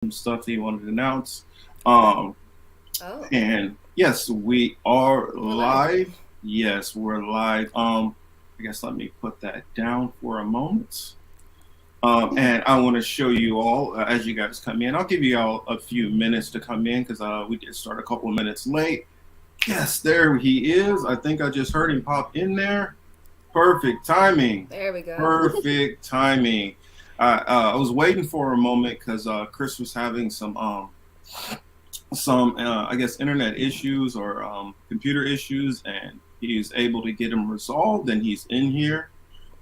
some stuff that you wanted to announce. Um, Oh, and yes, we are we're live. live. Yes, we're live. I guess let me put that down for a moment. And I want to show you all as you guys come in. I'll give you all a few minutes to come in because we did start a couple of minutes late. Yes, there he is. I think I just heard him pop in there. Perfect timing. There we go. Perfect timing. I was waiting for a moment because Chris was having some I guess internet issues or computer issues, and he's able to get them resolved, and he's in here.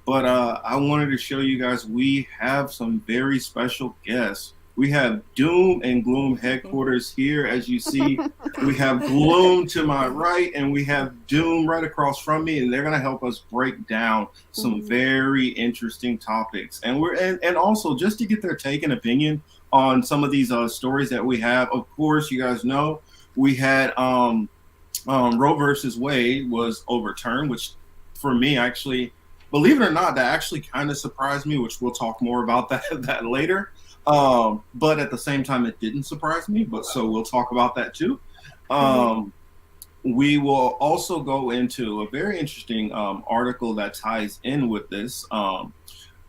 But I wanted to show you guys we have some very special guests. We have Doom and Gloom headquarters here, as you see. We have Gloom to my right, and we have Doom right across from me, and they're going to help us break down some very interesting topics. And and also just to get their take and opinion on some of these stories that we have. Of course, you guys know we had Roe versus Wade was overturned, which for me actually, believe it or not, that actually kind of surprised me, which we'll talk more about that later. But at the same time, it didn't surprise me, but so we'll talk about that too. We will also go into a very interesting article that ties in with this,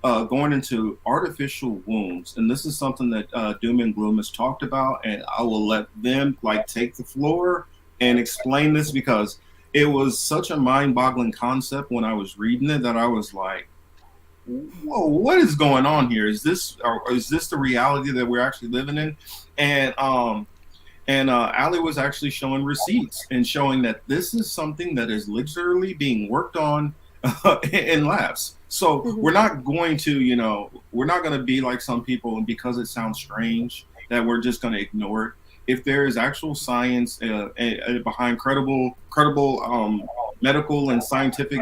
going into artificial wombs. And this is something that Doom and Gloom has talked about, and I will let them take the floor and explain this because it was such a mind-boggling concept when I was reading it that I was like, whoa, what is going on here? Is this the reality that we're actually living in? And Ali was actually showing receipts and showing that this is something that is literally being worked on in labs. So we're not going to, we're not going to be like some people, and because it sounds strange, that we're just going to ignore it. If there is actual science behind credible medical and scientific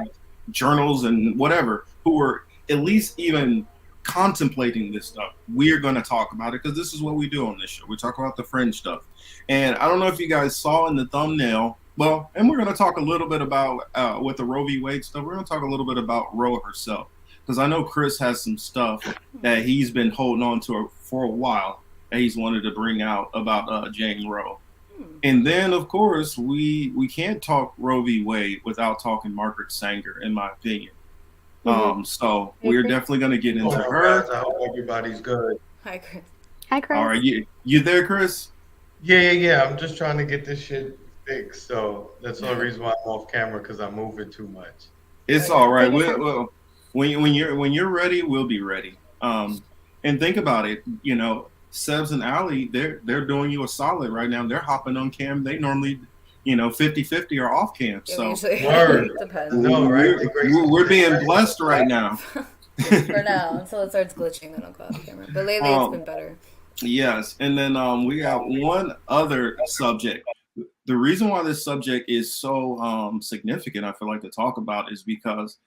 journals and whatever, who are at least even contemplating this stuff, we're going to talk about it because this is what we do on this show. We talk about the fringe stuff. And I don't know if you guys saw in the thumbnail, well, and we're going to talk a little bit about with the Roe v. Wade stuff, we're going to talk a little bit about Roe herself, because I know Chris has some stuff that he's been holding on to for a while that he's wanted to bring out about Jane Roe. And then, of course, we can't talk Roe v. Wade without talking Margaret Sanger, in my opinion. So we're definitely going to get into her. Guys, I hope everybody's good. Hi, Chris. Hi, Chris. All right, you there, Chris? Yeah. I'm just trying to get this shit fixed. So that's the only reason why I'm off camera, because I'm moving too much. It's all right. Well, when you're ready, we'll be ready. And think about it. Sebs and Ali, they're doing you a solid right now. They're hopping on cam. They normally, 50-50 are off cam. So Word. Depends. No, right? We're being blessed right now. For now, until it starts glitching, then I'll go off camera. But lately, it's been better. Yes, and then we got one other subject. The reason why this subject is so significant, I feel like, to talk about is because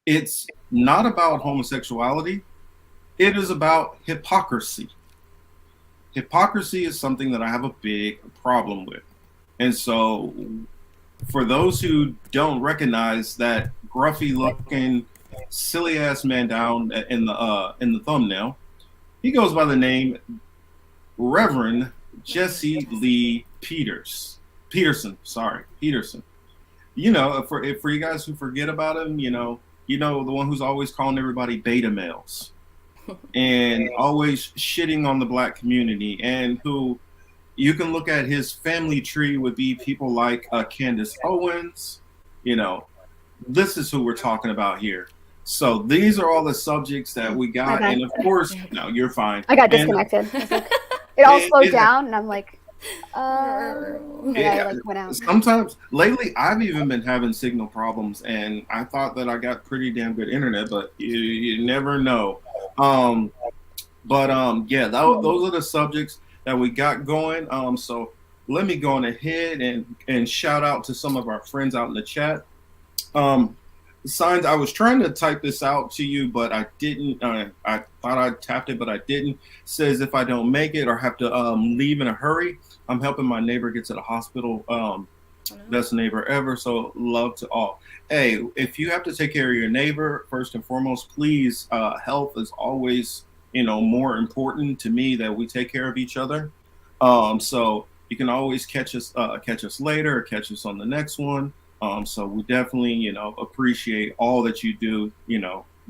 it's not about homosexuality. It is about hypocrisy. Hypocrisy is something that I have a big problem with. And so for those who don't recognize that gruffy looking, silly ass man down in the thumbnail, he goes by the name Reverend Jessie Lee Peterson. For you guys who forget about him, the one who's always calling everybody beta males and always shitting on the black community, and who you can look at his family tree would be people like Candace Owens. This is who we're talking about here. So these are all the subjects that we got, and of course, no, you're fine. I got disconnected. It all slowed down, and I'm like, I went out. Sometimes lately, I've even been having signal problems, and I thought that I got pretty damn good internet, but you never know. Those are the subjects that we got going. So let me go on ahead and shout out to some of our friends out in the chat. Signs, I was trying to type this out to you, but I didn't. I thought I tapped it, but I didn't. Says if I don't make it or have to leave in a hurry, I'm helping my neighbor get to the hospital. Best neighbor ever. So love to all. Hey, if you have to take care of your neighbor, first and foremost, please, health is always more important to me that we take care of each other. So you can always catch us later, or catch us on the next one. So we definitely, appreciate all that you do.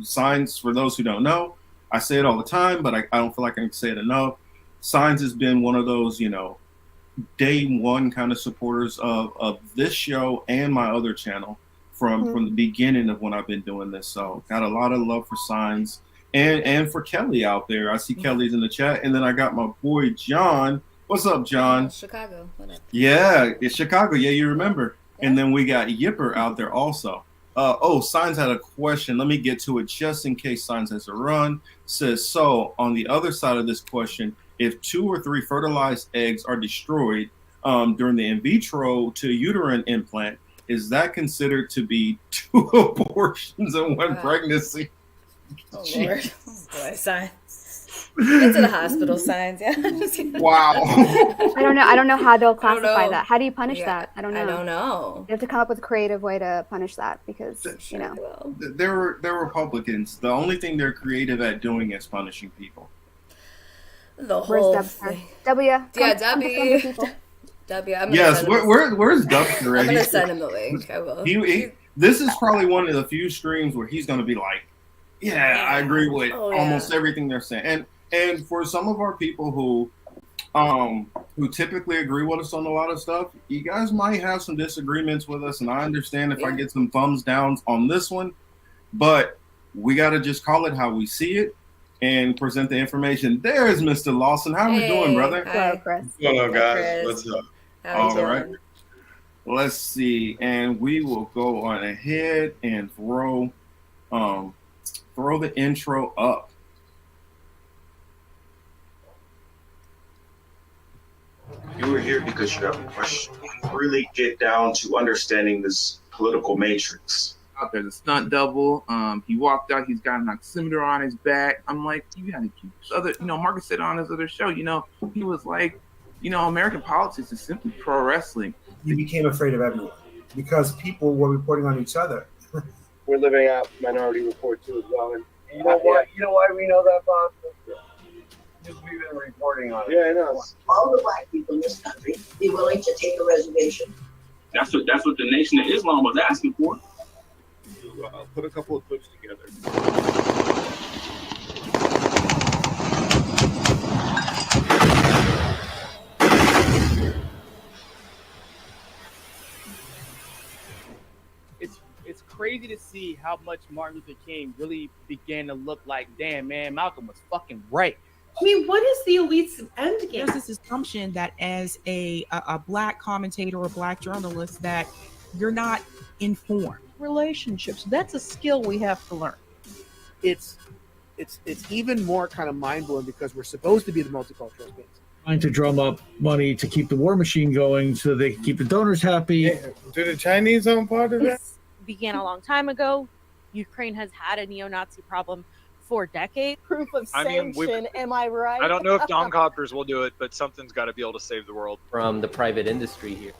Signs, for those who don't know, I say it all the time, but I don't feel like I can say it enough. Signs has been one of those, day one kind of supporters of this show and my other channel from the beginning of when I've been doing this. So got a lot of love for Signs and for Kelly out there. I see Kelly's in the chat, and then I got my boy John. What's up, John? Chicago. What up? Yeah, it's Chicago. Yeah, you remember. Yeah. And then we got Yipper out there also. Signs had a question. Let me get to it just in case Signs has a run. Says, so on the other side of this question, if 2 or 3 fertilized eggs are destroyed during the in vitro to uterine implant, is that considered to be 2 abortions in one pregnancy? Oh, Lord. Oh, boy, Signs. Get to the hospital, Signs. Yeah. Wow. I don't know how they'll classify that. How do you punish that? I don't know. You have to come up with a creative way to punish that because, They're Republicans. The only thing they're creative at doing is punishing people. The whole thing. W. Yeah, W. Yes, where's Dubster? I'm going to send him the link. I will. This is probably one of the few streams where he's going to be like, yeah, I agree with almost everything they're saying. And for some of our people who typically agree with us on a lot of stuff, you guys might have some disagreements with us, and I understand if I get some thumbs downs on this one, but we got to just call it how we see it and present the information. There's Mr. Lawson. How are you doing, brother? Hello, Chris. Hello, guys. What's up? All right. Let's see, and we will go on ahead and throw the intro up. You were here because you have a question. Really get down to understanding this political matrix. Out there, the stunt double. He walked out. He's got an oximeter on his back. I'm like, you got to keep Marcus said on his other show. He was like, American politics is simply pro wrestling. He became afraid of everyone because people were reporting on each other. We're living out Minority Report too as well. And you know why? You know why we know that, Bob? Because we've been reporting on it. Yeah, I know. All the black people in this country be willing to take a reservation. That's what the Nation of Islam was asking for. Put a couple of clips together. It's crazy to see how much Martin Luther King really began to look like, damn, man, Malcolm was fucking right. I mean, what is the elite's end game? There's this assumption that as a black commentator or black journalist that you're not informed. Relationships, that's a skill we have to learn. It's even more kind of mind-blowing because we're supposed to be the multicultural space. Trying to drum up money to keep the war machine going so they can keep the donors happy. Yeah. Do the Chinese own part of that? Began a long time ago. Ukraine has had a neo-Nazi problem for decades. Proof of sanction, am I right? I don't know if Dom Copters will do it, but something's got to be able to save the world. From the private industry here.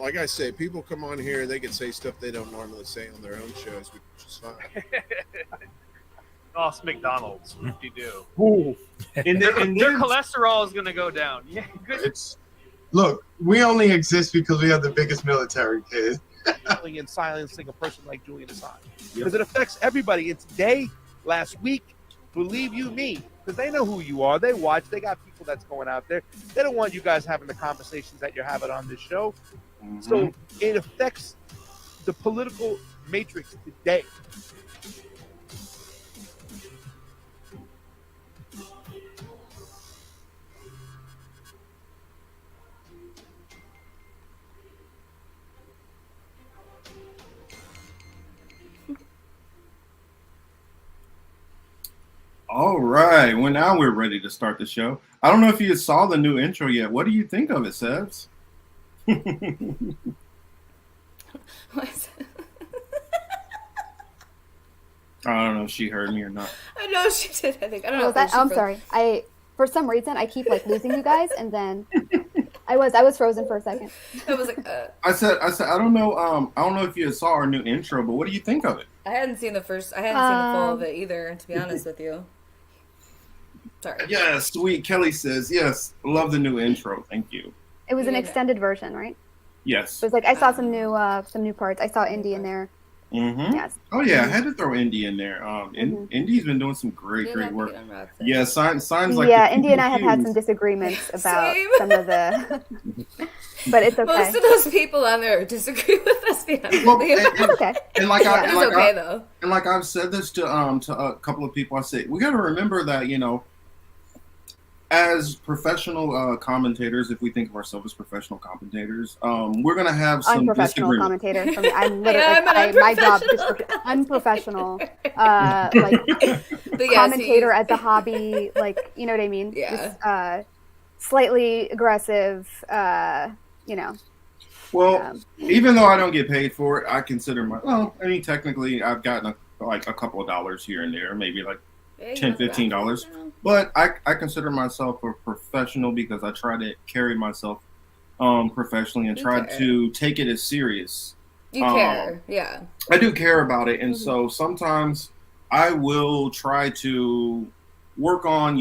Like I say, people come on here and they can say stuff they don't normally say on their own shows, which is fine. It's McDonald's. You do. Ooh. And their cholesterol is going to go down. Yeah. Look, we only exist because we have the biggest military, kid. And silencing a person like Julian Assange. Because it affects everybody. It's day, last week, believe you me, because they know who you are. They watch. They got people that's going out there. They don't want you guys having the conversations that you're having on this show. Mm-hmm. So it affects the political matrix today. All right. Well, now we're ready to start the show. I don't know if you saw the new intro yet. What do you think of it, Sebs? What is it? I don't know if she heard me or not. I know she did. I think I don't know. I'm sorry. For some reason I keep losing you guys, and then I was frozen for a second. I was like, I said I don't know. I don't know if you saw our new intro, but what do you think of it? I hadn't seen the full of it either, to be honest with you. Sorry. Yes, sweet. Kelly says, yes, love the new intro. Thank you. It was an extended version, right? Yes. It was like I saw some new parts. I saw Indy in there. Mm-hmm. Yes. Oh yeah, I had to throw Indy in there. Indy's been doing some great work. Yeah, signs like Indy and I have had some disagreements about some of the, but it's okay. Most of those people on there disagree with us. Well, That's okay. And like it's okay though. And like I've said this to a couple of people, I say we got to remember that as professional commentators, if we think of ourselves as professional commentators, we're gonna have some unprofessional commentator. For me, I'm literally my job description unprofessional, commentator as a hobby, like you know what I mean? Yeah. Just, slightly aggressive, Well, even though I don't get paid for it, I consider technically I've gotten a couple of dollars here and there, maybe like $10, $15. But I consider myself a professional because I try to carry myself professionally and try to take it as serious. You care, yeah. I do care about it, and so sometimes I will try to work on,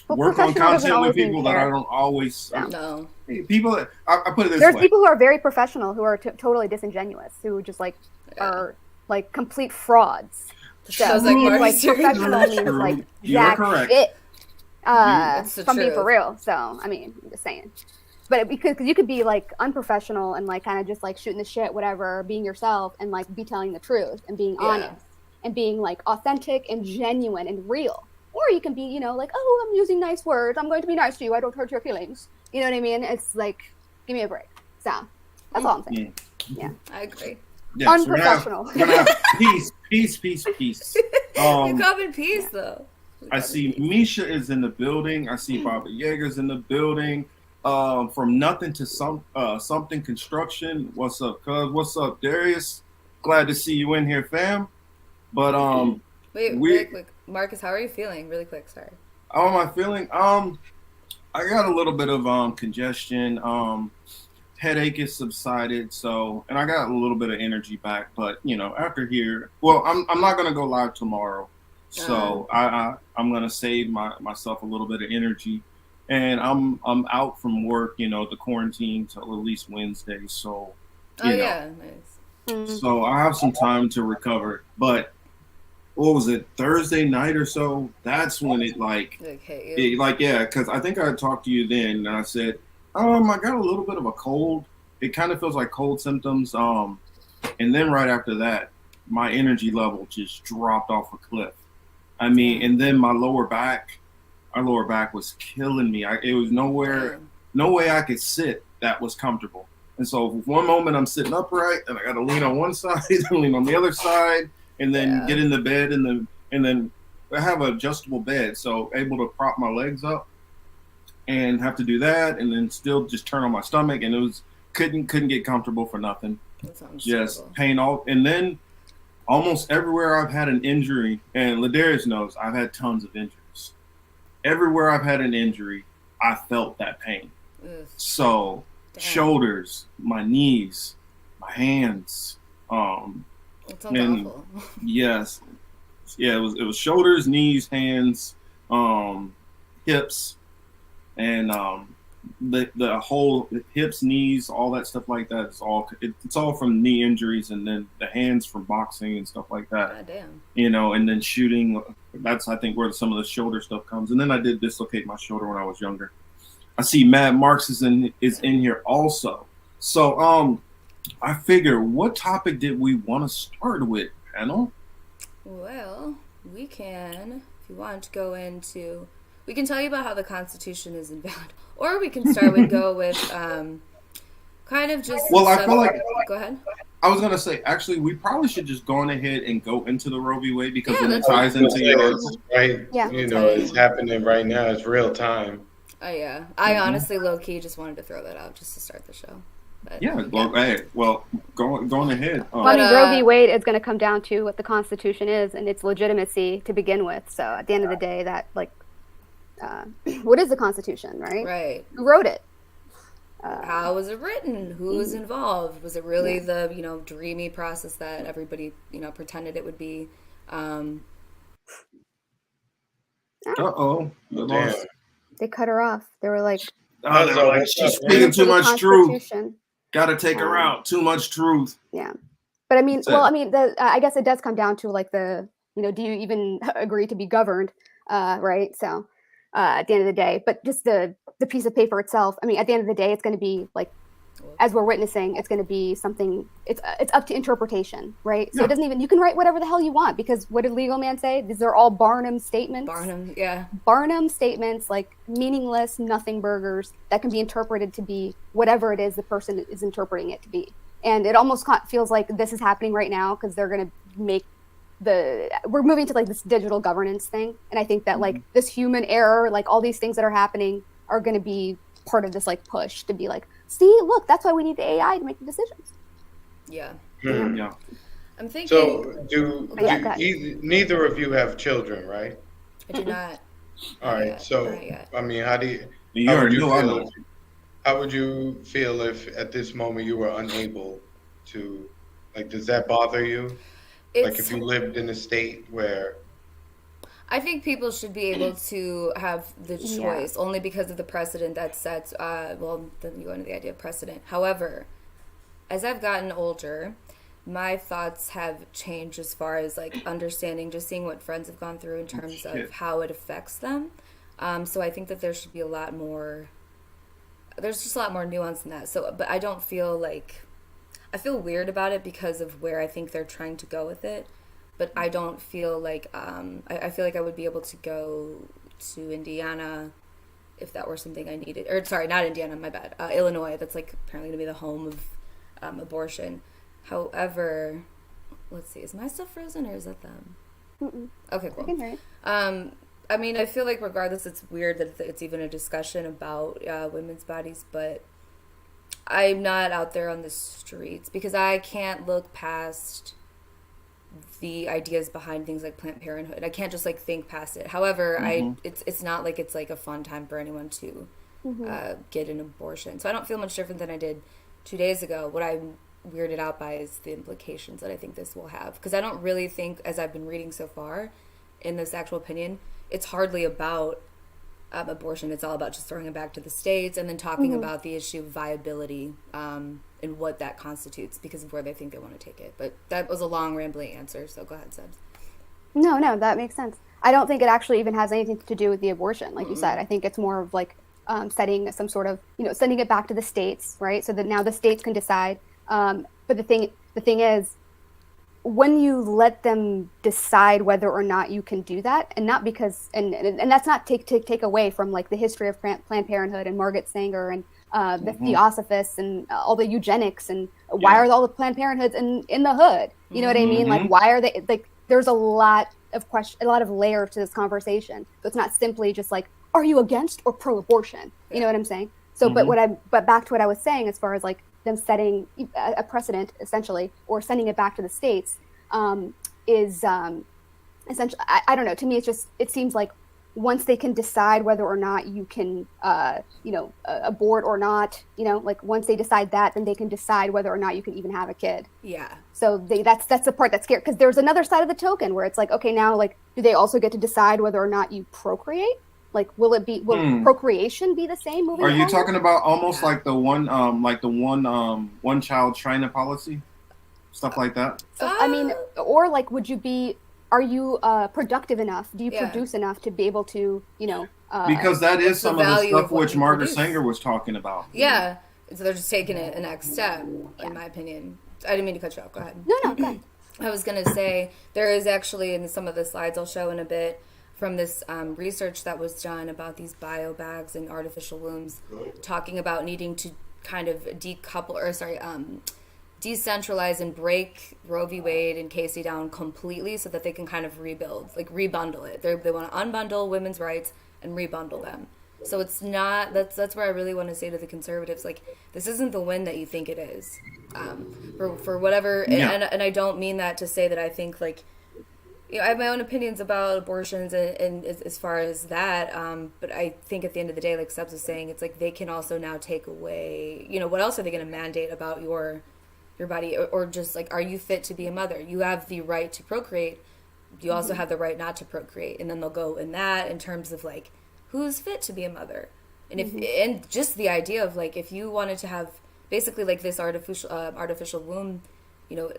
content with people that I don't always. No. People, I put it this way. There's people who are very professional who are totally disingenuous, who just are like complete frauds. So professional means like jack shit. If I'm being for real. So I mean, I'm just saying. But because you could be like unprofessional and like kind of just like shooting the shit, whatever, being yourself and like be telling the truth and being honest and being like authentic and genuine and real. Or you can be, like, oh, I'm using nice words. I'm going to be nice to you. I don't hurt your feelings. You know what I mean? It's like, give me a break. So that's all I'm saying. Yeah, I agree. Yeah, unprofessional. So we're gonna have peace. You come in peace, though. I see Misha is in the building. I see Baba Yeager's in the building. From nothing to something construction. What's up, cuz? What's up, Darius? Glad to see you in here, fam. But wait, really quick, Marcus, how are you feeling? Really quick, sorry. How am I feeling? I got a little bit of congestion. Headache is subsided, and I got a little bit of energy back. But after here, well, I'm not gonna go live tomorrow, so I'm gonna save myself a little bit of energy, and I'm out from work, the quarantine till at least Wednesday. So, nice. So I have some time to recover. But what was it, Thursday night or so? That's when it because I think I talked to you then, and I said, I got a little bit of a cold. It kind of feels like cold symptoms. And then right after that, my energy level just dropped off a cliff. I mean, and then my lower back was killing me. It was no way I could sit that was comfortable. And so one moment I'm sitting upright, and I got to lean on one side, and lean on the other side, and then get in the bed, and then I have an adjustable bed, so able to prop my legs up. And have to do that, and then still just turn on my stomach, and it was couldn't get comfortable for nothing. Just terrible. Pain all, and then almost everywhere I've had an injury, and Ladarius knows I've had tons of injuries. Everywhere I've had an injury, I felt that pain. Ugh. So shoulders, my knees, my hands, it sounds awful. Yes, yeah, it was shoulders, knees, hands, hips. And the whole hips, knees, all that stuff like that is it's all from knee injuries, and then the hands from boxing and stuff like that. God damn. And then shooting. That's I think where some of the shoulder stuff comes. And then I did dislocate my shoulder when I was younger. I see Matt Marks is in here also. So I figure, what topic did we want to start with, panel? Well, we can, if you want, go into. We can tell you about how the Constitution is invalid, or we can start with kind of just. Well, I feel like. Go ahead. I was gonna say, actually, we probably should just go on ahead and go into the Roe v. Wade because then it ties into your article. Right. Yeah. It's happening right now. It's real time. Oh yeah. I honestly, low key, just wanted to throw that out just to start the show. But, go on ahead. Roe v. Wade is going to come down to what the Constitution is and its legitimacy to begin with. So at the end of the day, that what is the Constitution, right? Right. Who wrote it? How was it written? Who was involved? Was it really the dreamy process that everybody pretended it would be? Uh-oh. Damn. They cut her off. They were like, oh, they're like, she's speaking too much truth. Gotta take her out. Too much truth. Yeah. But I mean, I guess it does come down to like do you even agree to be governed? Right. So at the end of the day, but just the piece of paper itself, I mean, at the end of the day, it's going to be like, as we're witnessing, it's going to be something, it's up to interpretation, right? So it doesn't even, you can write whatever the hell you want, because what did Legal Man say? These are all Barnum statements. Barnum statements, like meaningless nothing burgers that can be interpreted to be whatever it is the person is interpreting it to be. And it almost feels like this is happening right now, because they're going to make we're moving to like this digital governance thing. And I think that like this human error, like all these things that are happening are going to be part of this like push to be like, see, look, that's why we need the AI to make the decisions. Yeah. Yeah. I'm thinking. So neither of you have children, right? I do not. All right. So I mean, how would you feel if at this moment you were unable to, like, does that bother you? Like if you lived in a state where. I think people should be able to have the choice only because of the precedent that sets, then you go into the idea of precedent. However, as I've gotten older, my thoughts have changed as far as like understanding, just seeing what friends have gone through in terms of how it affects them. So I think that there should be there's just a lot more nuance in that. So, but I don't feel I feel weird about it because of where I think they're trying to go with it. But I don't feel like, I feel like I would be able to go to Indiana if that were something I needed. Or, sorry, not Indiana, my bad. Illinois, that's like apparently going to be the home of abortion. However, let's see, is my stuff frozen or is that them? Mm-mm. Okay, cool. I can hear it. I mean, I feel like regardless, it's weird that it's even a discussion about women's bodies, but I'm not out there on the streets because I can't look past the ideas behind things like Planned Parenthood. I can't just like think past it. However, it's not like it's like a fun time for anyone to get an abortion. So I don't feel much different than I did 2 days ago. What I'm weirded out by is the implications that I think this will have. Because I don't really think, as I've been reading so far in this actual opinion, it's hardly about abortion. It's all about just throwing it back to the states and then talking about the issue of viability and what that constitutes because of where they think they want to take it. But that was a long, rambling answer, so go ahead, Sebs. No, that makes sense. I don't think it actually even has anything to do with the abortion, like you said. I think it's more of like setting some sort of, sending it back to the states, right? So that now the states can decide. But the thing is, when you let them decide whether or not you can do that, and not because, and that's not take away from like the history of Planned Parenthood and Margaret Sanger and the Theosophists and all the eugenics and why are all the Planned Parenthoods in the hood? You know what I mean? Like, why are they like? There's a lot of layers to this conversation. So it's not simply just like, are you against or pro-abortion? You know what I'm saying? So, but back to what I was saying, as far as like them setting a precedent essentially, or sending it back to the states, is essentially, I don't know. To me, it seems like once they can decide whether or not you can, abort or not, like once they decide that, then they can decide whether or not you can even have a kid. Yeah. So that's the part that's scary, because there's another side of the token where it's like, okay, now like, do they also get to decide whether or not you procreate? Like, will procreation be the same moving forward? Are you forward? talking about almost like the one child China policy, stuff like that? I mean, or like, are you productive enough? Do you produce enough to be able to, because that is some of the stuff which Margaret Sanger was talking about. Yeah. So they're just taking it a next step, in my opinion. I didn't mean to cut you off. Go ahead. No, go ahead. I was going to say, there is actually, in some of the slides I'll show in a bit, from this research that was done about these bio bags and artificial wombs, talking about needing to kind of decentralize and break Roe v. Wade and Casey down completely so that they can kind of rebuild, like rebundle it. They want to unbundle women's rights and rebundle them. So it's not, that's where I really want to say to the conservatives, like, this isn't the win that you think it is. For whatever, and I don't mean that to say that I think, like, I have my own opinions about abortions and as far as that, but I think at the end of the day, like Sebs was saying, it's like they can also now take away, what else are they going to mandate about your body, or just like, are you fit to be a mother? You have the right to procreate, you also have the right not to procreate. And then they'll go in that in terms of like, who's fit to be a mother? And if and just the idea of like, if you wanted to have basically like this artificial womb,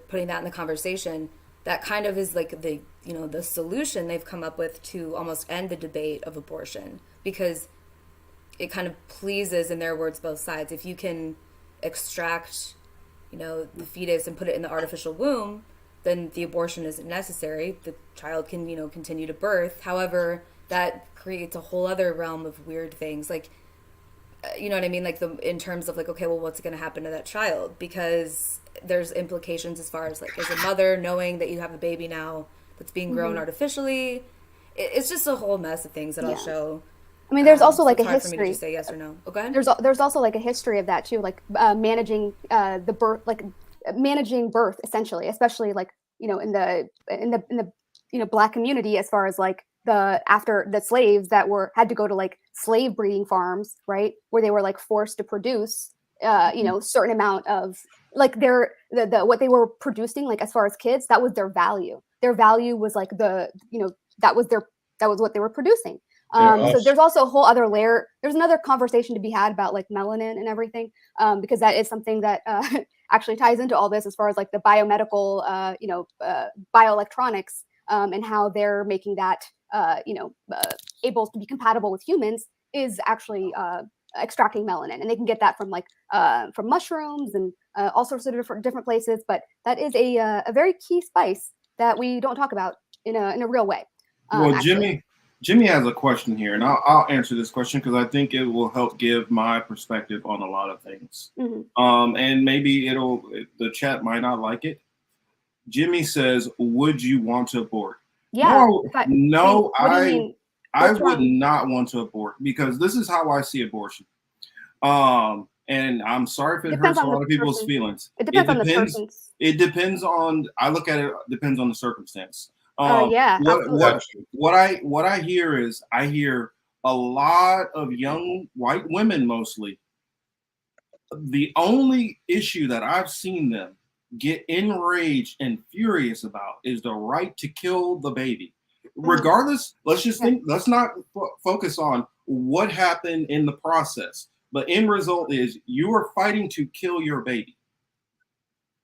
putting that in the conversation, that kind of is like the the solution they've come up with to almost end the debate of abortion, because it kind of pleases, in their words, both sides. If you can extract the fetus and put it in the artificial womb, then the abortion isn't necessary. The child can continue to birth. However, that creates a whole other realm of weird things, like you know what I mean, like in terms of like, okay, well, what's going to happen to that child? Because there's implications as far as like, as a mother knowing that you have a baby now that's being grown artificially. It's just a whole mess of things that I'll show. I mean, there's also like it's a hard for me to history. just say yes or no. Oh, go ahead. There's also like a history of that too, like managing the birth, like managing birth essentially, especially like in the Black community, as far as like after the slaves that had to go to like slave breeding farms, right, where they were like forced to produce certain amount of like what they were producing, like as far as kids, that was their value. Their value was like that was what they were producing. So there's also a whole other layer. There's another conversation to be had about like melanin and everything, because that is something that actually ties into all this, as far as like the biomedical, bioelectronics, and how they're making that, able to be compatible with humans, is actually extracting melanin, and they can get that from from mushrooms and all sorts of different places. But that is a very key spice that we don't talk about in a real way. Well, actually. Jimmy has a question here, and I'll answer this question because I think it will help give my perspective on a lot of things. And maybe the chat might not like it. Jimmy says, "Would you want to abort?" Yeah. No, I would wrong? not want to abort, because this is how I see abortion. And I'm sorry if it hurts a lot of people's feelings. It depends on the person's. It depends on. I look at it. Depends on the circumstance. Yeah. What I hear is, I hear a lot of young white women mostly. The only issue that I've seen them get enraged and furious about is the right to kill the baby. Regardless, let's not focus on what happened in the process, but end result is you are fighting to kill your baby.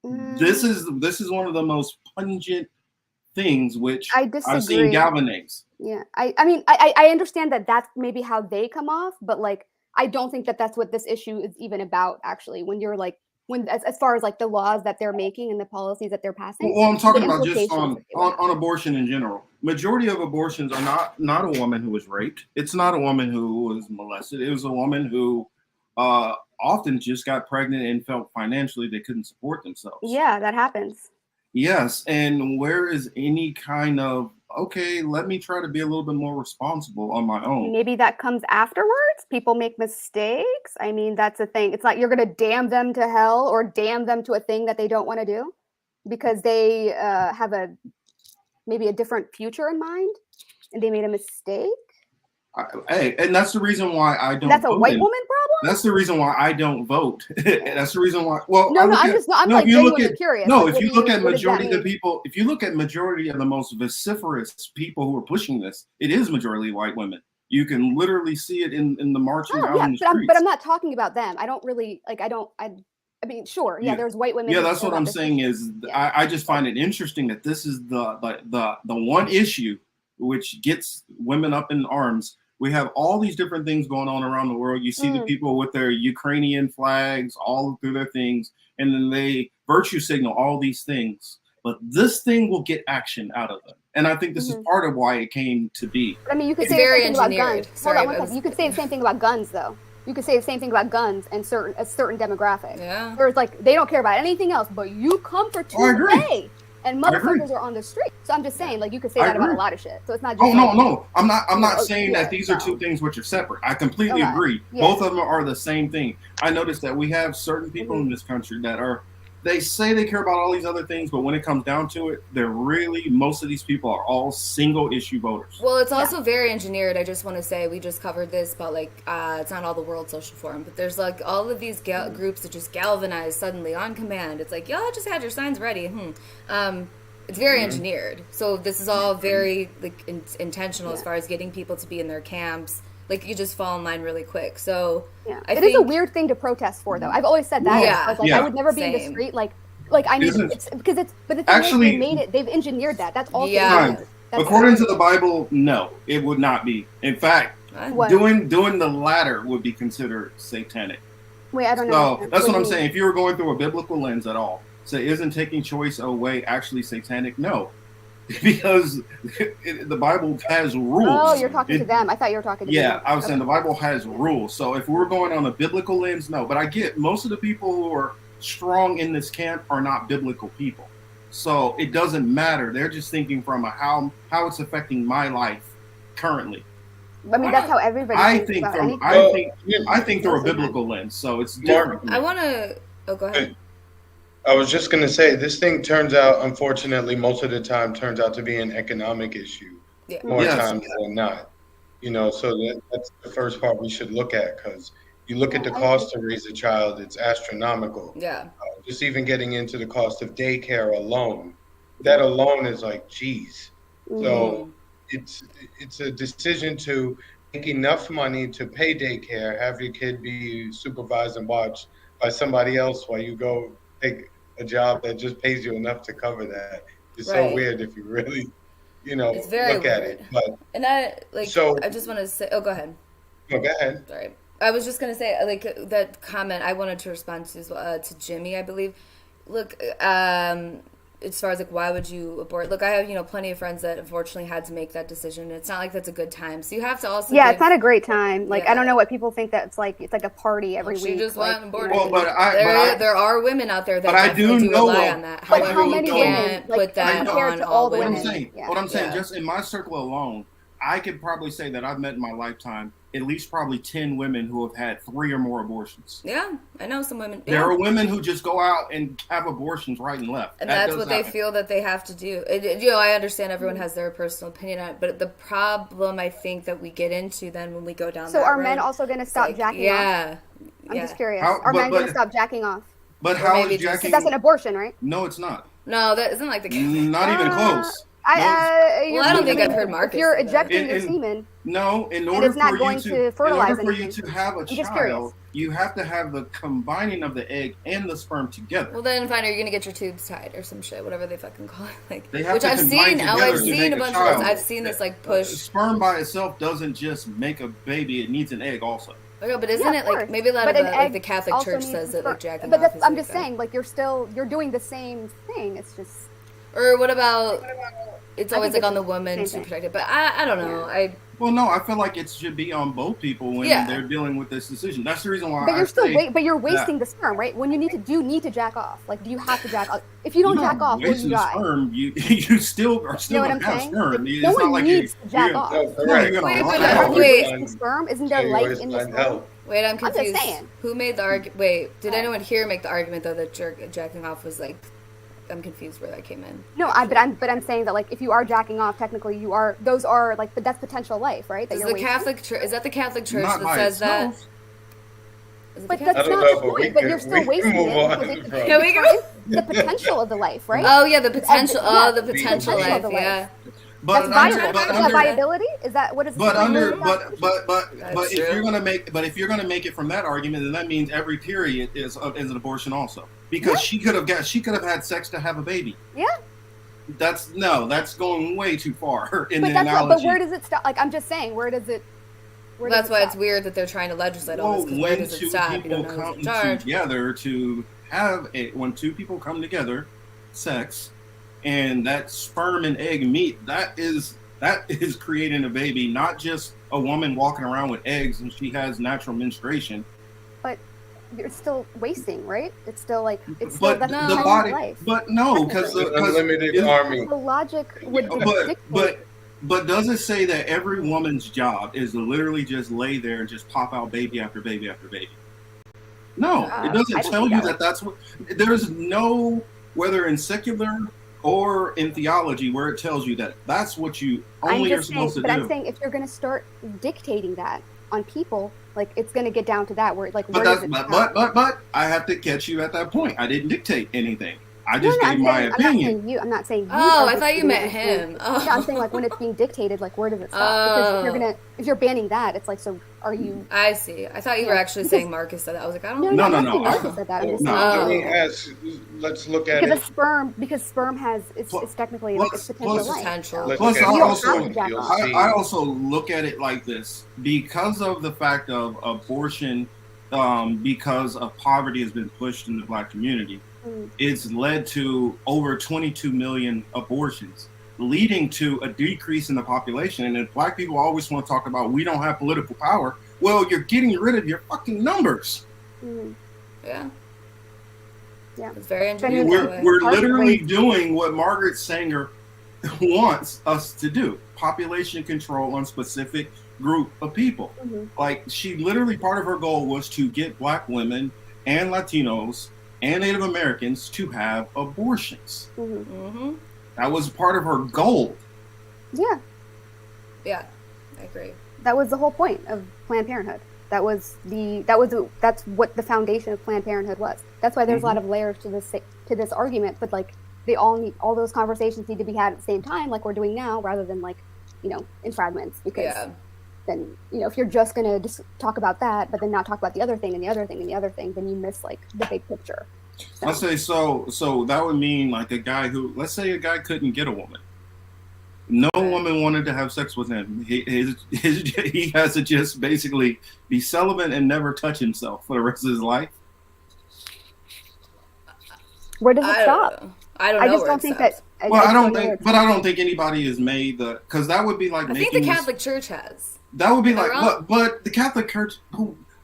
This is one of the most pungent things which I've seen galvanize. Yeah, I mean, I understand that that's maybe how they come off, but like, I don't think that that's what this issue is even about, actually. When you're like, as far as like the laws that they're making and the policies that they're passing. Well, I'm talking about just on abortion in general. Majority of abortions are not a woman who was raped. It's not a woman who was molested. It was a woman who often just got pregnant and felt financially they couldn't support themselves. Yeah, that happens. Yes, and where is any kind of, okay, let me try to be a little bit more responsible on my own? Maybe that comes afterwards. People make mistakes. I mean, that's a thing. It's not you're going to damn them to hell or damn them to a thing that they don't want to do because they have maybe a different future in mind and they made a mistake. Hey, and that's the reason why I don't. That's a white woman problem. That's the reason why I don't vote. That's the reason why. Well, I'm like genuinely curious. No, if you look at majority of the people, if you look at majority of the most vociferous people who are pushing this, it is majority white women. You can literally see it in the marching out in the streets. But I'm not talking about them. I don't really like. I mean, sure, yeah. There's white women. Yeah, that's what I'm saying. Is I just find it interesting that this is the one issue which gets women up in arms. We have all these different things going on around the world. You see the people with their Ukrainian flags all through their things, and then they virtue signal all these things. But this thing will get action out of them. And I think this is part of why it came to be. I mean, you could say the same thing about guns. Hold on one second. You could say the same thing about guns, though. You could say the same thing about guns and a certain demographic. Yeah. Where it's like, they don't care about anything else, but you come for today. And motherfuckers are on the street. So I'm just saying, like, you could say that about a lot of shit. So it's not just no. I'm not saying that these are two things which are separate. I completely agree. Yeah. Both of them are the same thing. I noticed that we have certain people in this country that they say they care about all these other things, but when it comes down to it, most of these people are all single issue voters. Well, it's also very engineered. I just want to say, we just covered this about like, it's not all the World Social Forum, but there's like all of these groups that just galvanize suddenly on command. It's like, y'all just had your signs ready. It's very engineered. So this is all very like intentional as far as getting people to be in their camps. Like you just fall in line really quick. So it is a weird thing to protest for, though. I've always said that. Yeah, I would never be in the street like I mean, it's because it's but the thing actually, is, they made it. They've engineered that. That's also according to the Bible, no, it would not be. In fact, doing the latter would be considered satanic. Wait, I don't know. So that's what I'm saying. If you were going through a biblical lens at all, so isn't taking choice away actually satanic? No, because the Bible has rules. Oh, you're talking to them. I thought you were talking to me. Yeah, I was saying the Bible has rules. So if we're going on a biblical lens, no. But I get most of the people who are strong in this camp are not biblical people. So it doesn't matter. They're just thinking from how it's affecting my life currently. I mean, that's how everybody. I think through a biblical lens. So it's different. I want to. Oh, go ahead. I was just going to say, this thing turns out, unfortunately, most of the time turns out to be an economic issue. More times than not. You know, so that's the first part we should look at, because you look at the cost to raise a child, it's astronomical. Yeah. Just even getting into the cost of daycare alone, that alone is like, geez. So it's a decision to make enough money to pay daycare, have your kid be supervised and watched by somebody else while you go take a job that just pays you enough to cover that. It's so weird if you really, it's very look at it. But and I I just want to say, oh, go ahead. No, go ahead. Sorry. I was just gonna say, like, that comment I wanted to respond to as well, to Jimmy, I believe. Look, as far as like why would you abort? Look, I have plenty of friends that unfortunately had to make that decision. It's not like that's a good time, so you have to also. Yeah, it's not a great time. Like I don't know what people think that it's like a party every week. She just went aborted. Well, there are women out there that but I do know rely on that. But However, how many you can't women, put that on to all the women. What I'm saying, just in my circle alone, I could probably say that I've met in my lifetime at least probably 10 women who have had 3 or more abortions. Yeah, I know some women. There are women who just go out and have abortions right and left. And that's what they feel that they have to do. I understand everyone has their personal opinion on it, but the problem I think that we get into then when we go down that road. So are men also going to stop jacking off? I'm just curious. Are men going to stop jacking off? But how is jacking? That's an abortion, right? No, it's not. No, that isn't like the case. Not even close. I don't think I've heard Marcus. If you're ejecting your semen, no, in order for you to have a child, you have to have the combining of the egg and the sperm together. Well, then fine, are you gonna get your tubes tied or some shit, whatever they fucking call it? Like, they have which to I've seen. I've to seen a bunch of those. I've seen this like push. Sperm by itself doesn't just make a baby; it needs an egg also. Okay, but isn't it like maybe a lot of the Catholic Church says that like jacking off? But I'm just saying, like you're doing the same thing. It's just. Or what about? It's always like on the woman to protect it, but I don't know. Well, no, I feel like it should be on both people when they're dealing with this decision. That's the reason why. But you're wasting the sperm, right? When you need to jack off. Like, do you have to jack off? If you don't jack off, will you die? Sperm, you still are still gonna have sperm. No one needs to jack off. Wait, sperm? Isn't there life in the sperm? Wait, I'm confused. I'm just saying. Who made the argument? Wait, did anyone here make the argument though that jacking off was like? I'm confused where that came in. No, but I'm saying that like if you are jacking off, technically you are. Those are like, but that's potential life, right? That is the Catholic Church? Is that the Catholic Church that says that? But that's not the point. But you're still wasting it. Can we go? The potential of the life, right? Oh yeah, the potential. The potential life. Yeah. But that's viability. Is that what is? But if you're gonna make it from that argument, then that means every period is an abortion also, because she could have had sex to have a baby. Yeah. That's going way too far in the analogy. But where does it stop? Like I'm just saying, where does it? That's why it's weird that they're trying to legislate all this. Where does it stop? When two people come together to have when 2 people come together, sex. And that sperm and egg meet, that is creating a baby, not just a woman walking around with eggs and she has natural menstruation. But you're still wasting, right? It's still like it's but still the body. Life. But no, because unlimited army. The logic would but does it say that every woman's job is to literally just lay there and just pop out baby after baby after baby? No, it doesn't tell you that that's what. There's no, whether in secular or in theology, where it tells you that that's what you only are supposed to do. But I'm saying if you're going to start dictating that on people, like it's going to get down to that where like. But I have to catch you at that point. I didn't dictate anything. I just gave my opinion. I'm not saying you. Oh, I thought you meant him. Oh. Yeah, I'm saying like when it's being dictated, like where does it stop? Because if you're banning that, it's like, so are you? I see. I thought you were actually saying Marcus said that. I was like, I don't. No. Marcus said that. Let's look at it. Because sperm has it's technically like it's potential. Plus, I also look at it like this: because of the fact of abortion, because of poverty has been pushed in the Black community. It's led to over 22 million abortions, leading to a decrease in the population. And if Black people always want to talk about we don't have political power, well, you're getting rid of your fucking numbers. Yeah. It's very interesting. We're literally doing what Margaret Sanger wants us to do: population control on specific group of people. Like, she literally, part of her goal was to get Black women and Latinos and Native Americans to have abortions. That was part of her goal. Yeah, I agree. That was the whole point of Planned Parenthood. That's what the foundation of Planned Parenthood was. That's why there's a lot of layers to this argument. But like, all those conversations need to be had at the same time, like we're doing now, rather than like, in fragments. Because then, if you're just going to just talk about that, but then not talk about the other thing and the other thing and the other thing, then you miss like the big picture. Let's say so that would mean like let's say a guy couldn't get a woman. No woman wanted to have sex with him. He has to just basically be celibate and never touch himself for the rest of his life. Where does it stop? I don't know. I just don't think that. I don't think anybody has made because that would be like. I think the Catholic Church has. That would be like, but the Catholic Church,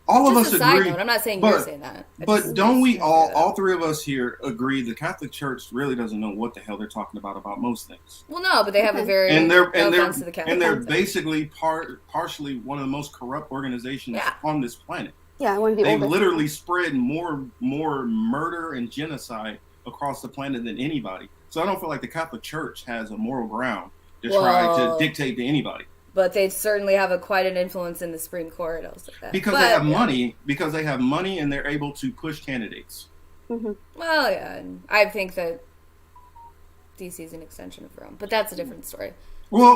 all of us agree. I'm not saying you're saying that. But don't we all three of us here agree the Catholic Church really doesn't know what the hell they're talking about most things? Well, no, but they have a very they're basically partially one of the most corrupt organizations on this planet. Yeah, one of the oldest. They literally spread more murder and genocide across the planet than anybody. So I don't feel like the Catholic Church has a moral ground to try to dictate to anybody. But they certainly have quite an influence in the Supreme Court. Because they have money. Because they have money and they're able to push candidates. Well, yeah, and I think that DC is an extension of Rome, but that's a different story. Well,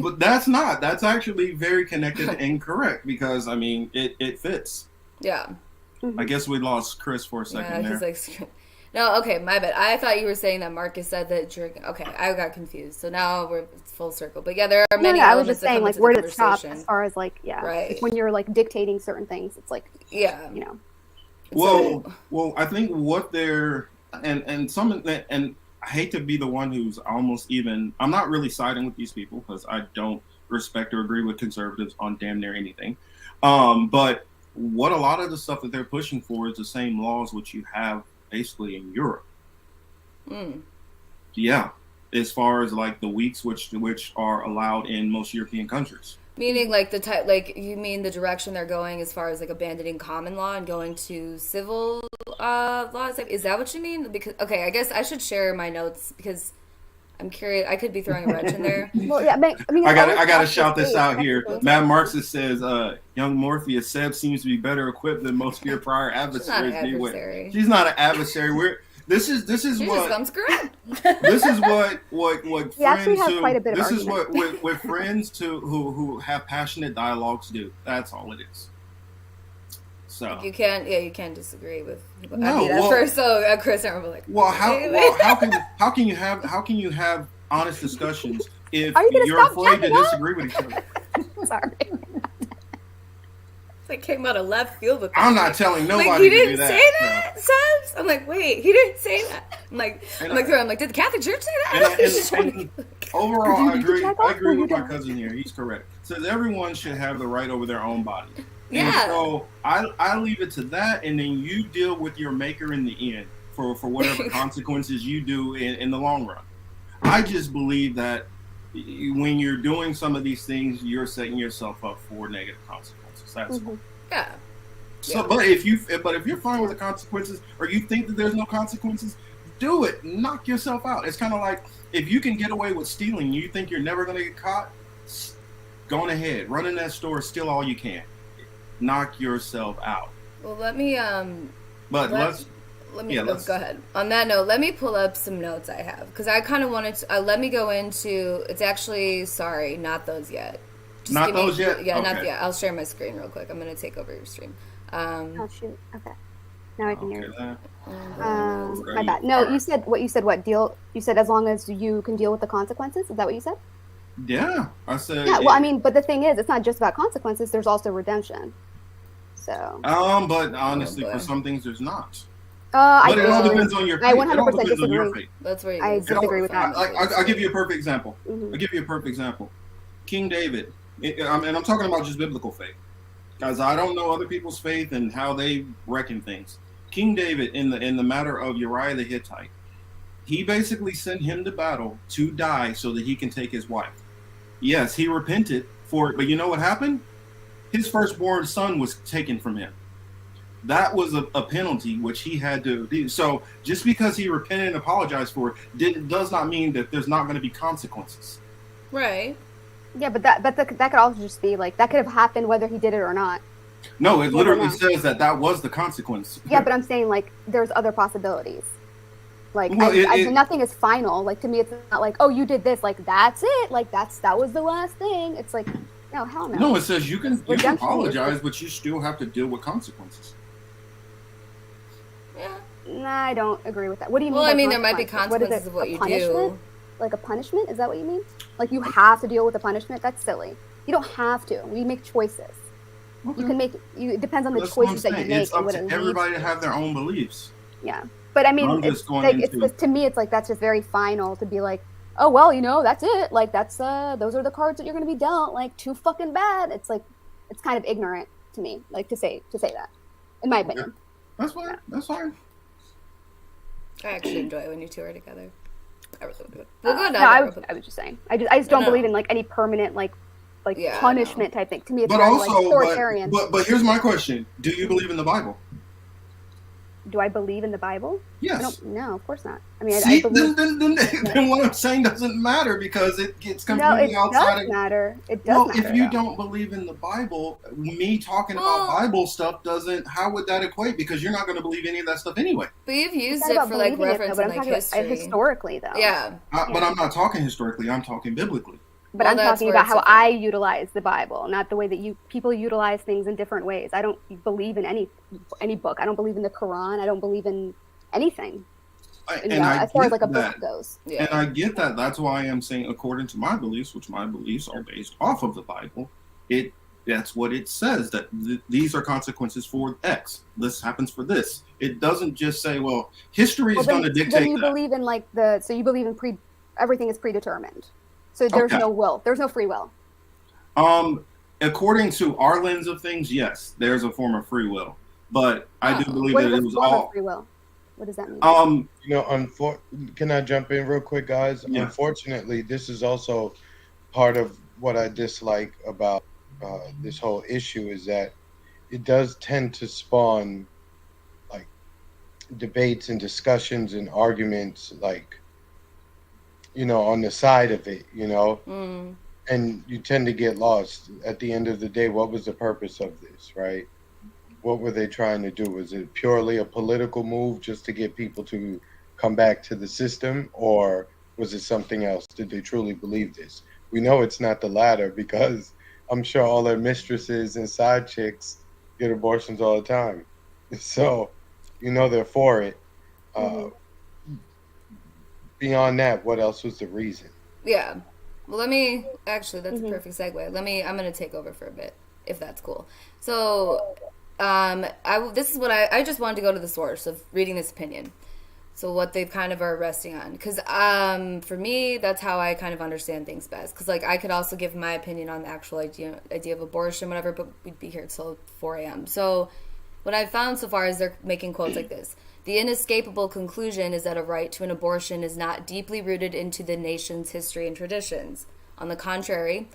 but that's not. That's actually very connected and correct because I mean it fits. Yeah. I guess we lost Chris for a second there. He's like, no, okay, my bad. I thought you were saying that Marcus said that during. Okay, I got confused. So now it's full circle. But yeah, there are many. I was just saying, like, where does it stop as far as like, right? Like, when you're like dictating certain things, it's like, Well, I think what they're and I hate to be the one who's almost even. I'm not really siding with these people because I don't respect or agree with conservatives on damn near anything. But what a lot of the stuff that they're pushing for is the same laws which you have basically in Europe. Yeah, as far as like the weeks which are allowed in most European countries. Meaning like the type, like you mean the direction they're going as far as like abandoning common law and going to civil laws? Is that what you mean? Because okay, I guess I should share my notes because I'm curious. I could be throwing a wrench in there. Well, yeah, I mean, I gotta shout this out here. Matt Marxist says, "Young Morpheus Seb seems to be better equipped than most of your prior adversaries." She's not an adversary. This is what friends who have passionate dialogues do. That's all it is. So you can't disagree with. Chris and I were like, how can you have honest discussions if you're afraid to disagree with each other? Sorry. It came out of left field. I'm not telling nobody like, he to didn't do that. Say that, Sebs? I'm like, wait, he didn't say that. I'm like, did the Catholic Church say that? And overall, I agree with my cousin here. He's correct. Says everyone should have the right over their own body. Yeah. And so I leave it to that, and then you deal with your maker in the end for whatever consequences you do in the long run. I just believe that when you're doing some of these things, you're setting yourself up for negative consequences. That's yeah. So, but if you're fine with the consequences, or you think that there's no consequences, do it. Knock yourself out. It's kind of like if you can get away with stealing, you think you're never going to get caught. Go ahead, run in that store, steal all you can. Knock yourself out. Well, let me Let me go ahead. On that note, let me pull up some notes I have because I kind of wanted to. Let me go into. It's actually not those yet. Not those yet. Yeah, okay. not yet. I'll share my screen real quick. I'm gonna take over your stream. Oh shoot. Okay. Now I can hear you. My bad. No, you said what deal? You said as long as you can deal with the consequences. Is that what you said? Yeah, I said. Yeah. Well, I mean, but the thing is, it's not just about consequences. There's also redemption. So. But honestly, for some things, there's not. But it all depends on your faith. I 100% disagree. That's where I disagree with that. I'll give you a perfect example. Mm-hmm. I'll give you a perfect example. King David, and I'm talking about just biblical faith, guys. I don't know other people's faith and how they reckon things. King David, in the matter of Uriah the Hittite, he basically sent him to battle to die so that he can take his wife. Yes, he repented for it, but you know what happened? His firstborn son was taken from him. That was a penalty which he had to do. So just because he repented and apologized for it does not mean that there's not going to be consequences. Right. Yeah, but that could also just be like that could have happened whether he did it or not. No, it literally says that was the consequence. Yeah, but I'm saying like there's other possibilities. Like nothing is final. Like to me, it's not like you did this. Like that's it. Like that was the last thing. It's like no, hell no. No, it says you can apologize, but you still have to deal with consequences. Yeah. Nah, I don't agree with that. What do you mean? Well, I mean, there might be consequences of what you do. Like a punishment? Is that what you mean? Like you have to deal with a punishment? That's silly. You don't have to. We make choices. Okay. You can make. It depends on the choices that you make. It's up to everybody to have their own beliefs. Yeah, but I mean, to me, it's like that's just very final to be like, oh well, that's it. Like that's those are the cards that you're going to be dealt. Like too fucking bad. It's like it's kind of ignorant to me, like to say that, in my opinion. Okay. That's fine. Yeah. That's fine. I actually enjoy it when you two are together. I really do it. We'll go down. No, I was just saying. I just don't believe in like any permanent like punishment type thing. To me, it's very authoritarian. But here's my question: do you believe in the Bible? Do I believe in the Bible? Yes. No, of course not. I mean, see, I believe... then what I'm saying doesn't matter because it's completely outside. No, it does matter. It does matter. If you don't believe in the Bible, me talking about Bible stuff doesn't. How would that equate? Because you're not going to believe any of that stuff anyway. But you've used it for like reference in like history. Historically, though. Yeah. But I'm not talking historically. I'm talking biblically. But I'm talking about how I utilize the Bible, not the way that people utilize things in different ways. I don't believe in any book. I don't believe in the Quran. I don't believe in anything. As far as like a book goes. Yeah. And I get that. That's why I am saying, according to my beliefs, which my beliefs are based off of the Bible, that's what it says, that these are consequences for X. This happens for this. It doesn't just say, well, history is going to dictate that. You believe in so you believe in everything is predetermined. So there's no will. There's no free will. According to our lens of things, yes, there's a form of free will. But I do believe that it was all free will. What does that mean? Can I jump in real quick, guys? Yeah. Unfortunately, this is also part of what I dislike about this whole issue is that it does tend to spawn like debates and discussions and arguments like on the side of it, and you tend to get lost. At the end of the day, what was the purpose of this, right? What were they trying to do? Was it purely a political move just to get people to come back to the system, or was it something else? Did they truly believe this? We know it's not the latter because I'm sure all their mistresses and side chicks get abortions all the time. So, they're for it. Beyond that, what else was the reason? Yeah. Well, that's a perfect segue. I'm going to take over for a bit, if that's cool. So, this is what I just wanted to go to the source of reading this opinion. So what they kind of are resting on. Because for me, that's how I kind of understand things best. Because I could also give my opinion on the actual idea of abortion, whatever, but we'd be here until 4 a.m. So what I've found so far is they're making quotes like this. The inescapable conclusion is that a right to an abortion is not deeply rooted into the nation's history and traditions. On the contrary,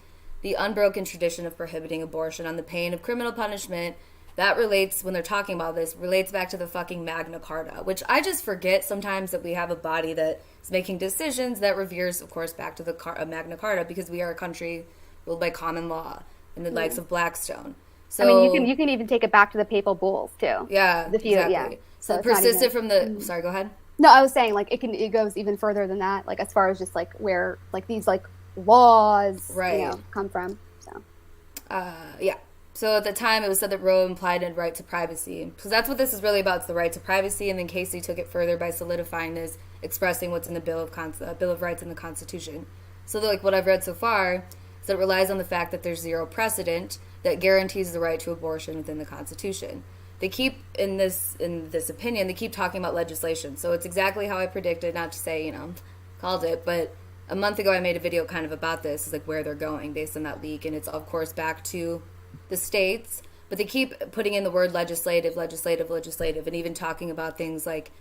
the unbroken tradition of prohibiting abortion on the pain of criminal punishment, that relates, when they're talking about this, relates back to the fucking Magna Carta, which I just forget sometimes that we have a body that is making decisions that reveres, of course, back to the Magna Carta, because we are a country ruled by common law and the likes of Blackstone. So I mean, you can even take it back to the papal bulls too. Yeah, exactly. Yeah. So it it's not persisted even- from the. Sorry, go ahead. No, I was saying like it goes even further than that. Like as far as just like where like these like laws come from. So. Yeah. So at the time, it was said that Roe implied a right to privacy, because that's what this is really about. It's the right to privacy, and then Casey took it further by solidifying this, expressing what's in the Bill of Rights in the Constitution. So like what I've read so far is that it relies on the fact that there's zero precedent that guarantees the right to abortion within the Constitution. They keep in this opinion, they keep talking about legislation. So it's exactly how I predicted, not to say called it, but a month ago I made a video kind of about this, is like where they're going based on that leak, and it's of course back to the states, but they keep putting in the word legislative, and even talking about things like,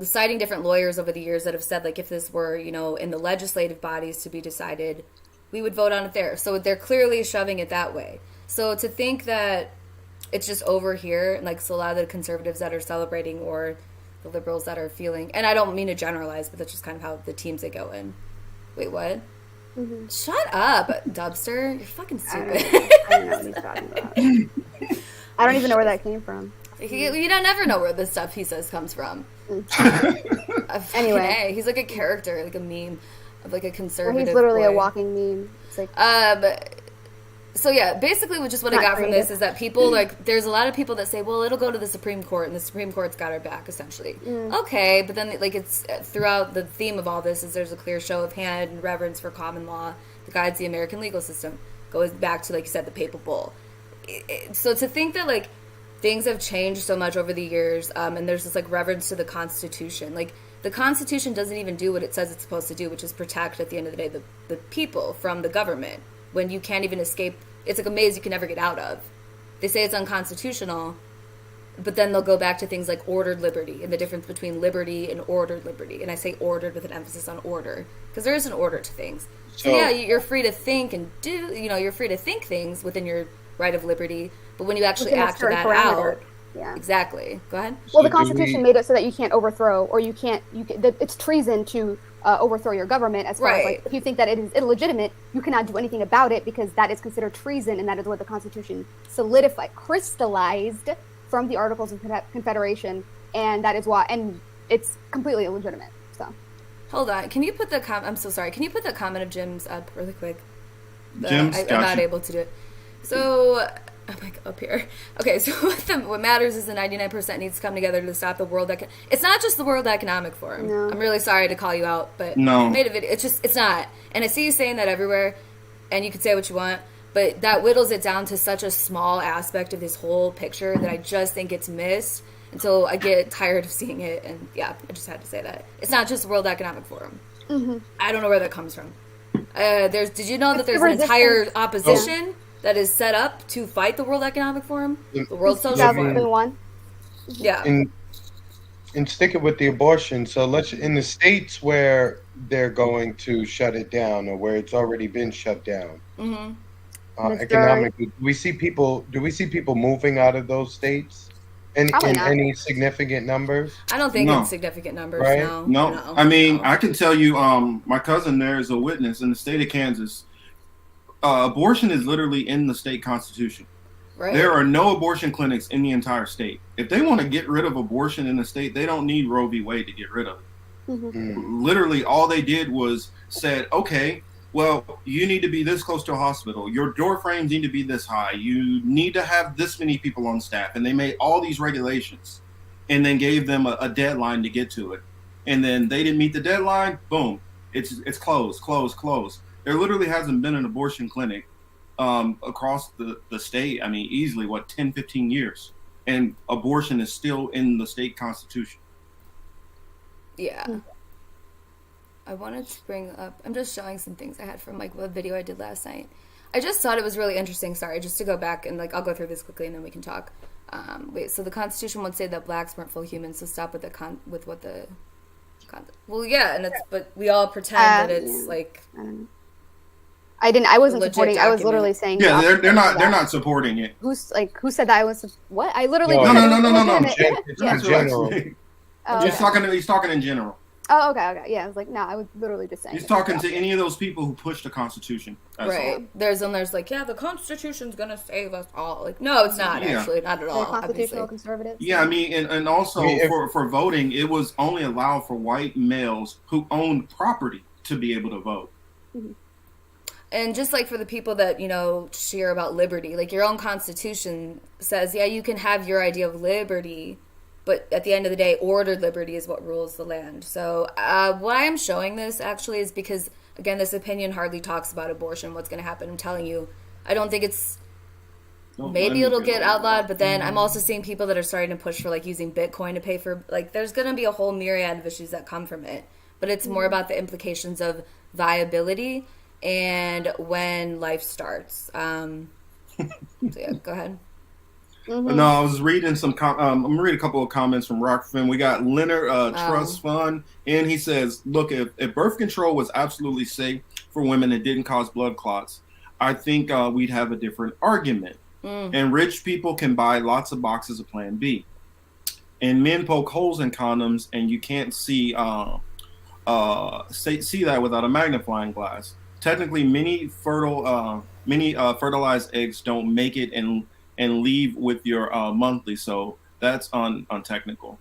citing different lawyers over the years that have said, like, if this were, in the legislative bodies to be decided, we would vote on it there. So they're clearly shoving it that way. So to think that it's just over here, like, so a lot of the conservatives that are celebrating, or the liberals that are feeling, and I don't mean to generalize, but that's just kind of how the teams they go in. Wait, what? Mm-hmm. Shut up, Dubster. You're fucking stupid. I don't know what he's talking about. I don't even know where that came from. You don't never know where the stuff he says comes from. Anyway. He's like a character, like a meme of like a conservative. Well, he's literally boy. a walking meme. It's like, so yeah, basically just what I got from this is that people, like, there's a lot of people that say, well, it'll go to the Supreme Court, and the Supreme Court's got our back, essentially. Okay, but then, like, it's throughout the theme of all this is there's a clear show of hand and reverence for common law that guides the American legal system. Goes back to, like you said, the papal bull. So to think that, like, things have changed so much over the years, and there's this, like, reverence to the Constitution. Like, the Constitution doesn't even do what it says it's supposed to do, which is protect, at the end of the day, the people from the government. When you can't even escape, it's like a maze you can never get out of. They say it's unconstitutional, but then they'll go back to things like ordered liberty and the difference between liberty and ordered liberty. And I say ordered with an emphasis on order, because there is an order to things. So yeah, you're free to think and do, you're free to think things within your right of liberty, but when you actually act that out, exactly. Go ahead. Well, the Constitution made it so that you can't overthrow, or it's treason to overthrow your government. As far as, like, if you think that it is illegitimate, you cannot do anything about it, because that is considered treason, and that is what the Constitution crystallized from the Articles of Confederation, and that is why, and it's completely illegitimate. So, hold on, can you put the I'm so sorry. Can you put the comment of Jim's up really quick? Jim's, I'm not able to do it. So, I'm like up here. Okay, so what matters is the 99% needs to come together to stop the world. It's not just the World Economic Forum. No. I'm really sorry to call you out, but no. I made a video. It's not. And I see you saying that everywhere, and you can say what you want, but that whittles it down to such a small aspect of this whole picture that I just think it's missed until I get tired of seeing it. And yeah, I just had to say that. It's not just the World Economic Forum. Mm-hmm. I don't know where that comes from. Did you know that there's an entire opposition that is set up to fight the World Economic Forum, the World Social Forum? 2001. Yeah. And sticking with the abortion, so in the states where they're going to shut it down, or where it's already been shut down, economically, do we see people moving out of those states in any significant numbers? I don't think in significant numbers. Right? No. I mean, I can tell you, my cousin there is a witness in the state of Kansas. Abortion is literally in the state constitution. Right. There are no abortion clinics in the entire state. If they want to get rid of abortion in the state, they don't need Roe v. Wade to get rid of it. Mm-hmm. Literally, all they did was said, okay, well, you need to be this close to a hospital. Your door frames need to be this high. You need to have this many people on staff. And they made all these regulations and then gave them a deadline to get to it. And then they didn't meet the deadline. Boom. It's closed. There literally hasn't been an abortion clinic across the state. I mean, easily, 10, 15 years. And abortion is still in the state constitution. Yeah. I wanted to bring up, I'm just showing some things I had from like a video I did last night. I just thought it was really interesting. Sorry, just to go back and like, I'll go through this quickly and then we can talk. So the Constitution would say that blacks weren't full humans, so stop with well, yeah, and but we all pretend that it's like. I wasn't supporting. I was literally saying. Yeah, they're not supporting it. Who said that I was? What? I literally. No. In general. He's talking in general. Oh, okay. Yeah, I was like, no, I was literally just saying. He's talking to any of those people who pushed the Constitution. That's right. all. There's like, yeah, the Constitution's gonna save us all. Like, no, it's not actually, not at all. Constitutional conservatives. Yeah, I mean, and also for voting, it was only allowed for white males who owned property to be able to vote. Mm-hmm. And just like for the people that, cheer about liberty, like your own Constitution says, yeah, you can have your idea of liberty, but at the end of the day, ordered liberty is what rules the land. So why I'm showing this actually is because, again, this opinion hardly talks about abortion, what's going to happen. I'm telling you, I don't think it's... Maybe it'll get outlawed, but then I'm also seeing people that are starting to push for, like, using Bitcoin to pay for... Like, there's going to be a whole myriad of issues that come from it. But it's more about the implications of viability and when life starts. So, yeah, go ahead. Mm-hmm. No, I was reading I'm gonna read a couple of comments from Rockfin. We got Leonard Trust Fund, and he says, look, if birth control was absolutely safe for women and didn't cause blood clots, I think we'd have a different argument. And rich people can buy lots of boxes of Plan B. And men poke holes in condoms, and you can't see that without a magnifying glass. Technically, many fertilized eggs don't make it and leave with your monthly, so that's untechnical.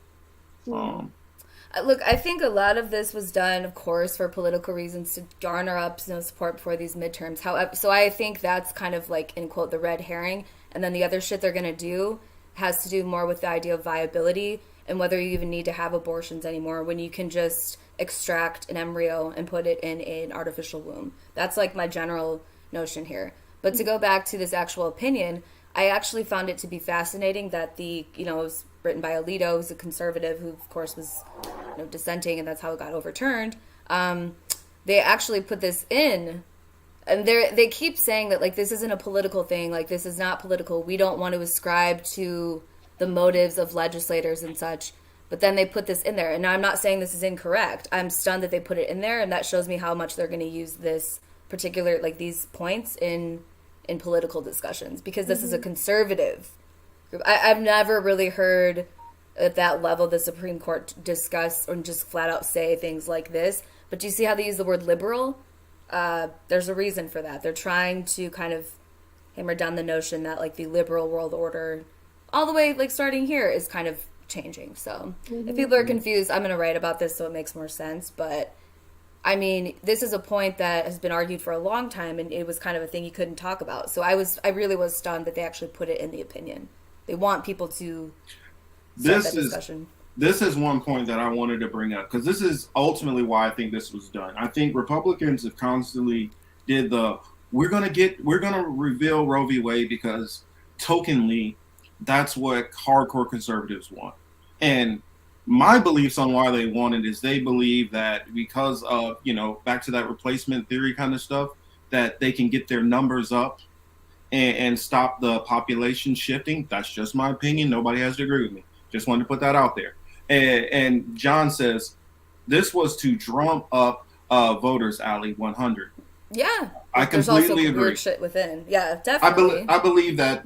Look, I think a lot of this was done, of course, for political reasons to garner up support before these midterms. However, so I think that's kind of like, in quote, the red herring. And then the other shit they're going to do has to do more with the idea of viability and whether you even need to have abortions anymore when you can just extract an embryo and put it in an artificial womb. That's like my general notion here. But to go back to this actual opinion, I actually found it to be fascinating that it was written by Alito, who's a conservative, who of course was dissenting, and that's how it got overturned. They actually put this in, and they keep saying that, like, this isn't a political thing, like, this is not political. We don't want to ascribe to the motives of legislators and such. But then they put this in there, and now I'm not saying this is incorrect. I'm stunned that they put it in there, and that shows me how much they're going to use this particular, like, these points in political discussions, because this is a conservative group. I've never really heard at that level the Supreme Court discuss or just flat out say things like this. But do you see how they use the word liberal? There's a reason for that. They're trying to kind of hammer down the notion that, like, the liberal world order, all the way, like, starting here, is kind of changing. So if people are confused, I'm going to write about this so it makes more sense. But I mean, this is a point that has been argued for a long time, and it was kind of a thing you couldn't talk about. So I really was stunned that they actually put it in the opinion. They want people to start that discussion. This is one point that I wanted to bring up, because this is ultimately why I think this was done. I think Republicans have constantly did we're going to reveal Roe v. Wade because tokenly that's what hardcore conservatives want. And my beliefs on why they want it is they believe that because of, back to that replacement theory kind of stuff, that they can get their numbers up and stop the population shifting. That's just my opinion. Nobody has to agree with me. Just wanted to put that out there. And John says this was to drum up voters, Ali, 100. Yeah. I completely agree. Weird shit within. Yeah, definitely. I believe that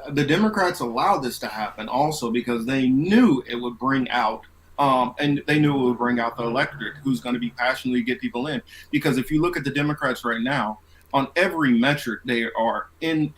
the Democrats allowed this to happen also because they knew it would bring out and they knew it would bring out the electorate who's going to be passionately get people in. Because if you look at the Democrats right now, on every metric they are in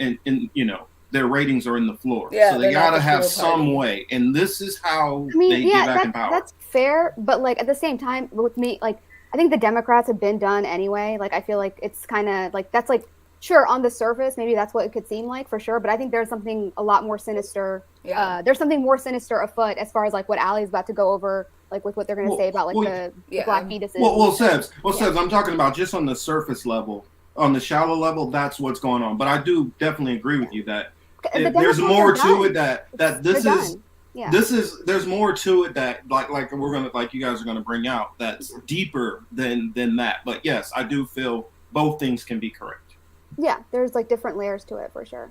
their ratings are in the floor. Yeah, so they got to have some way. And this is how they get back in power. That's fair. But, like, at the same time, with me, like, I think the Democrats have been done anyway. Like, I feel like it's kind of like, that's like, sure, on the surface, maybe that's what it could seem like for sure. But I think there's something a lot more sinister. Yeah. There's something more sinister afoot as far as, like, what Allie's about to go over, like, with what they're going to say about, like, the black fetuses. Sebs, I'm talking about just on the surface level, on the shallow level, that's what's going on. But I do definitely agree with you that there's more to it that this is. Yeah. There's more to it that like you guys are gonna bring out that's deeper than that. But yes, I do feel both things can be correct. Yeah, there's like different layers to it for sure.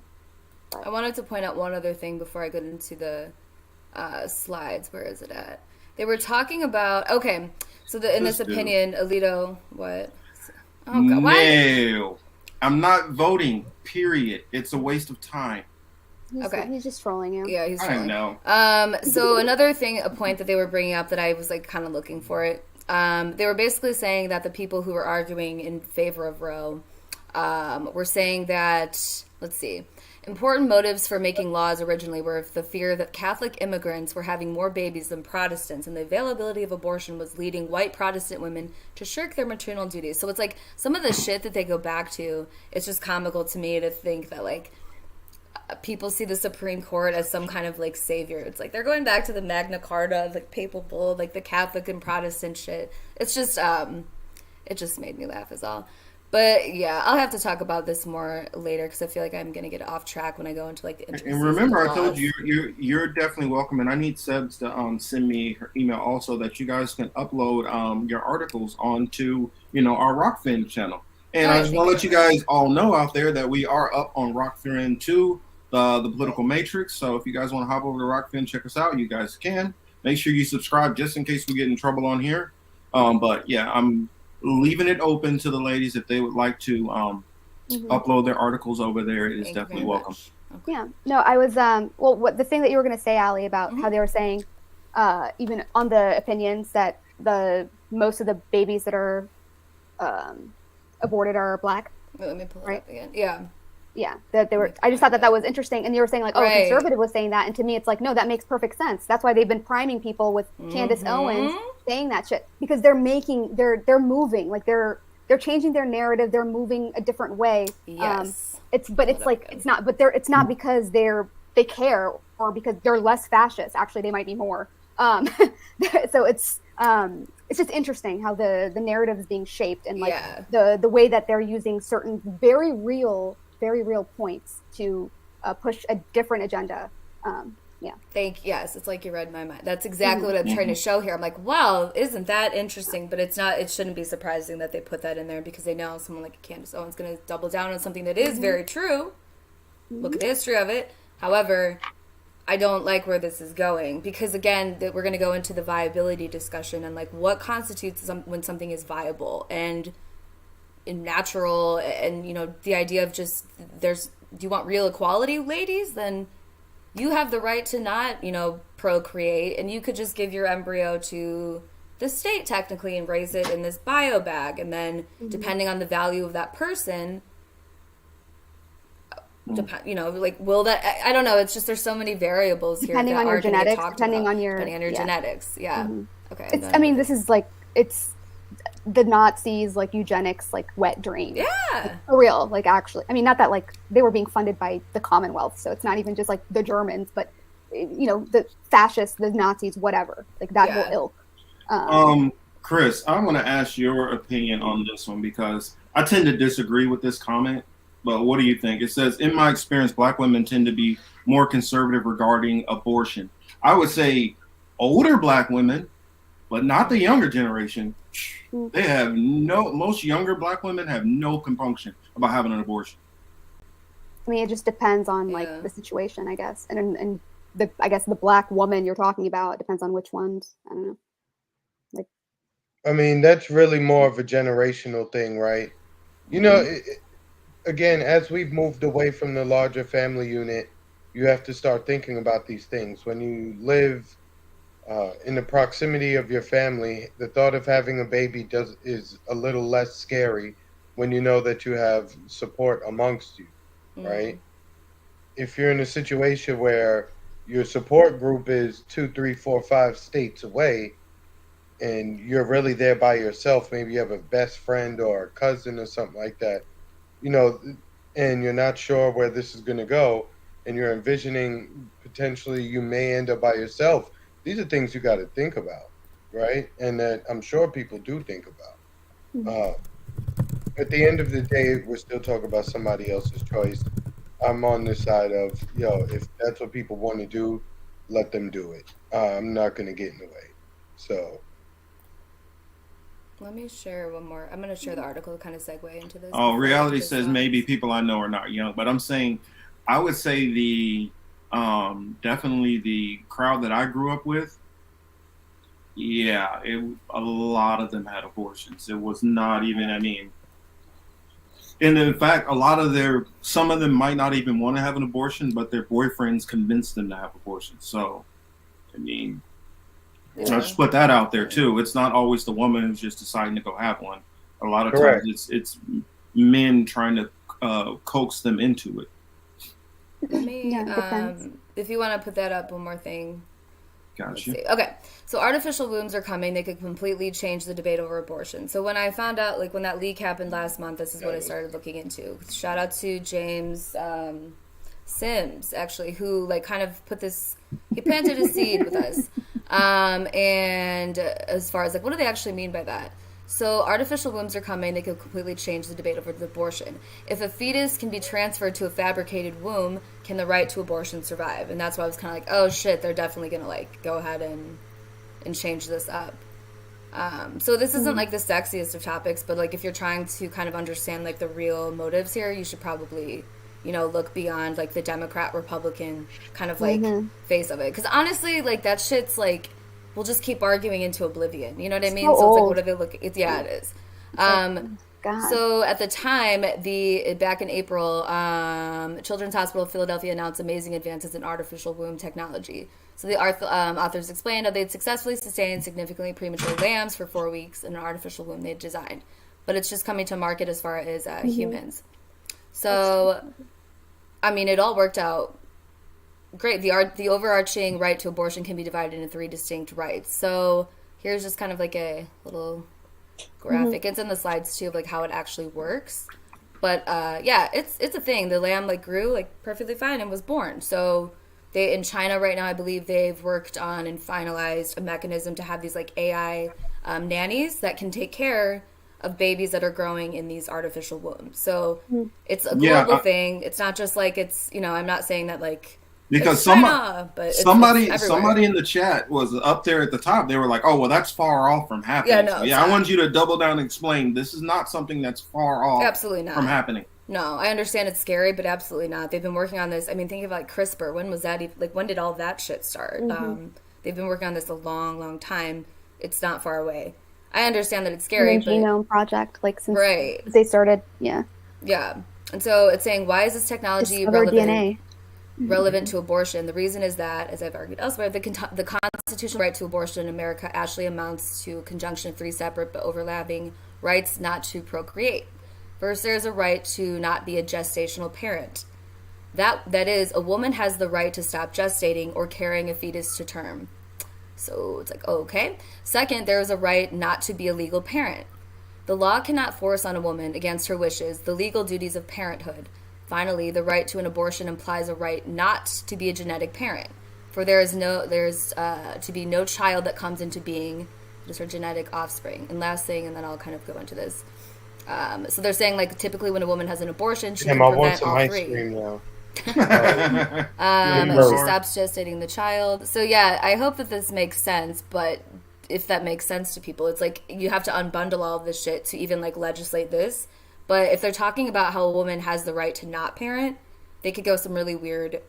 But I wanted to point out one other thing before I get into the slides. Where is it at? They were talking about in this opinion, Alito, what? Oh God, no, I'm not voting. Period. It's a waste of time. He's just trolling you. Yeah, he's trolling. I know. So another thing, a point that they were bringing up that I was like kind of looking for it. They were basically saying that the people who were arguing in favor of Roe were saying that, let's see, important motives for making laws originally were the fear that Catholic immigrants were having more babies than Protestants, and the availability of abortion was leading white Protestant women to shirk their maternal duties. So it's like some of the shit that they go back to, it's just comical to me to think that, like, people see the Supreme Court as some kind of, like, savior. It's like they're going back to the Magna Carta, like papal bull, like the Catholic and Protestant shit. It's just, it just made me laugh is all. But yeah, I'll have to talk about this more later because I feel like I'm gonna get off track when I go into like the intricacies. And remember, of the I told laws. you you're definitely welcome, and I need Sebs to send me her email also that you guys can upload your articles onto our Rockfin channel. And I just want to let you guys all know out there that we are up on Rockfin 2, the Political Matrix. So if you guys want to hop over to Rockfin, check us out. You guys can. Make sure you subscribe just in case we get in trouble on here. But yeah, I'm leaving it open to the ladies if they would like to upload their articles over there. It is definitely welcome. Okay. Yeah. No, I was what the thing that you were going to say, Ali, about how they were saying even on the opinions that most of the babies that are aborted are black. Wait, let me pull it right? up again. Yeah. Yeah, that they were. I just thought that was interesting, and they were saying like, "Oh, Right. a conservative was saying that," and to me, it's like, no, that makes perfect sense. That's why they've been priming people with Candace Owens saying that shit because they're moving, like they're changing their narrative, they're moving a different way. Yes. It's not because they care or because they're less fascist. Actually, they might be more. So it's just interesting how the narrative is being shaped and like the way that they're using certain very real points to push a different agenda. Yes, it's like you read my mind. That's exactly what I'm trying to show here. I'm like, wow, isn't that interesting? But it's not. It shouldn't be surprising that they put that in there because they know someone like Candace Owens going to double down on something that is very true. Look at the history of it. However, I don't like where this is going because again, we're going to go into the viability discussion and like what constitutes when something is viable and natural, and the idea of just do you want real equality, ladies? Then you have the right to not procreate, and you could just give your embryo to the state technically and raise it in this bio bag, and then depending on the value of that person, will that, I don't know, it's just there's so many variables here depending that on your are gonna get genetics, talked depending about. on your Genetics. Okay. This is like it's the Nazis like eugenics like wet dream. Yeah. For real, like actually. I mean, not that like they were being funded by the Commonwealth, so it's not even just like the Germans, but the fascists, the Nazis, whatever, like that whole ilk. Chris, I want to ask your opinion on this one because I tend to disagree with this comment. But what do you think? It says, in my experience, black women tend to be more conservative regarding abortion. I would say older black women, but not the younger generation. They have most younger black women have no compunction about having an abortion. I mean, it just depends on like the situation, I guess. And I guess the black woman you're talking about, it depends on which ones. I don't know. Like, I mean, that's really more of a generational thing, right? Again, as we've moved away from the larger family unit, you have to start thinking about these things. When you live in the proximity of your family, the thought of having a baby is a little less scary when you know that you have support amongst you, right? If you're in a situation where your support group is 2, 3, 4, 5 states away, and you're really there by yourself, maybe you have a best friend or a cousin or something like that, and you're not sure where this is going to go, and you're envisioning potentially you may end up by yourself. These are things you got to think about, right? And that I'm sure people do think about. At the end of the day, we're still talking about somebody else's choice. I'm on this side of, if that's what people want to do, let them do it. I'm not going to get in the way. So. Let me share one more. I'm going to share the article to kind of segue into this. Reality says maybe people I know are not young, but I'm saying, I would say definitely the crowd that I grew up with, a lot of them had abortions. It was not even, and in fact, some of them might not even want to have an abortion, but their boyfriends convinced them to have abortions. So, I'll just put that out there too. It's not always the woman who's just deciding to go have one. A lot of Correct. times it's men trying to coax them into it. Let me, if you want to put that up, one more thing. Gotcha. Okay, so artificial wombs are coming. They could completely change the debate over abortion. So when I found out, like when that leak happened last month, this is what I started looking into. Shout out to James Sims, actually, who like kind of put this, he planted a seed with us. And as far as like, what do they actually mean by that? So artificial wombs are coming. They could completely change the debate over abortion. If a fetus can be transferred to a fabricated womb, can the right to abortion survive? And that's why I was kind of like, oh shit, they're definitely going to like go ahead and change this up. So this isn't like the sexiest of topics, but like if you're trying to kind of understand like the real motives here, you should probably, you know, look beyond like the Democrat Republican kind of like face of it. Because honestly, like that shit's like, we'll just keep arguing into oblivion. You know what I mean? So it's like, what are they looking? It is. So at the time, back in April, Children's Hospital of Philadelphia announced amazing advances in artificial womb technology. So the authors explained how they'd successfully sustained significantly premature lambs for 4 weeks in an artificial womb they'd designed. But it's just coming to market as far as humans. So, I mean, it all worked out great. The overarching right to abortion can be divided into 3 distinct rights. So here's just kind of like a little graphic. It's in the slides too of like how it actually works. But yeah, it's a thing. The lamb like grew like perfectly fine and was born. So they in China right now, I believe they've worked on and finalized a mechanism to have these like AI nannies that can take care of babies that are growing in these artificial wombs. So it's a global thing. It's not just like it's, you know, I'm not saying that like because somebody in the chat was up there at the top. They were like, "Oh, well, that's far off from happening." I want you to double down and explain. This is not something that's far off. Absolutely not from happening. No, I understand it's scary, but absolutely not. They've been working on this. I mean, think of like CRISPR. When was that? Like, when did all that shit start? They've been working on this a long, long time. It's not far away. I understand that it's scary. The Genome Project, like since they started, yeah. And so it's saying, why is this technology relevant to abortion? The reason is that, as I've argued elsewhere, the constitutional right to abortion in America actually amounts to a conjunction of 3 separate but overlapping rights not to procreate. First, there's a right to not be a gestational parent. That is, a woman has the right to stop gestating or carrying a fetus to term. So it's like, okay. Second, there is a right not to be a legal parent. The law cannot force on a woman, against her wishes, the legal duties of parenthood. Finally, the right to an abortion implies a right not to be a genetic parent, for there's to be no child that comes into being, just her genetic offspring. And last thing, and then I'll kind of go into this. So they're saying like typically when a woman has an abortion, she can prevent all 3. She stops gestating the child. So yeah, I hope that this makes sense, but if that makes sense to people, it's like you have to unbundle all of this shit to even like legislate this. But if they're talking about how a woman has the right to not parent, they could go some really weird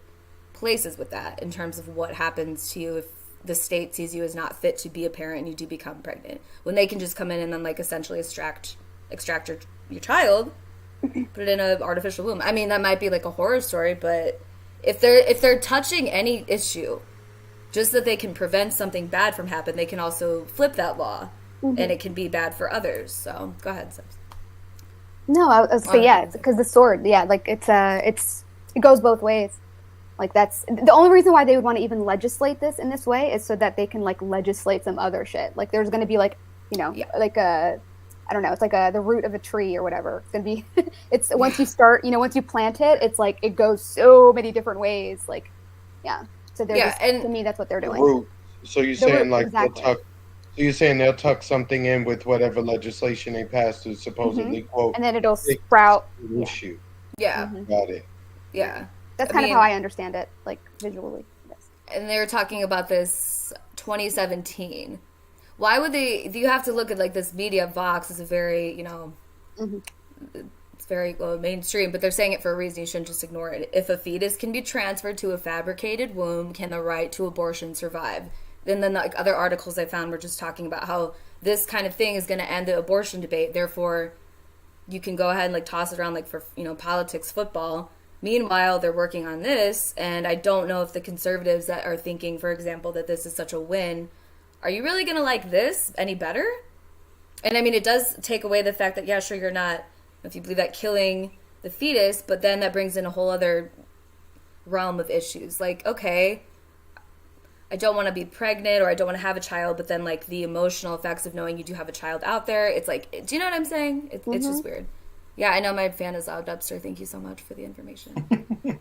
places with that in terms of what happens to you if the state sees you as not fit to be a parent and you do become pregnant. When they can just come in and then like essentially extract your child, put it in an artificial womb. I mean, that might be like a horror story, but if they're touching any issue, just that they can prevent something bad from happening, they can also flip that law, and it can be bad for others. So go ahead, Subs. No, I was saying, yeah, because the sword, yeah, like it goes both ways. Like that's the only reason why they would want to even legislate this in this way is so that they can like legislate some other shit. Like there's going to be like, you know, like I don't know, it's like the root of a tree or whatever. It's going to be, it's once you start, you know, once you plant it, it's like it goes so many different ways. Like, yeah. So they're just, to me, that's what they're doing. Root. So you're saying like exactly. So you're saying they'll tuck something in with whatever legislation they pass to supposedly quote, and then it'll sprout. Issue. Yeah. Got it. Yeah. That's kind of how I understand it, like visually. Yes. And they were talking about this 2017. Why would they? You have to look at like this media. Vox is a very, you know, it's very mainstream, but they're saying it for a reason. You shouldn't just ignore it. If a fetus can be transferred to a fabricated womb, can the right to abortion survive? And then like other articles I found were just talking about how this kind of thing is going to end the abortion debate. Therefore, you can go ahead and like toss it around like for, you know, politics, football. Meanwhile, they're working on this, and I don't know if the conservatives that are thinking, for example, that this is such a win are you really gonna like this any better? And I mean, it does take away the fact that, yeah, sure, you're not, if you believe that, killing the fetus, but then that brings in a whole other realm of issues. Like, okay, I don't want to be pregnant or I don't want to have a child, but then like the emotional effects of knowing you do have a child out there, it's like, do you know what I'm saying? It's just weird. Yeah, I know my fan is loud, Dubster. Thank you so much for the information.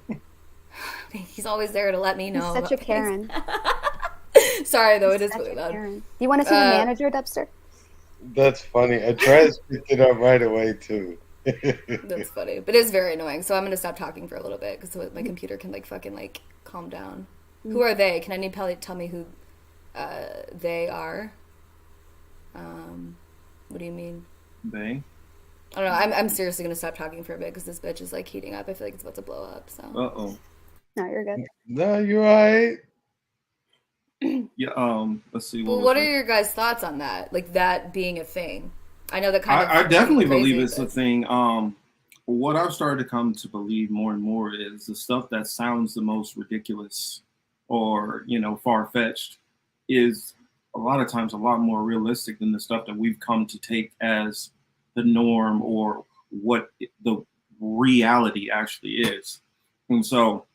He's always there to let me know. He's such a Karen. Sorry, though, it is really loud. Do you want to see the manager, Dubster? That's funny. I tried to pick it up right away, too. That's funny. But it's very annoying. So I'm going to stop talking for a little bit because so my computer can, like, fucking, like, calm down. Who are they? Can anybody tell me who they are? What do you mean? They? I don't know. I'm seriously going to stop talking for a bit because this bitch is, like, heating up. I feel like it's about to blow up, so. Uh-oh. No, you're good. No, you're right. Yeah, let's see. Well, what are your guys' thoughts on that? Like, that being a thing? I know that kind of... I definitely believe it's a thing. What I've started to come to believe more and more is the stuff that sounds the most ridiculous or, you know, far-fetched is a lot of times a lot more realistic than the stuff that we've come to take as the norm or what the reality actually is. And so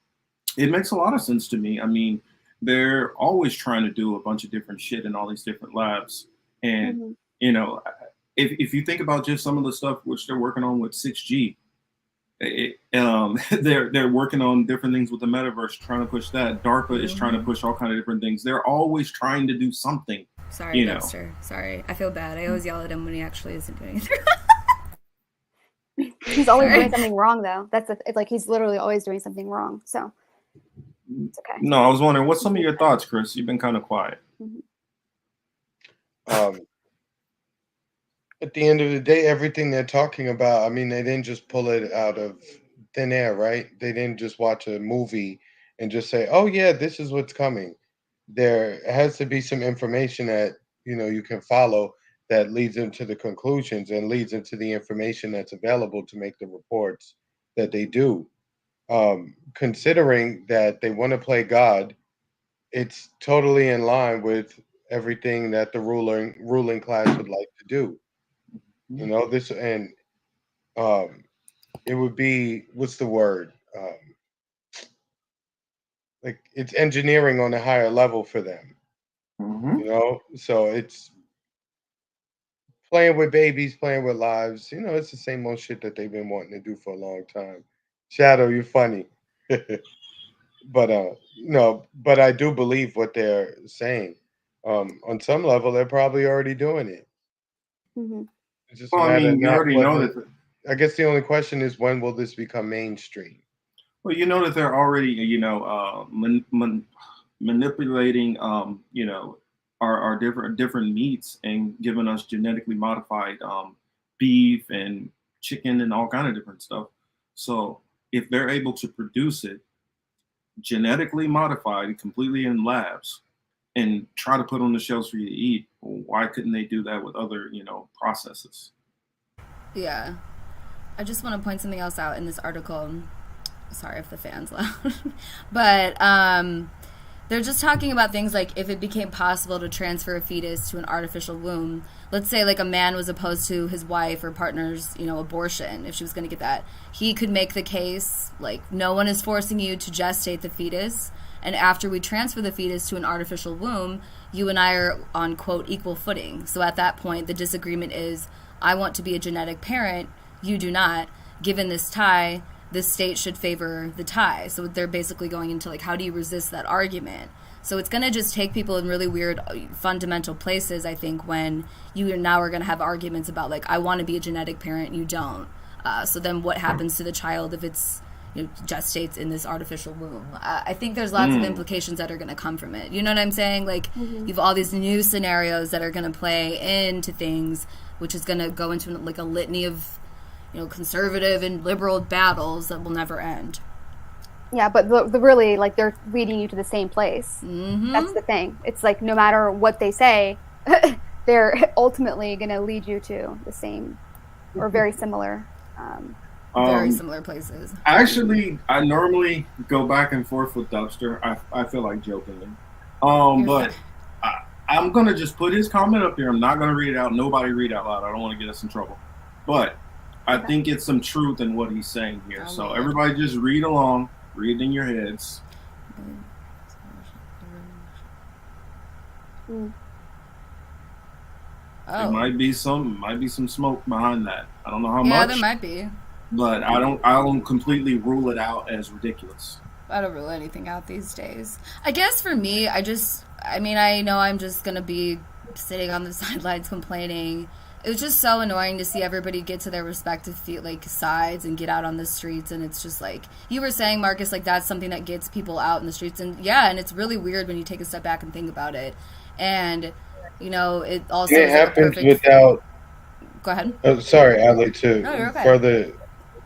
it makes a lot of sense to me. I mean, they're always trying to do a bunch of different shit in all these different labs. And, you know, if you think about just some of the stuff which they're working on with 6G, they're working on different things with the metaverse, trying to push that. DARPA is trying to push all kind of different things. They're always trying to do something. Sorry, you know. Dexter. Sorry. I feel bad. I always yell at him when he actually isn't doing it. He's always doing something wrong, though. It's like he's literally always doing something wrong. So it's okay. No, I was wondering, what's some of your thoughts, Chris? You've been kind of quiet. At the end of the day, everything they're talking about, I mean, they didn't just pull it out of thin air, right? They didn't just watch a movie and just say, oh, yeah, this is what's coming. There has to be some information that, you know, you can follow that leads into the conclusions and leads into the information that's available to make the reports that they do. Considering that they want to play God, it's totally in line with everything that the ruling class would like to do. You know, this, and it would be, what's the word? Like, it's engineering on a higher level for them. You know, so it's playing with babies, playing with lives. You know, it's the same old shit that they've been wanting to do for a long time. Shadow, you're funny. But no, but I do believe what they're saying. On some level, they're probably already doing it. It's just Well, I mean, you already know that. I guess the only question is, when will this become mainstream? Well, you know that they're already, you know, manipulating, you know, our different meats and giving us genetically modified beef and chicken and all kind of different stuff. So if they're able to produce it genetically modified completely in labs and try to put on the shelves for you to eat, why couldn't they do that with other, you know, processes? Yeah. I just want to point something else out in this article. Sorry if the fan's loud. But they're just talking about things like if it became possible to transfer a fetus to an artificial womb. Let's say like a man was opposed to his wife or partner's, you know, abortion, if she was going to get that. He could make the case, like, no one is forcing you to gestate the fetus. And after we transfer the fetus to an artificial womb, you and I are on, quote, equal footing. So at that point, the disagreement is, I want to be a genetic parent, you do not. Given this tie, the state should favor the tie. So they're basically going into, like, how do you resist that argument? So it's going to just take people in really weird fundamental places, I think, when you now are going to have arguments about, like, I want to be a genetic parent, you don't. So then what happens to the child if it's, you know, gestates in this artificial womb? I think there's lots of implications that are going to come from it. You know what I'm saying? Like, you've all these new scenarios that are going to play into things, which is going to go into, like, a litany of, you know, conservative and liberal battles that will never end. Yeah, but the really, like, they're leading you to the same place. That's the thing. It's like, no matter what they say, they're ultimately going to lead you to the same or very similar very similar places. Actually, I normally go back and forth with Dubster. I feel like jokingly, but I'm going to just put his comment up here. I'm not going to read it out. Nobody read it out loud. I don't want to get us in trouble. But I think it's some truth in what he's saying here. So everybody just read along. Read in your heads. Oh. There might be some smoke behind that. I don't know how much. Yeah, there might be. But I don't completely rule it out as ridiculous. I don't rule anything out these days. I guess for me, I know I'm just going to be sitting on the sidelines complaining. It was just so annoying to see everybody get to their respective sides and get out on the streets. And it's just like, you were saying, Marcus, like that's something that gets people out in the streets. And yeah, and it's really weird when you take a step back and think about it. And, you know, it also happens without... Go ahead. Sorry, Ali, to No, you're okay. further,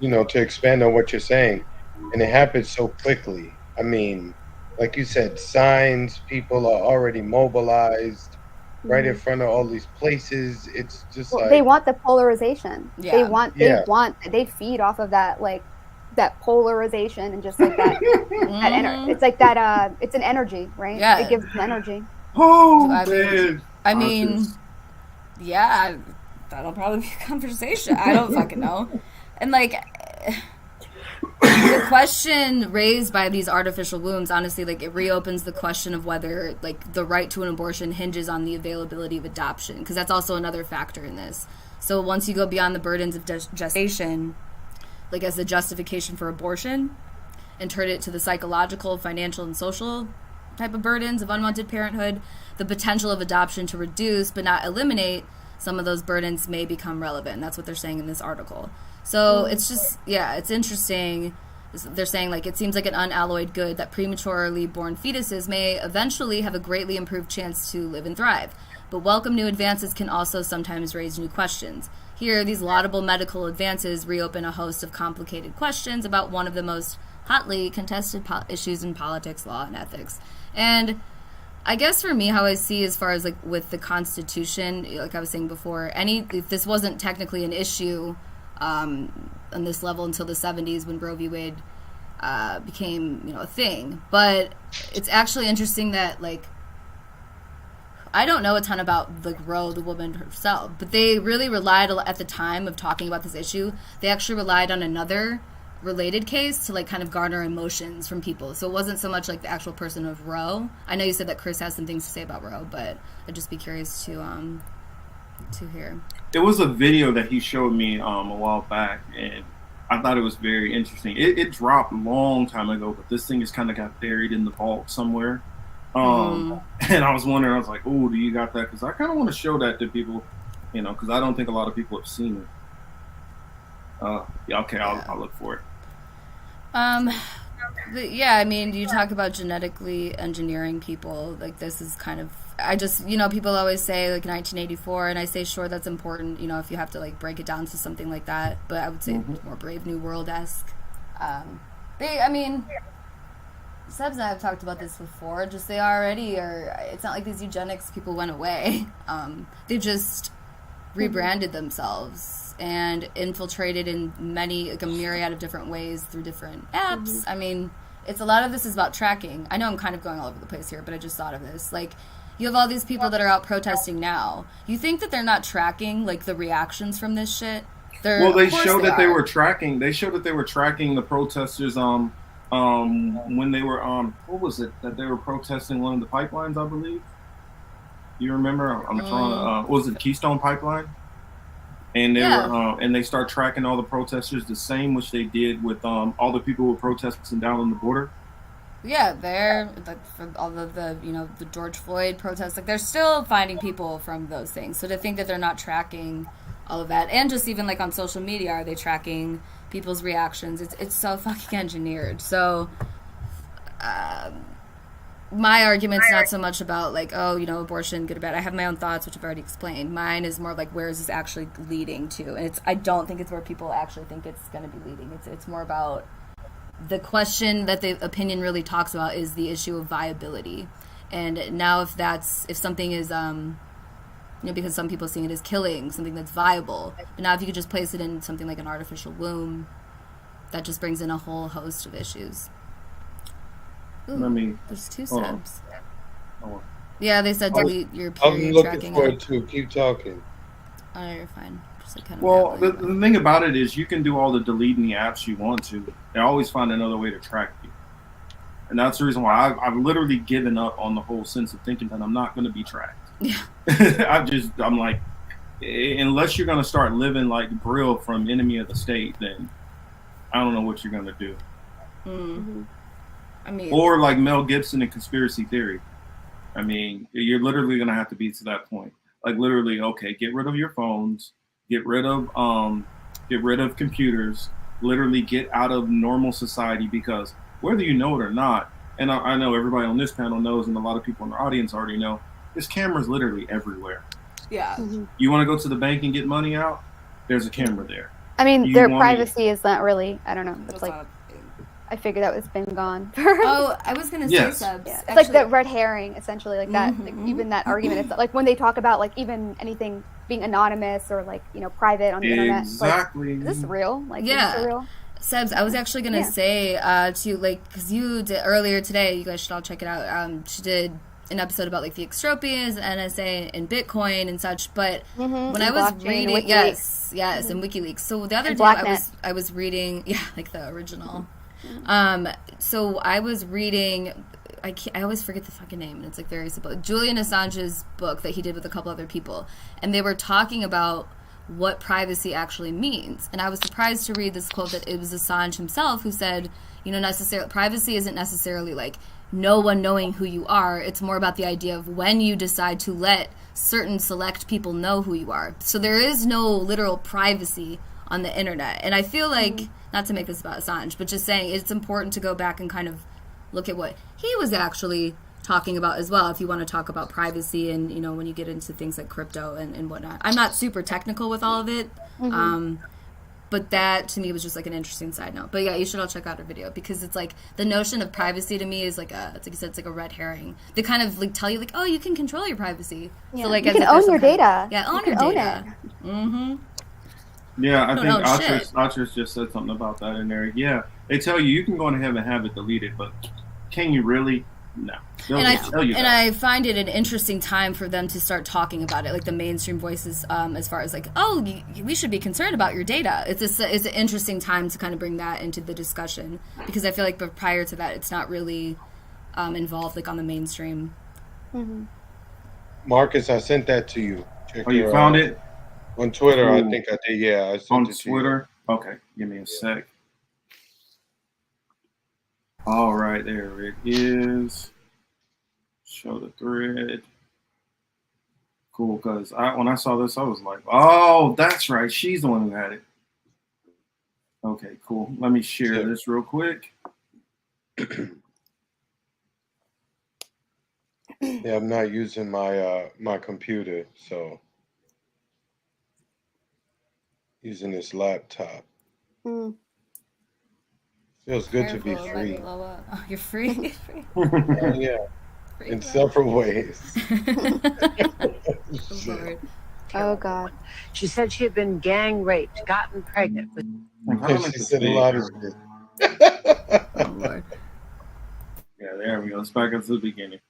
to expand on what you're saying. And it happens so quickly. I mean, like you said, signs, people are already mobilized right in front of all these places. It's just they want the polarization. Yeah. They feed off of that, like that polarization and just like that. It's like that. It's an energy, right? Yeah. It gives them energy. I mean, yeah, that'll probably be a conversation. I don't fucking know. And like, the question raised by these artificial wombs, honestly, like it reopens the question of whether like the right to an abortion hinges on the availability of adoption, because that's also another factor in this. So once you go beyond the burdens of gestation, like as the justification for abortion, and turn it to the psychological, financial, and social type of burdens of unwanted parenthood, the potential of adoption to reduce but not eliminate some of those burdens may become relevant. That's what they're saying in this article. So it's just, yeah, it's interesting. They're saying, like, it seems like an unalloyed good that prematurely born fetuses may eventually have a greatly improved chance to live and thrive. But welcome new advances can also sometimes raise new questions. Here, these laudable medical advances reopen a host of complicated questions about one of the most hotly contested issues in politics, law, and ethics. And I guess for me, how I see as far as, like, with the Constitution, like I was saying before, if this wasn't technically an issue on this level until the 70s when Roe v. Wade became, a thing. But it's actually interesting that, like, I don't know a ton about, like, Roe, the woman herself, but they really relied, at the time of talking about this issue, they actually relied on another related case to, like, kind of garner emotions from people. So it wasn't so much like the actual person of Roe. I know you said that Chris has some things to say about Roe, but I'd just be curious to hear. There was a video that he showed me a while back, and I thought it was very interesting. It dropped a long time ago, but this thing has kind of got buried in the vault somewhere. And I was wondering, I was like, oh, do you got that? Because I kind of want to show that to people, because I don't think a lot of people have seen it. Yeah, okay, I'll look for it. Yeah, I mean, you talk about genetically engineering people. Like, this is kind of, people always say, like, 1984, and I say, sure, that's important, if you have to, like, break it down to something like that. But I would say more Brave New World-esque. Sebs and I have talked about this before. Just they already are. It's not like these eugenics people went away. They've just rebranded themselves and infiltrated in a myriad of different ways through different apps. I mean, a lot of this is about tracking. I know I'm kind of going all over the place here, but I just thought of this. Like, you have all these people that are out protesting now. You think that they're not tracking, like, the reactions from this shit? They showed that they were tracking. They showed that they were tracking the protesters. When they were what was it that they were protesting one of the pipelines, I believe. You remember? Was it Keystone Pipeline? And they were and they start tracking all the protesters the same which they did with all the people who were protesting down on the border. Yeah, they're like for all of the the George Floyd protests, like they're still finding people from those things. So to think that they're not tracking all of that, and just even like on social media, are they tracking people's reactions? It's so fucking engineered. So my argument's not so much about like, abortion, good or bad. I have my own thoughts, which I've already explained. Mine is more like, where is this actually leading to? And I don't think it's where people actually think it's going to be leading. It's more about the question that the opinion really talks about is the issue of viability. And now if something is because some people see it as killing, something that's viable. But now if you could just place it in something like an artificial womb, that just brings in a whole host of issues. Ooh, there's two subs. Yeah, they said delete your I'm period looking tracking. for it too. Keep talking. Oh, you're fine. Just like kind of Well, the thing about it is you can do all the deleting the apps you want to. They always find another way to track you. And that's the reason why I've literally given up on the whole sense of thinking that I'm not going to be tracked. Yeah. I'm like, unless you're going to start living like Brill from Enemy of the State, then I don't know what you're going to do. Mm-hmm. I mean, or like Mel Gibson in Conspiracy Theory. I mean, you're literally going to have to be to that point. Like literally, okay, get rid of your phones, get rid of computers, literally get out of normal society, because whether you know it or not, and I know everybody on this panel knows, and a lot of people in the audience already know, there's cameras literally everywhere. Yeah. Mm-hmm. You want to go to the bank and get money out? There's a camera there. I mean, their privacy is not really, I don't know. It's like, I figured that was been gone. Oh, I was going to say subs. Yeah. It's like the red herring, essentially, like that. Like, even that argument, it's like when they talk about like even anything being anonymous or like, you know, private on the internet. Exactly. Like, is this real? Like, yeah. is this real? Sebs, I was actually going to say to like, because you did earlier today, you guys should all check it out. She did an episode about like the extropias, NSA, and Bitcoin and such. But when I was reading, and WikiLeaks. So the other day I was reading, like the original. So I was reading, I always forget the fucking name, and it's like very simple. Julian Assange's book that he did with a couple other people, and they were talking about what privacy actually means. And I was surprised to read this quote that it was Assange himself who said, you know, privacy isn't necessarily like no one knowing who you are. It's more about the idea of when you decide to let certain select people know who you are. So there is no literal privacy on the internet. And I feel like, not to make this about Assange, but just saying it's important to go back and kind of look at what he was actually talking about as well, if you want to talk about privacy and, you know, when you get into things like crypto and whatnot. I'm not super technical with all of it, but that to me was just like an interesting side note. But yeah, you should all check out her video, because it's like the notion of privacy to me is like it's like you said, it's like a red herring. They kind of like tell you like, oh, you can control your privacy. Yeah. So like you can own your data. Own your data. Yeah, I think Atras just said something about that in there. Yeah, they tell you can go ahead and have it deleted, but can you really? No. I find it an interesting time for them to start talking about it, like the mainstream voices, as far as like, oh, we should be concerned about your data. It's an interesting time to kind of bring that into the discussion, because I feel like but prior to that, it's not really involved like on the mainstream. Marcus, I sent that to you. Check you found it? On Twitter, Cool. I think I did. Yeah, I sent it to Twitter. Okay, give me a sec. All right, there it is. Show the thread. Cool, because when I saw this, I was like, oh, that's right. She's the one who had it. Okay, cool. Let me share this real quick. Yeah, I'm not using my my computer, so using this laptop. Feels good to be free. Oh, you're free? Yeah, in several ways. Oh, God. She said she had been gang raped, gotten pregnant with. She said a lot of shit. Yeah, there we go. Let's back up to the beginning.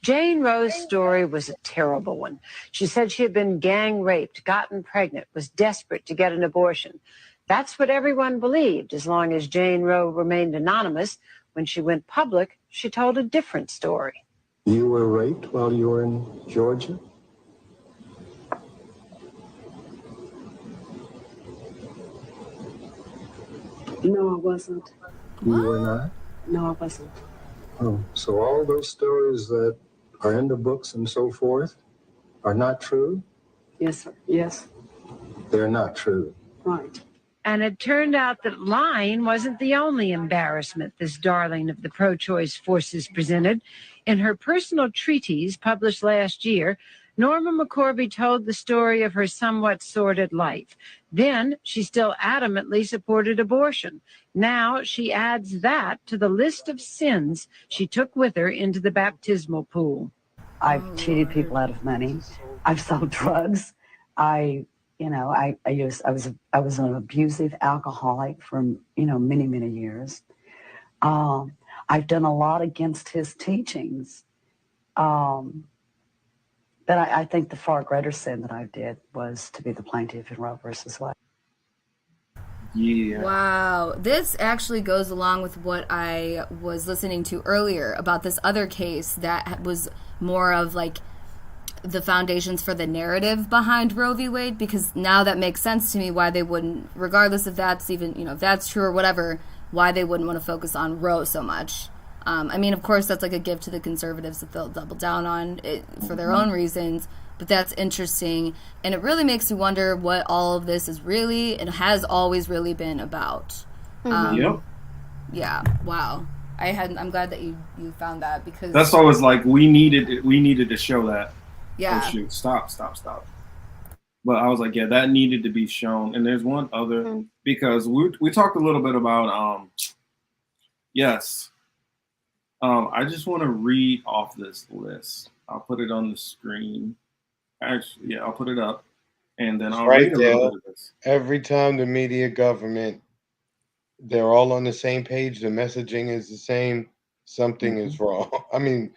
Jane Roe's story was a terrible one. She said she had been gang raped, gotten pregnant, was desperate to get an abortion. That's what everyone believed, as long as Jane Roe remained anonymous. When she went public, she told a different story. You were raped while you were in Georgia? No, I wasn't. You were not? No, I wasn't. Oh, so all those stories that are in the books and so forth are not true? Yes, sir. Yes. They're not true. Right. And it turned out that lying wasn't the only embarrassment this darling of the pro-choice forces presented. In her personal treatise published last year, Norma McCorvey told the story of her somewhat sordid life. Then she still adamantly supported abortion. Now she adds that to the list of sins she took with her into the baptismal pool. I've cheated people out of money. I've sold drugs. I was an abusive alcoholic for many years. I've done a lot against his teachings, But I think the far greater sin that I did was to be the plaintiff in Roe versus Wade. Yeah. Wow. This actually goes along with what I was listening to earlier about this other case that was more of like the foundations for the narrative behind Roe v. Wade, because now that makes sense to me why they wouldn't, regardless if that's even, if that's true or whatever, why they wouldn't want to focus on Roe so much. I mean, of course, that's like a gift to the conservatives that they'll double down on it for their own reasons, but that's interesting. And it really makes you wonder what all of this is really and has always really been about. Yep. Yeah. Wow. I'm glad that you found that, because that's always like we needed to show that. Yeah. Oh shoot! Stop! But I was like, yeah, that needed to be shown. And there's one other because we talked a little bit about yes. I just want to read off this list. I'll put it on the screen. Actually, yeah, I'll put it up, and then I'll read a little bit of this. Every time the media government, they're all on the same page. The messaging is the same. Something is wrong. I mean,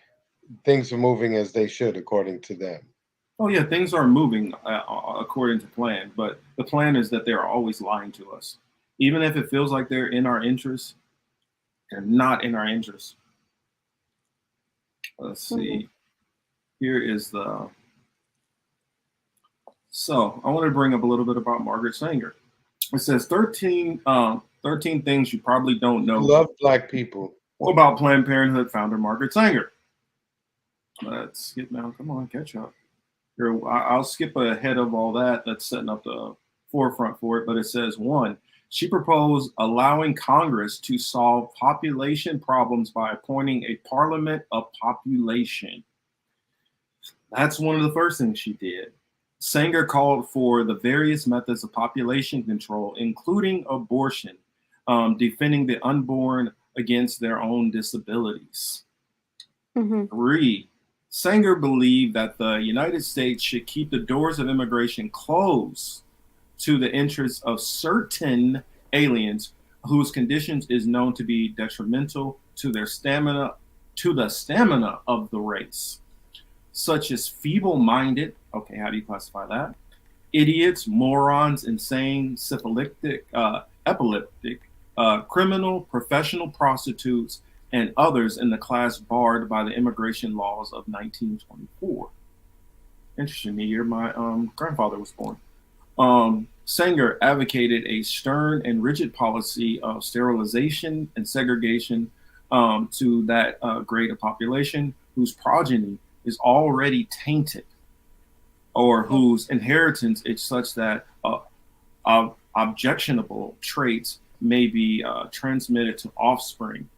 things are moving as they should, according to them. Oh yeah, things are moving according to plan, but the plan is that they're always lying to us. Even if it feels like they're in our interest, they're not in our interest. Let's see. Here is the. So I want to bring up a little bit about Margaret Sanger. It says 13 things you probably don't know. Love black people. About Planned Parenthood founder Margaret Sanger. Let's skip now. Come on, catch up. Here, I'll skip ahead of all that. That's setting up the forefront for it. But it says 1. She proposed allowing Congress to solve population problems by appointing a parliament of population. That's one of the first things she did. Sanger called for the various methods of population control, including abortion, defending the unborn against their own disabilities. 3. Sanger believed that the United States should keep the doors of immigration closed to the interests of certain aliens whose conditions is known to be detrimental to their stamina, to the stamina of the race, such as feeble-minded, okay, how do you classify that? Idiots, morons, insane, syphilitic, epileptic, criminal, professional prostitutes, and others in the class barred by the immigration laws of 1924. Interesting, the year my grandfather was born. Sanger advocated a stern and rigid policy of sterilization and segregation to that grade of population whose progeny is already tainted, or whose inheritance is such that objectionable traits may be transmitted to offspring.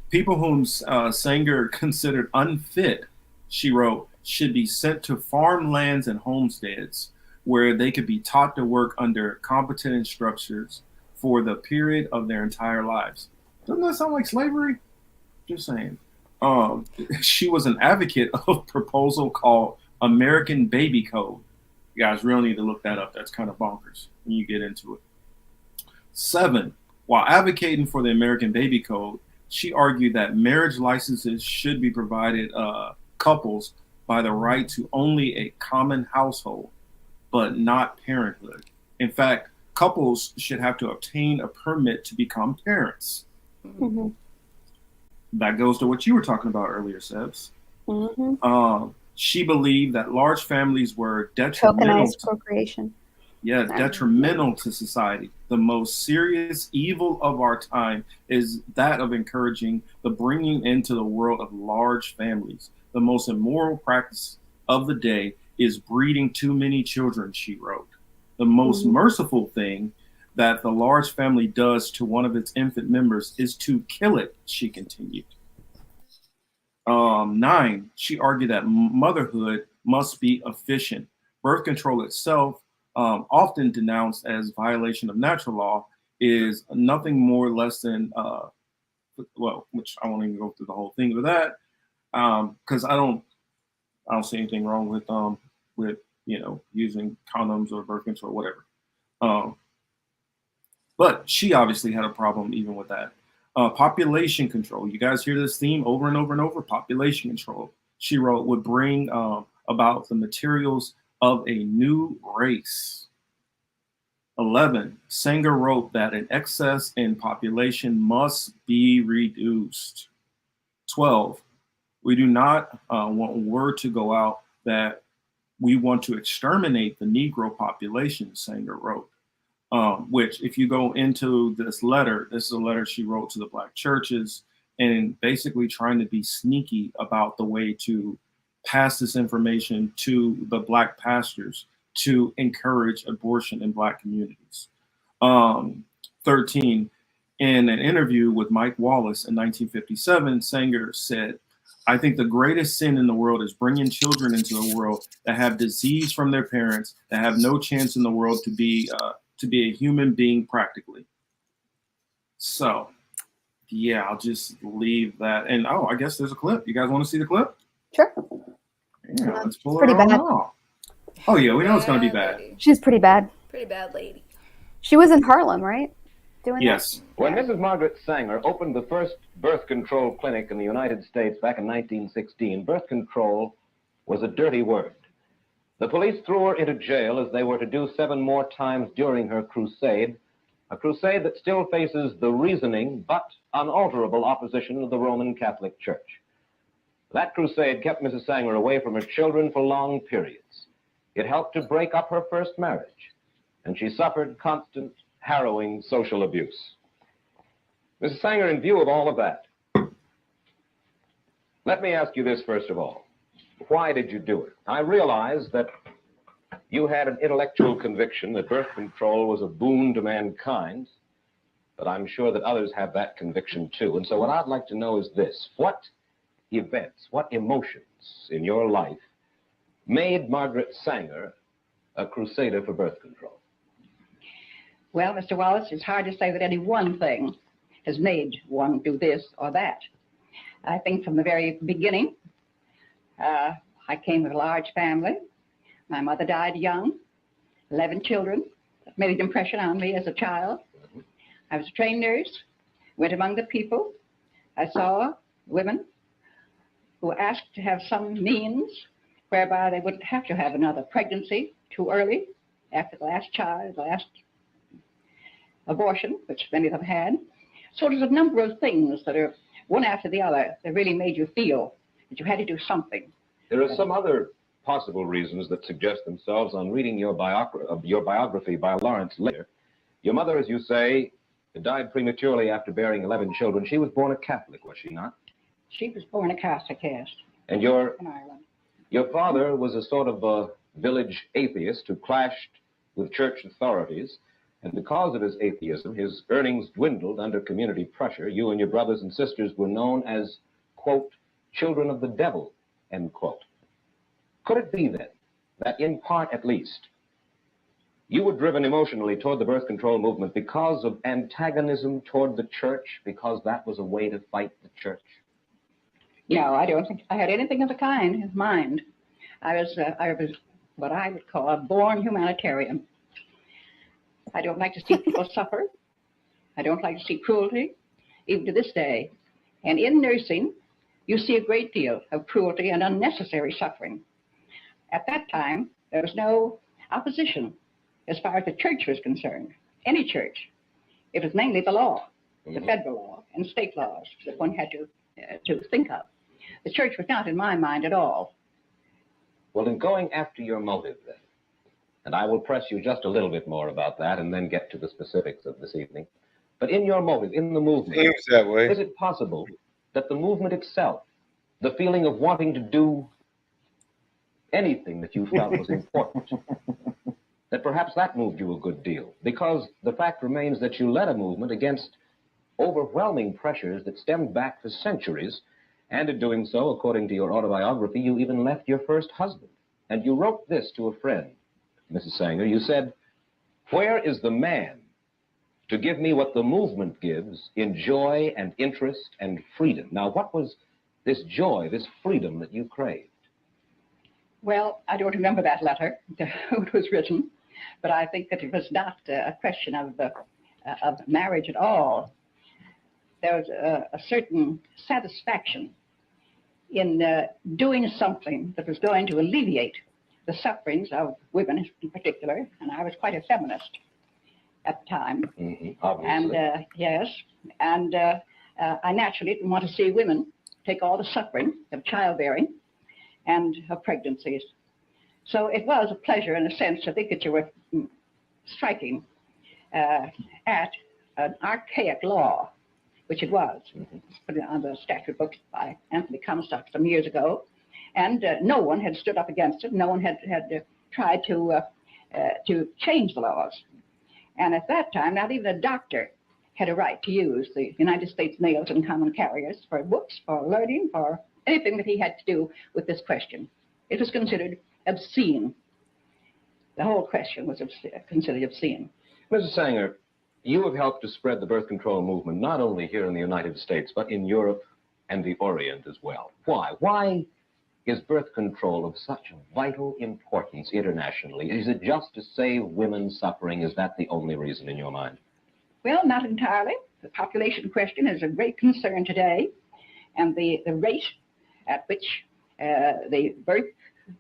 People whom Sanger considered unfit, she wrote, should be sent to farmlands and homesteads where they could be taught to work under competent instructors for the period of their entire lives. Doesn't that sound like slavery? Just saying. She was an advocate of a proposal called American Baby Code. You guys really need to look that up. That's kind of bonkers when you get into it. 7, while advocating for the American Baby Code, she argued that marriage licenses should be provided couples by the right to only a common household, but not parenthood. In fact, couples should have to obtain a permit to become parents. That goes to what you were talking about earlier, Sebs. She believed that large families were detrimental. Tokenized procreation. Yeah, detrimental to society. The most serious evil of our time is that of encouraging the bringing into the world of large families. The most immoral practice of the day is breeding too many children, she wrote. The most merciful thing that the large family does to one of its infant members is to kill it, she continued. 9, she argued that motherhood must be efficient. Birth control itself, often denounced as violation of natural law, is nothing more or less than, which I won't even go through the whole thing with that, because I don't see anything wrong with using condoms or birth control or whatever. But she obviously had a problem even with that. Population control. You guys hear this theme over and over and over. Population control, she wrote, would bring about the materials of a new race. 11, Sanger wrote that an excess in population must be reduced. 12, we do not want word to go out that we want to exterminate the Negro population, Sanger wrote. Which, if you go into this letter, this is a letter she wrote to the Black churches and basically trying to be sneaky about the way to pass this information to the Black pastors to encourage abortion in Black communities. 13, in an interview with Mike Wallace in 1957, Sanger said, I think the greatest sin in the world is bringing children into the world that have disease from their parents, that have no chance in the world to be a human being practically. So, yeah, I'll just leave that. And I guess there's a clip. You guys want to see the clip? Sure. Yeah, let's pull pretty it bad. off. Oh yeah, we know it's going to be bad. She's pretty bad. Pretty bad lady. She was in Harlem, right? Doing Yes. When Mrs. Margaret Sanger opened the first birth control clinic in the United States back in 1916, birth control was a dirty word. The police threw her into jail as they were to do 7 more times during her crusade, a crusade that still faces the reasoning but unalterable opposition of the Roman Catholic Church. That crusade kept Mrs. Sanger away from her children for long periods. It helped to break up her first marriage, and she suffered constant, harrowing social abuse. Mrs. Sanger, in view of all of that, let me ask you this first of all. Why did you do it? I realize that you had an intellectual conviction that birth control was a boon to mankind, but I'm sure that others have that conviction too. And so what I'd like to know is this. What events, what emotions in your life made Margaret Sanger a crusader for birth control? Well, Mr. Wallace, it's hard to say that any one thing has made one do this or that. I think from the very beginning, I came with a large family. My mother died young, 11 children. That made an impression on me as a child. I was a trained nurse, went among the people. I saw women who asked to have some means whereby they wouldn't have to have another pregnancy too early after the last child, the last abortion, which many of them had. So there's a number of things that are one after the other that really made you feel that you had to do something. There are some other possible reasons that suggest themselves on reading your biography by Lawrence Lear. Your mother, as you say, died prematurely after bearing 11 children. She was born a Catholic, was she not? She was born a Catholic, yes. And in Ireland. Your father was a sort of a village atheist who clashed with church authorities. And because of his atheism, his earnings dwindled under community pressure. You and your brothers and sisters were known as, quote, children of the devil, end quote. Could it be then that in part at least, you were driven emotionally toward the birth control movement because of antagonism toward the church, because that was a way to fight the church? No, I don't think I had anything of the kind in mind. I was what I would call a born humanitarian. I don't like to see people suffer. I don't like to see cruelty, even to this day. And in nursing, you see a great deal of cruelty and unnecessary suffering. At that time, there was no opposition as far as the church was concerned, any church. It was mainly the law, the federal law and state laws that one had to think of. The church was not in my mind at all. Well, in going after your motive then, and I will press you just a little bit more about that and then get to the specifics of this evening. But in your motive, in the movement, seems that way. Is it possible that the movement itself, the feeling of wanting to do anything that you felt was important, that perhaps that moved you a good deal? Because the fact remains that you led a movement against overwhelming pressures that stemmed back for centuries, and in doing so, according to your autobiography, you even left your first husband. And you wrote this to a friend, Mrs. Sanger. You said, "Where is the man to give me what the movement gives in joy and interest and freedom?" Now, what was this joy, this freedom that you craved? Well, I don't remember that letter, who it was written, but I think that it was not a question of marriage at all. there was a certain satisfaction in doing something that was going to alleviate the sufferings of women in particular, and I was quite a feminist at the time. Obviously. And yes, and I naturally didn't want to see women take all the suffering of childbearing and of pregnancies. So it was a pleasure, in a sense, I think that you were striking at an archaic law, which it was. It's put on the statute books by Anthony Comstock some years ago, and no one had stood up against it. No one had tried to change the laws. And at that time, not even a doctor had a right to use the United States mails and common carriers for books, for learning, for anything that he had to do with this question. It was considered obscene. The whole question was considered obscene. Mrs. Sanger, you have helped to spread the birth control movement not only here in the United States, but in Europe and the Orient as well. Why? Why is birth control of such vital importance internationally? Is it just to save women suffering? Is that the only reason in your mind? Well, not entirely. The population question is a great concern today, and the rate at which the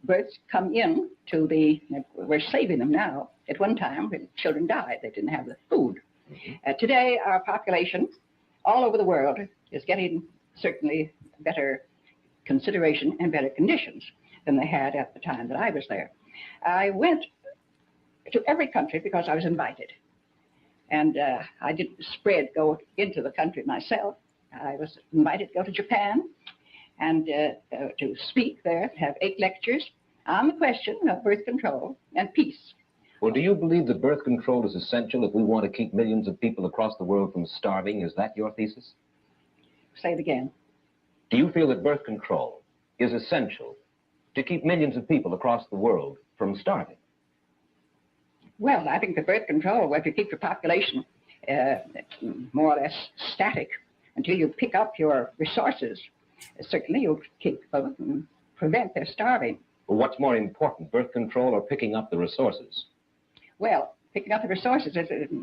births come in to we're saving them now. At one time, when children died, they didn't have the food. Today, our population all over the world is getting certainly better consideration and better conditions than they had at the time that I was there. I went to every country because I was invited. And I didn't go into the country myself. I was invited to go to Japan and to speak there, have 8 lectures on the question of birth control and peace. Well, do you believe that birth control is essential if we want to keep millions of people across the world from starving? Is that your thesis? Say it again. Do you feel that birth control is essential to keep millions of people across the world from starving? Well, I think the birth control, if you keep your population more or less static until you pick up your resources, certainly you'll prevent their starving. Well, what's more important, birth control or picking up the resources? Well, picking up the resources,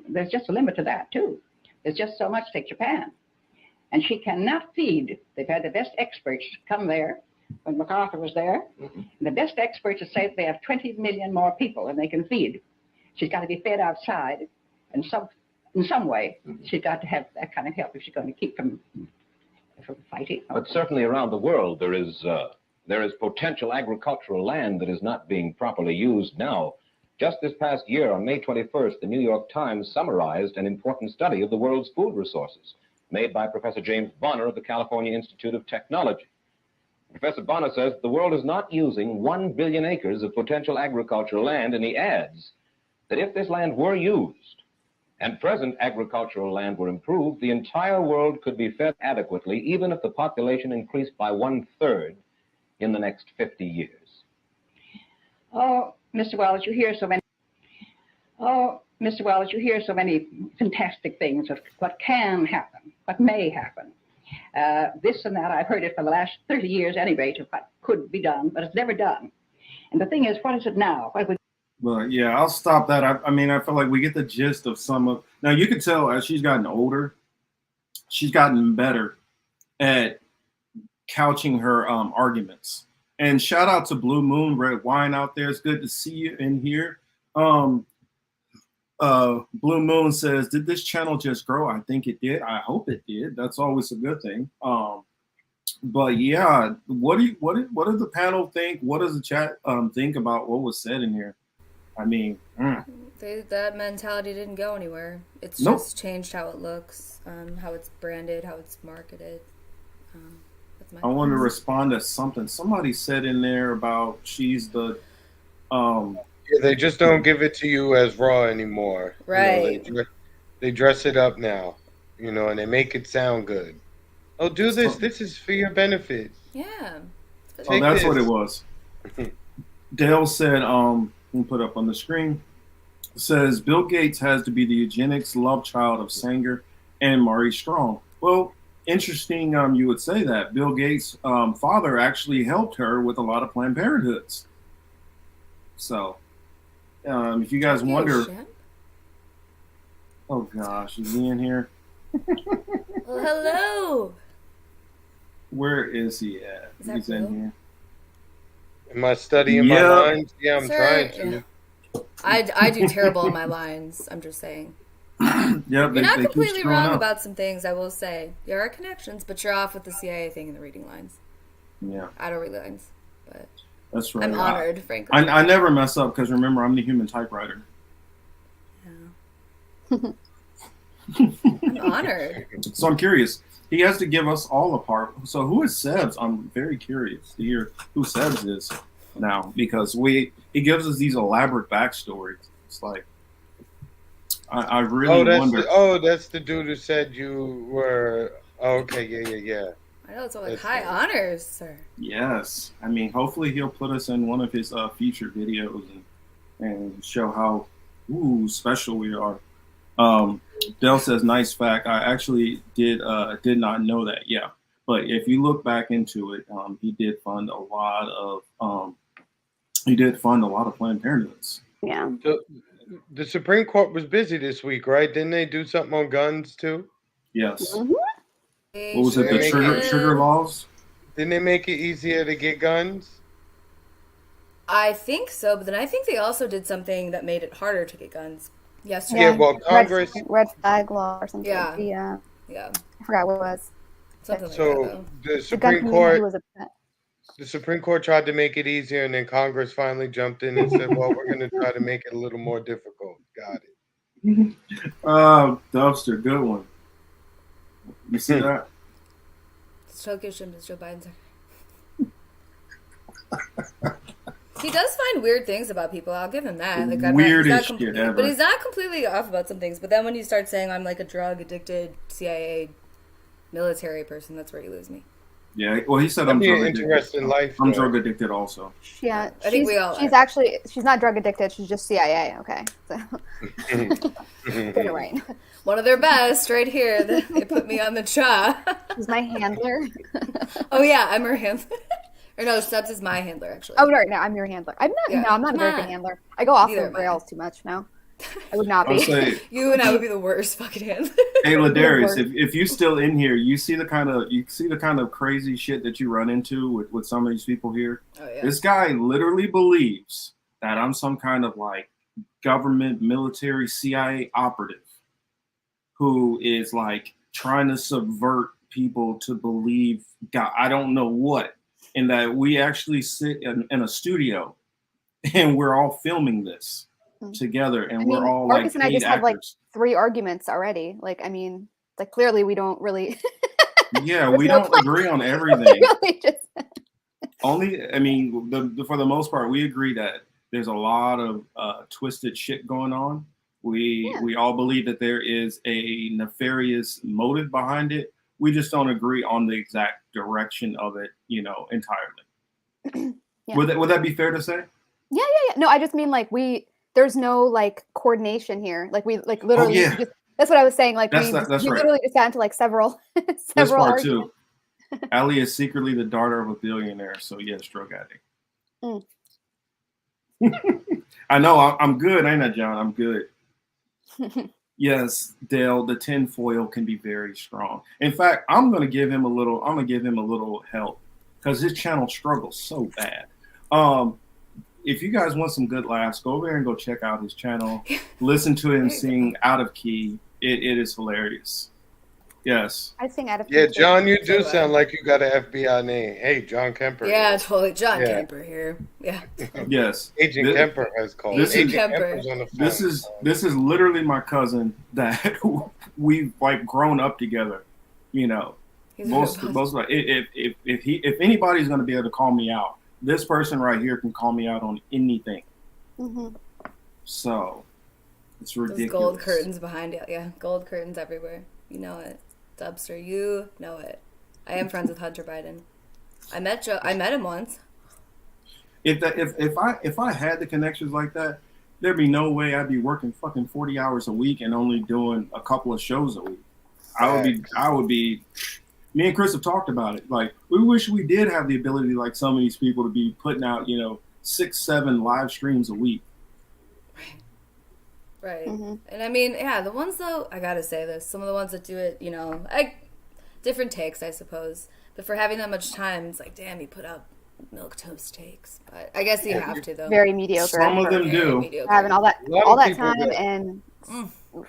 there's just a limit to that, too. There's just so much. Take Japan. And she cannot feed. They've had the best experts come there when MacArthur was there. And the best experts have said they have 20 million more people than they can feed. She's got to be fed outside in some way. She's got to have that kind of help if she's going to keep from fighting. But certainly around the world, there is potential agricultural land that is not being properly used now. Just this past year, on May 21st, the New York Times summarized an important study of the world's food resources made by Professor James Bonner of the California Institute of Technology. Professor Bonner says the world is not using 1 billion acres of potential agricultural land, and he adds that if this land were used and present agricultural land were improved, the entire world could be fed adequately, even if the population increased by 1/3 in the next 50 years. Oh, Mr. Wallace, you hear so many. Oh, Mr. Wallace, you hear so many fantastic things of what can happen, what may happen. This and that, I've heard it for the last 30 years anyway, to what could be done, but it's never done. And the thing is, what is it now? But yeah, I'll stop that. I mean, I feel like we get the gist of some of. Now you can tell as she's gotten older, she's gotten better at couching her arguments. And shout out to Blue Moon Red Wine out there. It's good to see you in here. Blue Moon says, "Did this channel just grow?" I think it did. I hope it did. That's always a good thing. But yeah, what does the panel think? What does the chat think about what was said in here? I mean, that mentality didn't go anywhere. It's just changed how it looks, how it's branded, how it's marketed. I want to respond to something somebody said in there about she's the. Yeah, they just don't give it to you as raw anymore. Right. You know, they dress it up now, and they make it sound good. Oh, do this. This is for your benefit. Yeah. Oh, that's what it was. Dale said, we put up on the screen, says Bill Gates has to be the eugenics love child of Sanger and Maurice Strong. Well, interesting you would say that. Bill Gates' father actually helped her with a lot of Planned Parenthoods. So, if you guys wonder... Oh gosh, is he in here? Well, hello. Where is he at? Is that He's in real? here. Am I studying my lines? Yeah, I'm trying to. I do terrible on my lines. I'm just saying. Yep, You're not they keep completely screwing wrong up. about some things, I will say. There are connections, but you're off with the CIA thing and the reading lines. Yeah, I don't read lines, but that's right. I'm honored, frankly. I never mess up because remember, I'm the human typewriter. I'm honored. So I'm curious. He has to give us all a part. So who is Sebs? I'm very curious to hear who Sebs is now because he gives us these elaborate backstories. It's like I really wonder. That's the dude who said you were. Oh, okay, yeah. I know, it's all like high honors, sir. Yes, I mean, hopefully he'll put us in one of his feature videos and show how special we are. Dell says, "Nice fact. I actually did not know that. Yeah, but if you look back into it, he did fund a lot of Planned Parenthoods. Yeah. The Supreme Court was busy this week, right? Didn't they do something on guns too? Yes. Mm-hmm. What was it? The trigger laws? Didn't they make it easier to get guns? I think so, but then I think they also did something that made it harder to get guns. Yesterday. Yeah, well, Congress. Red flag law or something. Yeah. Yeah. I forgot what it was. Something like So that, the The Supreme gun Court. community was upset. The Supreme Court tried to make it easier, and then Congress finally jumped in and said, "Well, we're going to try to make it a little more difficult." Got it. Dubster, good one. You see that? Still gives him Joe Biden's. He does find weird things about people. I'll give him that. Like, Weirdest shit ever. But he's not completely off about some things. But then when you start saying I'm like a drug addicted CIA military person, that's where you lose me. Yeah. Well, he said I'm drug addicted. Interesting life. I'm drug addicted also. Yeah, I think we all she's are. actually she's not drug addicted. She's just CIA. Okay, so get it right. One of their best right here. They put me on the jaw. She's my handler. Oh yeah, I'm her handler. Or no, Stubbs is my handler actually. Oh no, I'm your handler. I'm not. Yeah, No, I'm not a come very good on. handler. I go off Neither the am I. rails too much. No, I would not I'll be. say, You and I would be the worst fucking handler. hey Ladarius, if you're still in here, you see the kind of crazy shit that you run into with some of these people here. Oh, yeah. This guy literally believes that I'm some kind of like government, military, CIA operative who is like trying to subvert people to believe God, I don't know what, and that we actually sit in a studio and we're all filming this together, and we're all Marcus like and I paid just have like actors. 3 arguments already. Like, I mean, like clearly we don't really. Yeah, There's we no don't point. agree on everything. Really just. Only, I mean, for the most part, we agree that there's a lot of twisted shit going on. We all believe that there is a nefarious motive behind it. We just don't agree on the exact direction of it, entirely. Yeah. Would that be fair to say? Yeah. No, I just mean like there's no like coordination here. Like we like literally. yeah. That's what I was saying. Like That's we right. literally just got into like several This part arguments. too. Allie is secretly the daughter of a billionaire, so yes, drug addict. Mm. I know I'm good, ain't I, John? I'm good. Yes, Dale, the tinfoil can be very strong. In fact, I'm gonna give him a little help because his channel struggles so bad. If you guys want some good laughs, go over there and go check out his channel. Listen to him sing Out of Key. It is hilarious. Yes. I sing out of Yeah, key, too. John, you do sound like you got an FBI name. Hey, John Kemper. Yeah, totally. John Yeah. Kemper here. Yeah. Yes. Agent Kemper has called. This Agent is Kemper's on the phone. this is literally my cousin that we've like grown up together. He's Most like if anybody's gonna be able to call me out, this person right here can call me out on anything. Mhm. So it's Those ridiculous. gold curtains behind you. Yeah, gold curtains everywhere. You know it. Dubster, you know it. I am friends with Hunter Biden. I met him once. If I had the connections like that, there'd be no way I'd be working fucking 40 hours a week and only doing a couple of shows a week. I would be. Me and Chris have talked about it. Like, we wish we did have the ability, like some of these people, to be putting out, 6-7 live streams a week. Right. And I mean, yeah, the ones though, I gotta say this, some of the ones that do it, different takes, I suppose. But for having that much time, it's like, damn, you put out milquetoast takes. But I guess you have to, though. Very mediocre. Some of them do. Having all that time and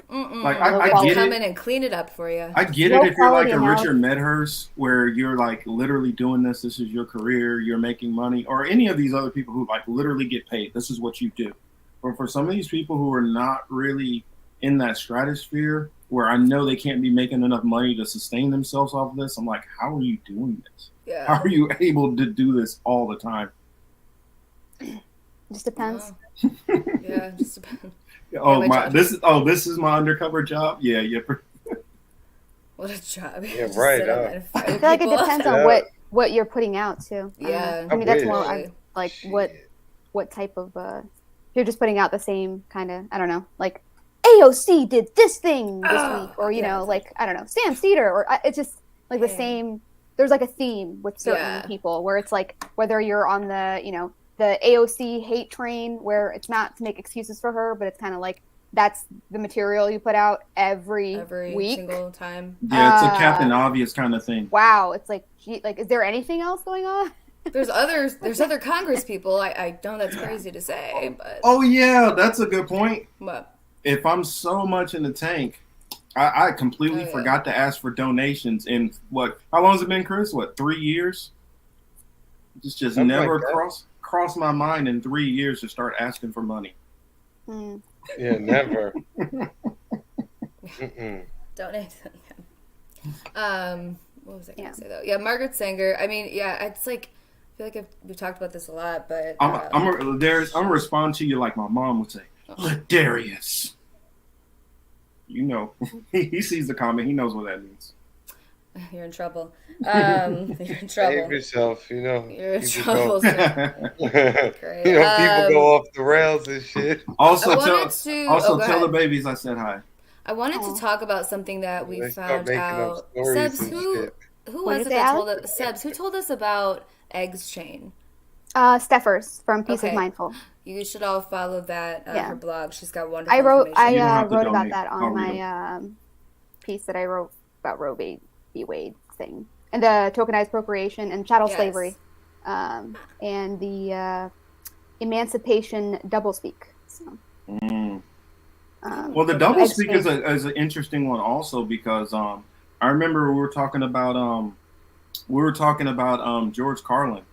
like I get come it. in and clean it up for you. I get it if you're like a Richard Medhurst, where you're like literally doing this. This is your career. You're making money, or any of these other people who like literally get paid. This is what you do. But for some of these people who are not really in that stratosphere, where I know they can't be making enough money to sustain themselves off of this, I'm like, how are you doing this? Yeah. How are you able to do this all the time? Just depends. Yeah, just depends. This is my undercover job. Yeah. What a job! Yeah, right. I feel like it depends on what you're putting out too. Yeah, I mean that's more like what type of if you're just putting out the same kind of, I don't know, like AOC did this thing this week, or you know, like I don't know, Sam Cedar, or it's just like the same. There's like a theme with certain people where it's like whether you're on the the AOC hate train, where it's not to make excuses for her, but it's kind of like that's the material you put out every week, single time. Yeah, it's a Captain Obvious kind of thing. Wow, it's like, gee, like, is there anything else going on? There's other Congress people. I know that's crazy to say, but oh yeah, that's a good point. What? If I'm so much in the tank, I completely forgot to ask for donations. In how long has it been, Chris? 3 years? Just Something never like crossed my mind in 3 years to start asking for money. Yeah, never. Donate. What was I going to say though? Yeah, Margaret Sanger. I mean, yeah, it's like I feel like we've talked about this a lot, but I'm gonna respond to you like my mom would say, Ladarius. You know, he sees the comment. He knows what that means. You're in trouble. You're in trouble. Save yourself, you know. You're in trouble. Great. You know, people go off the rails and shit. Also, tell the babies I said hi. I wanted to talk about something that we found out. Sebs, who was it that told us? Sebs, who told us about Eggs Chain? Steffers from Peace of Mindful. You should all follow that her blog. She's got wonderful. I wrote information. about that on my piece that I wrote about Roe v. Wade thing and the tokenized procreation and chattel slavery, and the emancipation doublespeak. So. Well, the doublespeak is an interesting one also because I remember we were talking about George Carlin,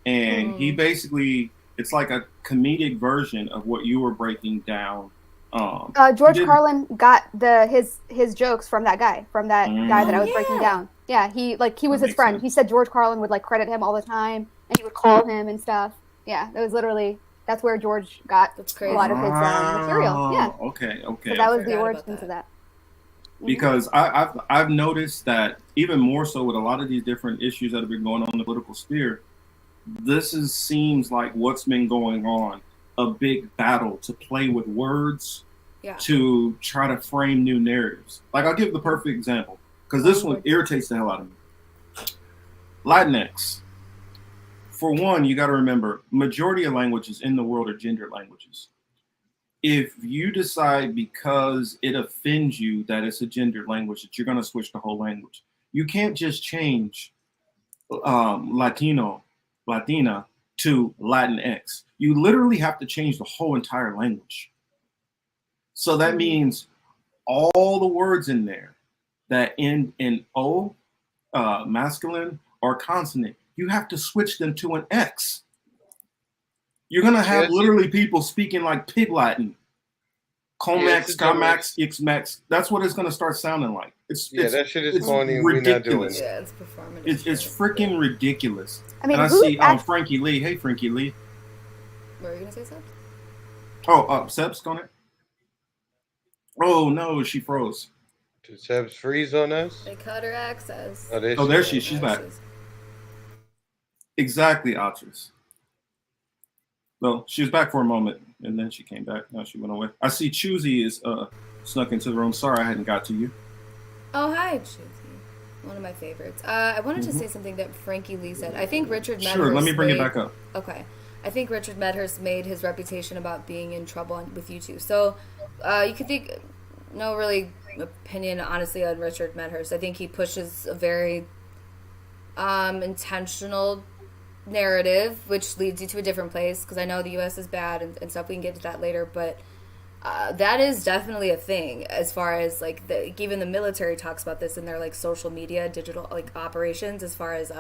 and he basically it's like a comedic version of what you were breaking down. George Carlin got his jokes from that guy that I was breaking down. Yeah, he was his friend. Sense. He said George Carlin would like credit him all the time, and he would call him and stuff. Yeah, that was literally that's where George got a lot of his material. Yeah. Okay. So that was the origins of that. Because I've noticed that even more so with a lot of these different issues that have been going on in the political sphere, seems like what's been going on. A big battle to play with words to try to frame new narratives. Like I'll give the perfect example because this one irritates the hell out of me. Latinx. For one, you got to remember, majority of languages in the world are gendered languages. If you decide because it offends you that it's a gendered language that you're going to switch the whole language, you can't just change Latina to Latinx. You literally have to change the whole entire language. So that means all the words in there that end in O, masculine or consonant, you have to switch them to an X. You're going to have literally people speaking like Pig Latin. Comax, Comax, Xmax. That's what it's going to start sounding like. That shit is funny and we're not doing it. Yeah, it's performative. It's freaking ridiculous. I mean, and I see Frankie Lee. Hey, Frankie Lee. What were you going to say, Sebs? Oh, Seb's going to? Oh, no, she froze. Did Seb's freeze on us? They cut her access. There she is. She's back. Exactly, Atras. Well, she was back for a moment, and then she came back. Now she went away. I see Choosy is snuck into the room. Sorry I hadn't got to you. Oh, hi, Choosy. One of my favorites. I wanted to say something that Frankie Lee said. I think Richard Medhurst... Sure, let me bring it back up. Okay. I think Richard Medhurst made his reputation about being in trouble with you two. So you could think... no really opinion, honestly, on Richard Medhurst. I think he pushes a very intentional narrative, which leads you to a different place, because I know the U.S. is bad and stuff. We can get to that later, but that is definitely a thing, as far as like even the military talks about this in their like social media, digital like operations, as far as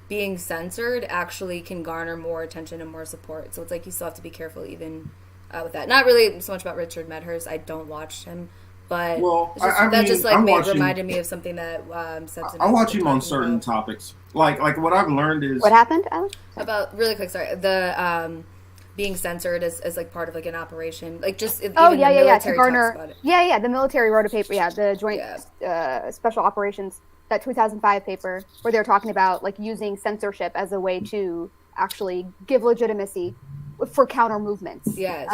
being censored actually can garner more attention and more support. So it's like you still have to be careful even with that. Not really so much about Richard Medhurst. I don't watch him, but reminded me of something that I watch him on certain topics. Like what I've learned is what happened, Alex? About really quick. Sorry, the being censored as like part of like an operation, like just to garner. The military wrote a paper. Yeah, the Joint Special Operations, that 2005 paper where they're talking about like using censorship as a way to actually give legitimacy for counter movements. Yes,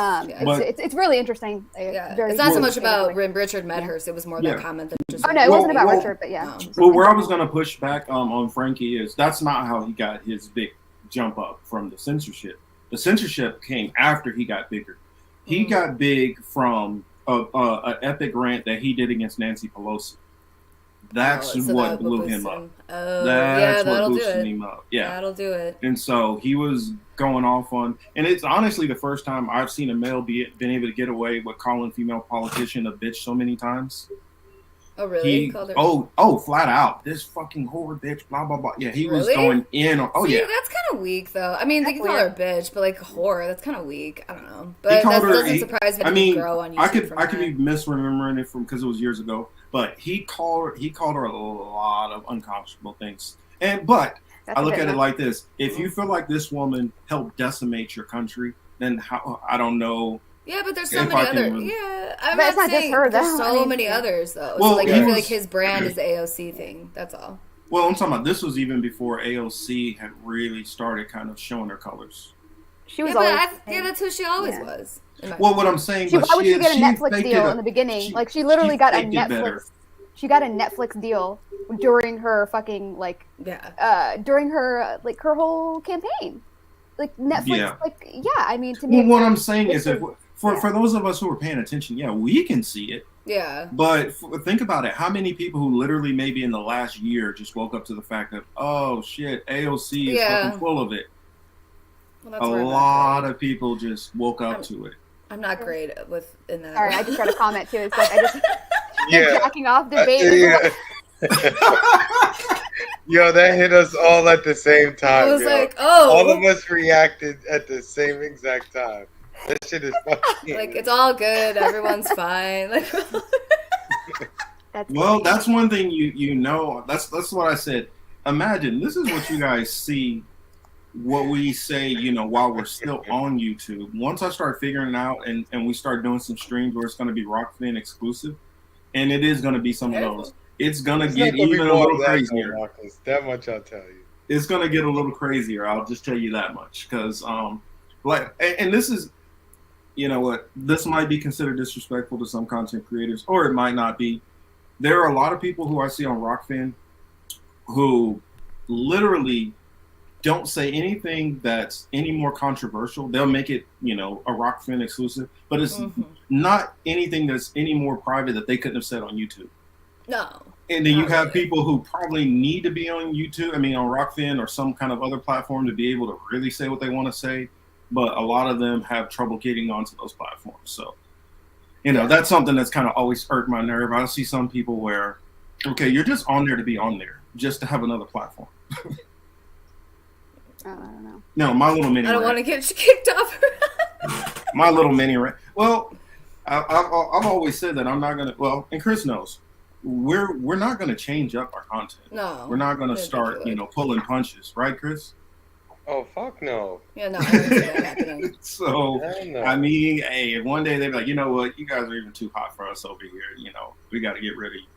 it's really interesting. It's not so much about Richard Medhurst. It was more that comment than just. Oh no, it wasn't about Richard, but yeah. Well, where I was going to push back on Frankie is that's not how he got his big jump up from the censorship. The censorship came after he got bigger. He got big from an epic rant that he did against Nancy Pelosi. That's what blew him up. That's what boosted him up. Yeah, that'll do it. And so he was going off on, and it's honestly the first time I've seen a male been able to get away with calling female politician a bitch so many times. Oh really? Flat out, this fucking whore bitch, blah blah blah. Yeah, he was going in on. See, that's kind of weak though. I mean, they can call her a bitch, but like whore, that's kind of weak. I don't know, but that doesn't surprise me. I mean, grow on YouTube I could be misremembering it because it was years ago. But he called her a lot of unconscionable things. But I look at it like this: if you feel like this woman helped decimate your country, then I don't know. Yeah, but there's so many other. I'm not saying her, there's so many others though. Well, so like I feel like his brand is the AOC thing. That's all. Well, I'm talking about this was even before AOC had really started kind of showing her colors. She was that's who she always was. Well, what I'm saying, why would she get a Netflix deal in the beginning? Like she literally got a Netflix. She got a Netflix deal during her fucking during her like her whole campaign. Like Netflix, I mean, to me. Well, what I'm saying is that for those of us who are paying attention, we can see it. Yeah. But think about it. How many people who literally maybe in the last year just woke up to the fact that, oh shit, AOC is fucking full of it. Well, a lot of people just woke up to it. I'm not great in that. Sorry, I just got a comment too. It's like I just jacking off debate. Yo, that hit us all at the same time. I was like, oh. All of us reacted at the same exact time. That shit is fucking. Like, it's all good. Everyone's fine. Like, that's one thing you know. That's what I said. Imagine this is what you guys see. What we say, while we're still on YouTube. Once I start figuring it out and we start doing some streams where it's going to be Rockfin exclusive, and it is going to be some of those. It's going to get even a little crazier. That much I'll tell you. It's going to get a little crazier. I'll just tell you that much. Because, and this is, this might be considered disrespectful to some content creators, or it might not be. There are a lot of people who I see on Rockfin who literally don't say anything that's any more controversial. They'll make it, a Rockfin exclusive, but it's not anything that's any more private that they couldn't have said on YouTube. No. And then you have people who probably need to be on YouTube, on Rockfin or some kind of other platform to be able to really say what they want to say. But a lot of them have trouble getting onto those platforms. So, that's something that's kind of always hurt my nerve. I see some people where, okay, you're just on there to be on there, just to have another platform. I don't know. No, my little mini. I don't want to get kicked off. My little mini rant. Well, I've always said that I'm not gonna. Well, and Chris knows we're not gonna change up our content. No, we're not gonna start pulling punches, right, Chris? Oh fuck no. Yeah, no. I don't see that happening. So I mean, hey, one day they're like, you know what, you guys are even too hot for us over here. We got to get rid of you.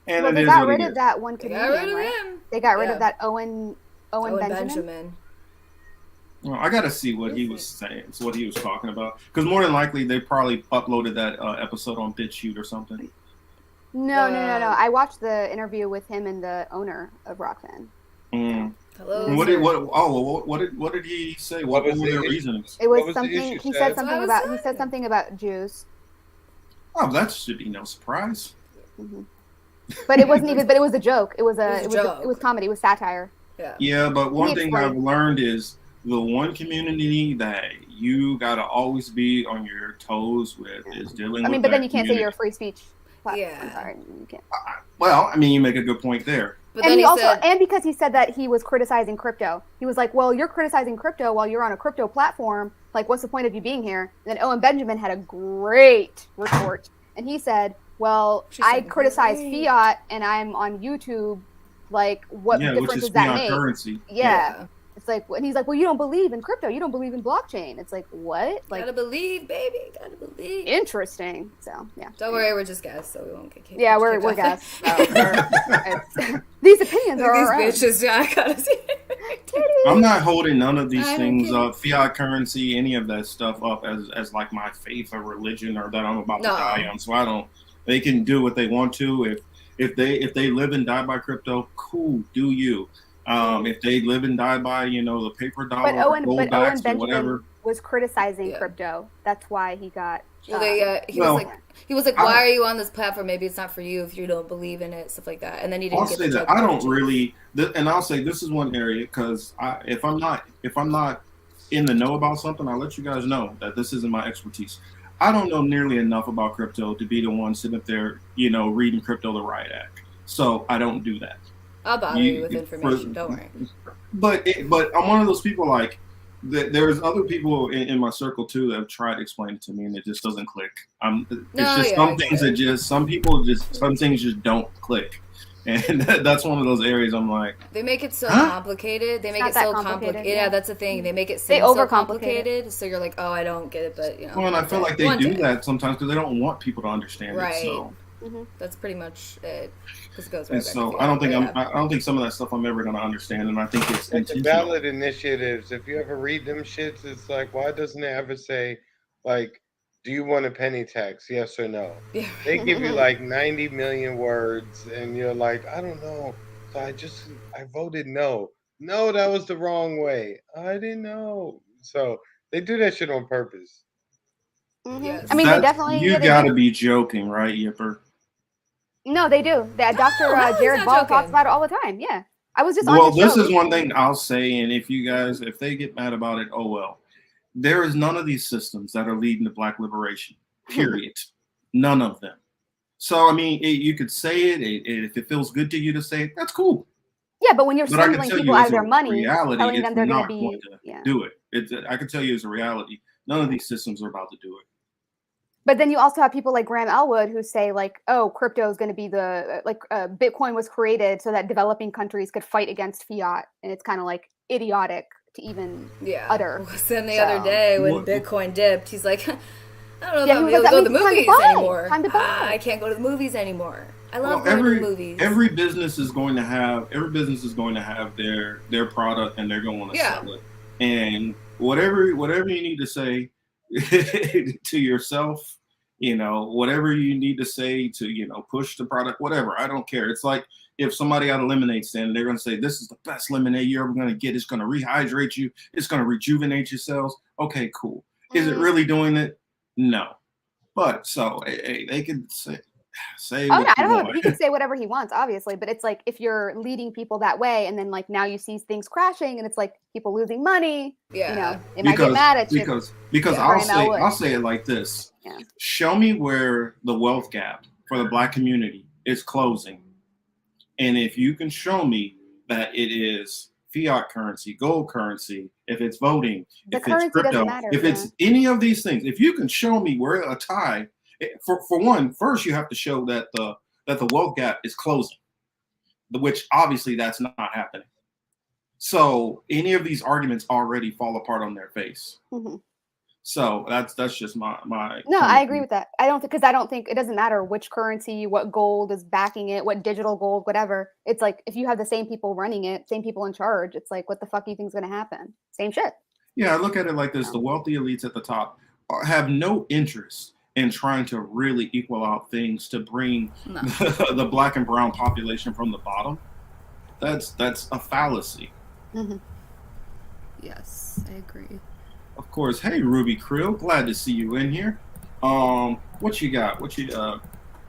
And they got rid of that one comedian, right? They got rid of that Owen Benjamin. Well, I got to see what he was saying, what he was talking about. Because more than likely, they probably uploaded that episode on BitChute or something. No. I watched the interview with him and the owner of Rockfin. Hello. What did he say? What were their reasons? It was something. He said something about Jews. Oh, that should be no surprise. Mm-hmm. But it wasn't even. But it was a joke. It was comedy. It was satire. Yeah. Yeah, but one thing I've learned is the one community that you gotta always be on your toes with is dealing with. I mean, but then you can't say you're a free speech. Yeah. I'm sorry, you can't. Well, I mean, you make a good point there. But and then he also, said, and because he said that he was criticizing crypto, he was like, "Well, you're criticizing crypto while you're on a crypto platform. Like, what's the point of you being here?" And then Owen Benjamin had a great retort, and he said, "Well, I criticize fiat, and I'm on YouTube. Like, what difference does that make?" Currency. Yeah. It's like, and he's like, "Well, you don't believe in crypto. You don't believe in blockchain." It's like, what? Like, gotta believe, baby. Gotta believe. Interesting. So, yeah. Don't worry, we're just guests, so we won't get kicked. Yeah, we're guests. So these opinions are our own. These bitches. Yeah, I gotta see. I'm not holding none of these things up, fiat currency, any of that stuff up as like my faith or religion or that I'm about to die on. So I don't. They can do what they want to. If they live and die by crypto, cool. Do you? If they live and die by, the paper dollar, Owen goldbacks, or Benjamin whatever, was criticizing crypto. That's why he got. He was like, "Why are you on this platform? Maybe it's not for you if you don't believe in it, stuff like that." And then he didn't. I'll say that I don't really, and I'll say this is one area because if I'm not in the know about something, I'll let you guys know that this isn't my expertise. I don't know nearly enough about crypto to be the one sitting up there, reading Crypto the Riot Act. So I don't do that. I'll bother you with information. Don't worry. But I'm one of those people like there's other people in my circle too that have tried to explain it to me and it just doesn't click. Some things just don't click, and that's one of those areas I'm like. They make it so complicated. They make it so complicated. Yeah, that's the thing. They make it seem so complicated. So you're like, oh, I don't get it, but Well, and I feel like they do that sometimes because they don't want people to understand it. So. Mm-hmm. That's pretty much it. Because it goes right and back so to I don't think some of that stuff I'm ever going to understand, and I think it's like the ballot initiatives. If you ever read them shits, it's like, why doesn't it ever say, like, do you want a penny tax? Yes or no? Yeah. They give you like 90 million words, and you're like, I don't know. So I voted no. No, that was the wrong way. I didn't know. So they do that shit on purpose. Mm-hmm. Yes. I mean, they definitely. You gotta be joking, right, Yipper? No, they do. That Dr. Jared Ball talks about it all the time. Yeah, I was just. Well, this is one thing I'll say, and if they get mad about it, oh well. There is none of these systems that are leading to Black liberation. Period. None of them. So I mean, you could say it. If it feels good to you to say it, that's cool. Yeah, but when you're swindling people out of their money, telling them they're going to be do it. I can tell you, it's a reality. None of these systems are about to do it. But then you also have people like Graham Elwood who say like, oh, crypto is going to be Bitcoin was created so that developing countries could fight against fiat. And it's kind of like idiotic to even utter. Then the other day when Bitcoin dipped, he's like, I don't know if I'm able to go to the movies anymore. I can't go to the movies anymore. I love going to the movies. Every business is going to have their product and they're going to want to sell it. And whatever you need to say to yourself, whatever you need to say to, push the product, whatever. I don't care. It's like if somebody at a lemonade stand, they're going to say, this is the best lemonade you're ever going to get. It's going to rehydrate you. It's going to rejuvenate your cells. Okay, cool. Is it really doing it? No. But so they can say oh yeah, I don't know. He can say whatever he wants, obviously, but it's like if you're leading people that way, and then like now you see things crashing, and it's like people losing money. Yeah, they might get mad at you because I'll say it like this. Yeah. Show me where the wealth gap for the Black community is closing, and if you can show me that it is fiat currency, gold currency, if it's voting, if it's crypto, if it's any of these things, if you can show me where a tie. For one, first you have to show that the wealth gap is closing, which obviously that's not happening. So any of these arguments already fall apart on their face. Mm-hmm. So that's just my. No, I agree with that. I don't think it doesn't matter which currency, what gold is backing it, what digital gold, whatever. It's like if you have the same people running it, same people in charge, it's like what the fuck do you think is going to happen? Same shit. Yeah, I look at it like this: the wealthy elites at the top have no interest in trying to really equal out things to bring the Black and brown population from the bottom. That's a fallacy. Mm-hmm. Yes, I agree. Of course. Hey, Ruby Krill, glad to see you in here. What you got?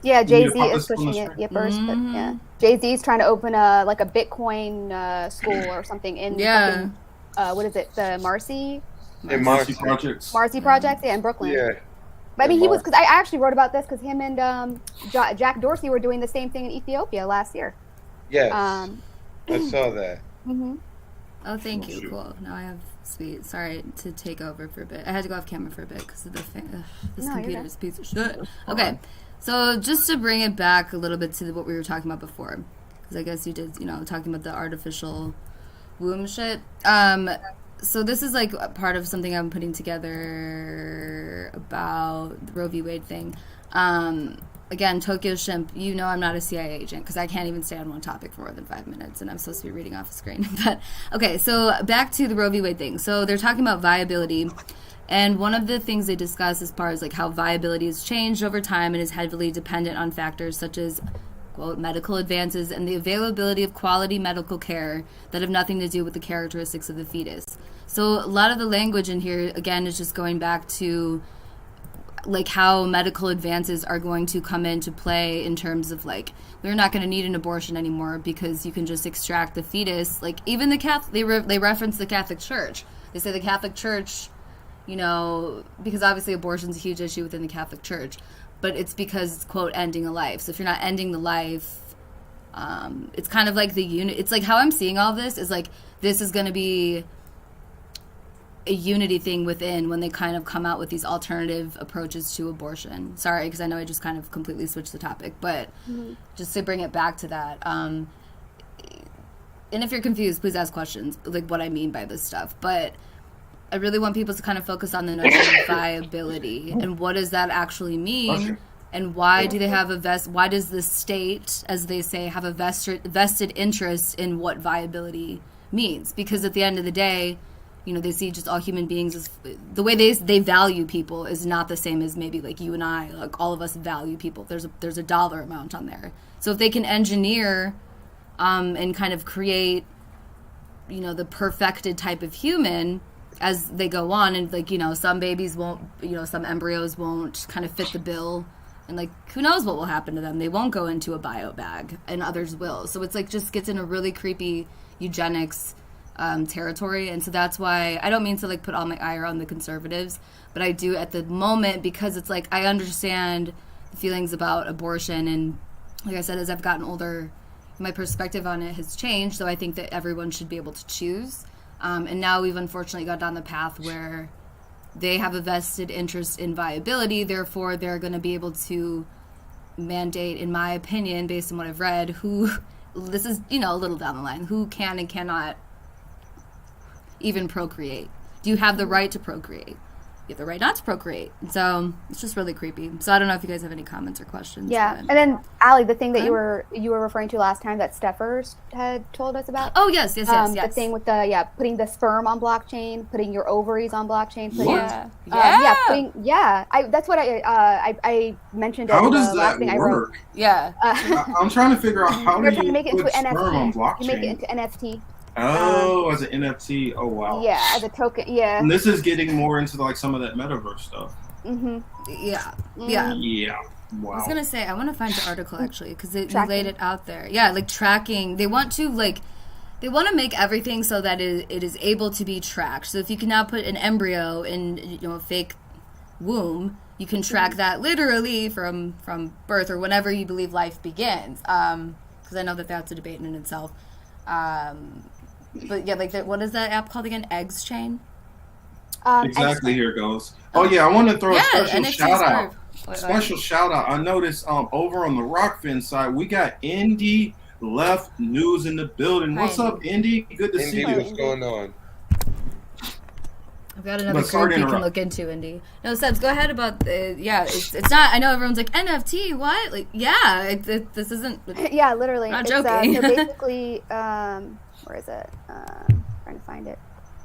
Yeah, you need Jay-Z to pop is this on the pushing it. screen? Yeah, first, but yeah, Jay-Z's trying to open a Bitcoin school or something in fucking, what is it? The Marcy Projects. Marcy Projects, yeah, in Brooklyn. Yeah. But I mean, he was, because I actually wrote about this because him and Jack Dorsey were doing the same thing in Ethiopia last year. Yes, I saw that. Mm-hmm. Oh, thank you. Cool. Now I have sweet. Sorry to take over for a bit. I had to go off camera for a bit because of this computer is a piece of shit. Okay, so just to bring it back a little bit to what we were talking about before, because I guess you did, talking about the artificial womb shit. So this is like a part of something I'm putting together about the Roe v. Wade thing. Again, Tokyo Shimp, I'm not a CIA agent because I can't even stay on one topic for more than 5 minutes, and I'm supposed to be reading off a screen. But okay, so back to the Roe v. Wade thing. So they're talking about viability, and one of the things they discuss as far as like how viability has changed over time and is heavily dependent on factors such as, quote, medical advances and the availability of quality medical care that have nothing to do with the characteristics of the fetus. So a lot of the language in here, again, is just going back to like how medical advances are going to come into play in terms of like, we're not going to need an abortion anymore because you can just extract the fetus. Like even the Catholic, they reference the Catholic Church. They say the Catholic Church, because obviously abortion's a huge issue within the Catholic Church, but it's because it's, quote, ending a life. So if you're not ending the life, it's kind of like it's like how I'm seeing all this is like, this is going to be a unity thing within when they kind of come out with these alternative approaches to abortion. Sorry, because I know I just kind of completely switched the topic, but just to bring it back to that. And if you're confused, please ask questions, like what I mean by this stuff. But I really want people to kind of focus on the notion of viability and what does that actually mean, and why do they have why does the state, as they say, have a vested interest in what viability means? Because at the end of the day, they see just all human beings as the way they value people is not the same as maybe like you and I, like all of us value people. There's a dollar amount on there. So if they can engineer and kind of create, the perfected type of human as they go on, and like, some babies won't, some embryos won't kind of fit the bill, and like who knows what will happen to them. They won't go into a bio bag and others will. So it's like just gets in a really creepy eugenics territory. And so that's why I don't mean to like put all my ire on the conservatives, but I do at the moment, because it's like I understand the feelings about abortion, and like I said, as I've gotten older, my perspective on it has changed. So I think that everyone should be able to choose, and now we've unfortunately got down the path where they have a vested interest in viability, therefore they're going to be able to mandate, in my opinion, based on what I've read, this is a little down the line, who can and cannot even procreate. Do you have the right to procreate? You have the right not to procreate. So it's just really creepy. So I don't know if you guys have any comments or questions. Yeah, and then Allie, the thing that you were referring to last time that Steffers had told us about. Oh yes. The thing with putting the sperm on blockchain, putting your ovaries on blockchain. That's what I mentioned. How does that thing work? I'm trying to figure out how do you make it into put an sperm on NFT. blockchain? You make it into NFT. Oh, as an NFT. Oh wow. Yeah, as a token. Yeah. And this is getting more into like some of that metaverse stuff. Yeah. Wow. I was gonna say I want to find the article actually because you laid it out there. Yeah, like tracking. They want to make everything so that it is able to be tracked. So if you can now put an embryo in a fake womb, you can track that literally from birth or whenever you believe life begins. Because I know that that's a debate in itself. But yeah, like what is that app called again? Eggs Chain. Exactly. Here it goes. Oh yeah, I want to throw a special shout out. Special shout out. I noticed over on the Rockfin side, we got Indy Left News in the building. What's up, Indy? Good to see you. What's going on? I've got another group you can look into, Indy. No, Sebs, go ahead about it's not. I know everyone's like NFT. What? Like this isn't. Yeah, literally. Not joking. So basically, where is it? Trying to find it.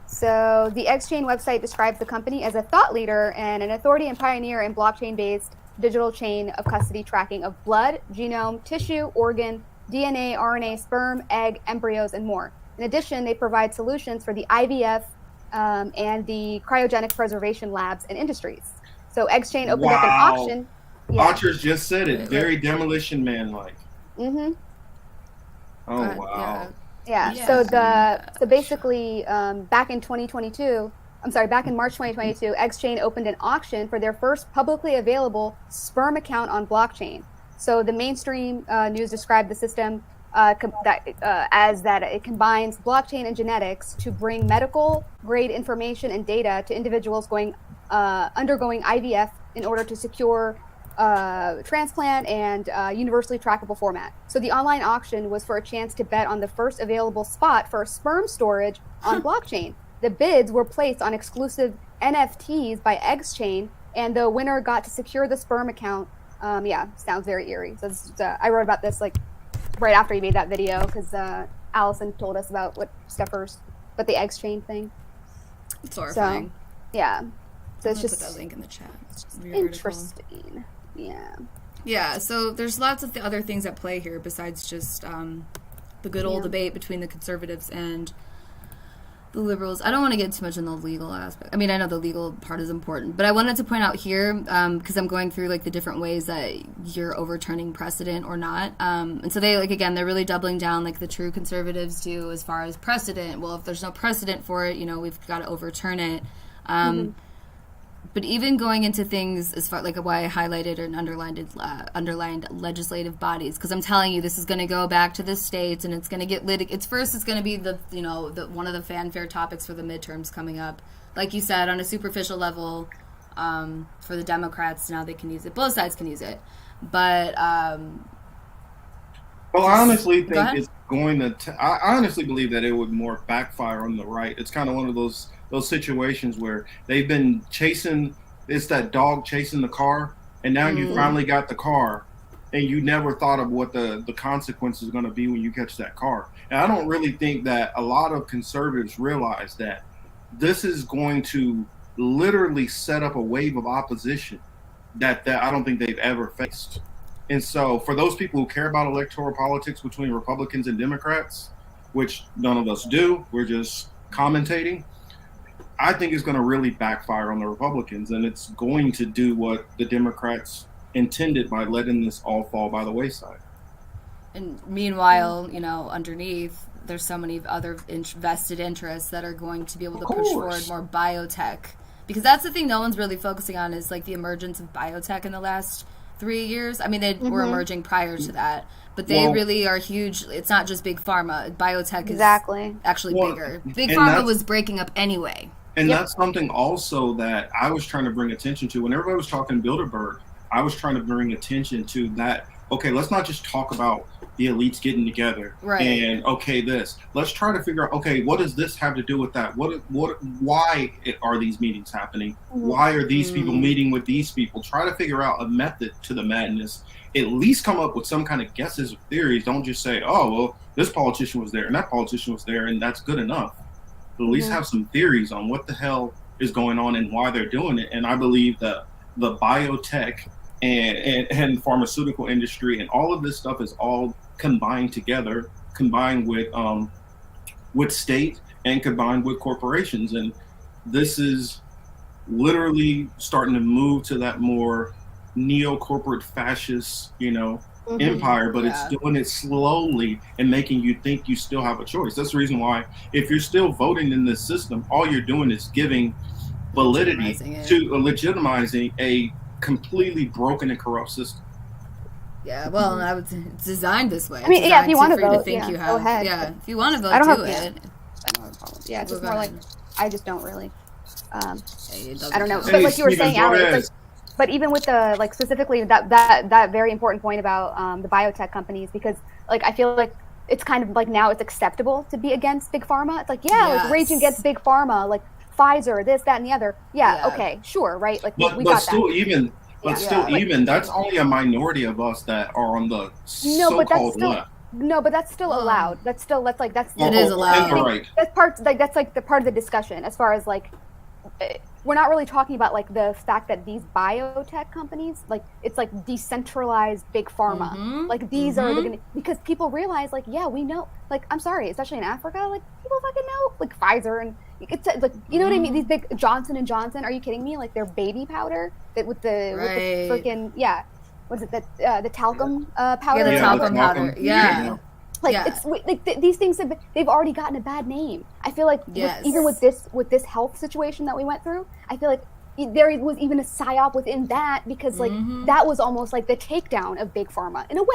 So the X-Chain website describes the company as a thought leader and an authority and pioneer in blockchain-based digital chain of custody tracking of blood, genome, tissue, organ, DNA, RNA, sperm, egg, embryos, and more. In addition, they provide solutions for the IVF and the cryogenic preservation labs and industries. So XChain opened up an auction. Yeah. Archers just said it. Very Demolition Man-like. Mm-hmm. Oh, wow. Yeah. So basically, back in 2022, back in March 2022, XChain opened an auction for their first publicly available sperm account on blockchain. So the mainstream news described the system as that it combines blockchain and genetics to bring medical grade information and data to individuals undergoing IVF in order to secure transplant and universally trackable format. So the online auction was for a chance to bet on the first available spot for sperm storage on blockchain. The bids were placed on exclusive NFTs by XChain, and the winner got to secure the sperm account. Sounds very eerie. So I wrote about this like right after he made that video because Allison told us about but the XChain thing. It's horrifying. So, yeah. So it's just put that link in the chat. It's just interesting. Yeah. Yeah. So there's lots of the other things at play here besides just the good old debate between the conservatives and the liberals. I don't want to get too much in the legal aspect. I mean, I know the legal part is important, but I wanted to point out here because I'm going through like the different ways that you're overturning precedent or not. And so they they're really doubling down like the true conservatives do as far as precedent. Well, if there's no precedent for it, we've got to overturn it. But even going into things as far like why I highlighted and underlined legislative bodies, because I'm telling you, this is going to go back to the states and it's going to get It's going to be the one of the fanfare topics for the midterms coming up. Like you said, on a superficial level, for the Democrats now they can use it. Both sides can use it, but well, I honestly think it's going to. I honestly believe that it would more backfire on the right. It's kind of one of those situations where they've been chasing. It's that dog chasing the car, and now you finally got the car, and you never thought of what the consequences are going to be when you catch that car. And I don't really think that a lot of conservatives realize that this is going to literally set up a wave of opposition that I don't think they've ever faced. And so for those people who care about electoral politics between Republicans and Democrats, which none of us do, we're just commentating, I think it's going to really backfire on the Republicans, and it's going to do what the Democrats intended by letting this all fall by the wayside. And meanwhile, underneath, there's so many other vested interests that are going to be able to push forward more biotech. Because that's the thing no one's really focusing on is like the emergence of biotech in the last 3 years. I mean, they were emerging prior to that, but they really are huge. It's not just big pharma. Biotech is actually bigger. Big pharma was breaking up anyway. And that's something also that I was trying to bring attention to. When everybody was talking Bilderberg, I was trying to bring attention to that. Okay, let's not just talk about the elites getting together and let's try to figure out, okay, what does this have to do with that? Why are these meetings happening? Why are these people meeting with these people? Try to figure out a method to the madness. At least come up with some kind of guesses or theories. Don't just say, oh, well, this politician was there and that politician was there and that's good enough. At least have some theories on what the hell is going on and why they're doing it. And I believe that the biotech and pharmaceutical industry and all of this stuff is all combined together, combined with state and combined with corporations. And this is literally starting to move to that more neo-corporate fascist, empire, but it's doing it slowly and making you think you still have a choice. That's the reason why if you're still voting in this system, all you're doing is giving validity to legitimizing a completely broken and corrupt system. Yeah, well, it's designed this way. I mean, if you want to vote, go ahead. Yeah, if you want to vote, I don't do have, it. I don't have a problem. Yeah, it's just more like I just don't really. I don't know, Hey, but like you were Steven, saying, Alex, but even with the specifically that very important point about the biotech companies, because I feel like it's kind of like now it's acceptable to be against big pharma. It's like raging against big pharma, like Pfizer, this, that, and the other. Okay, sure, right? Like we got still that. Even that's only a minority of us that are on the so-called left. No, but that's still allowed. It is allowed. Right. That's part the part of the discussion as far as we're not really talking about the fact that these biotech companies, it's decentralized big pharma. These are because people realize we know, I'm sorry, especially in Africa, people fucking know Pfizer and it's like, you know what I mean? These big Johnson and Johnson. Are you kidding me? Like their baby powder that with the freaking what is it? The talcum powder. Yeah, the talcum powder. Yeah. Like it's like these things they've already gotten a bad name. I feel like even with this health situation that we went through, I feel like there was even a psyop within that because like that was almost like the takedown of big pharma in a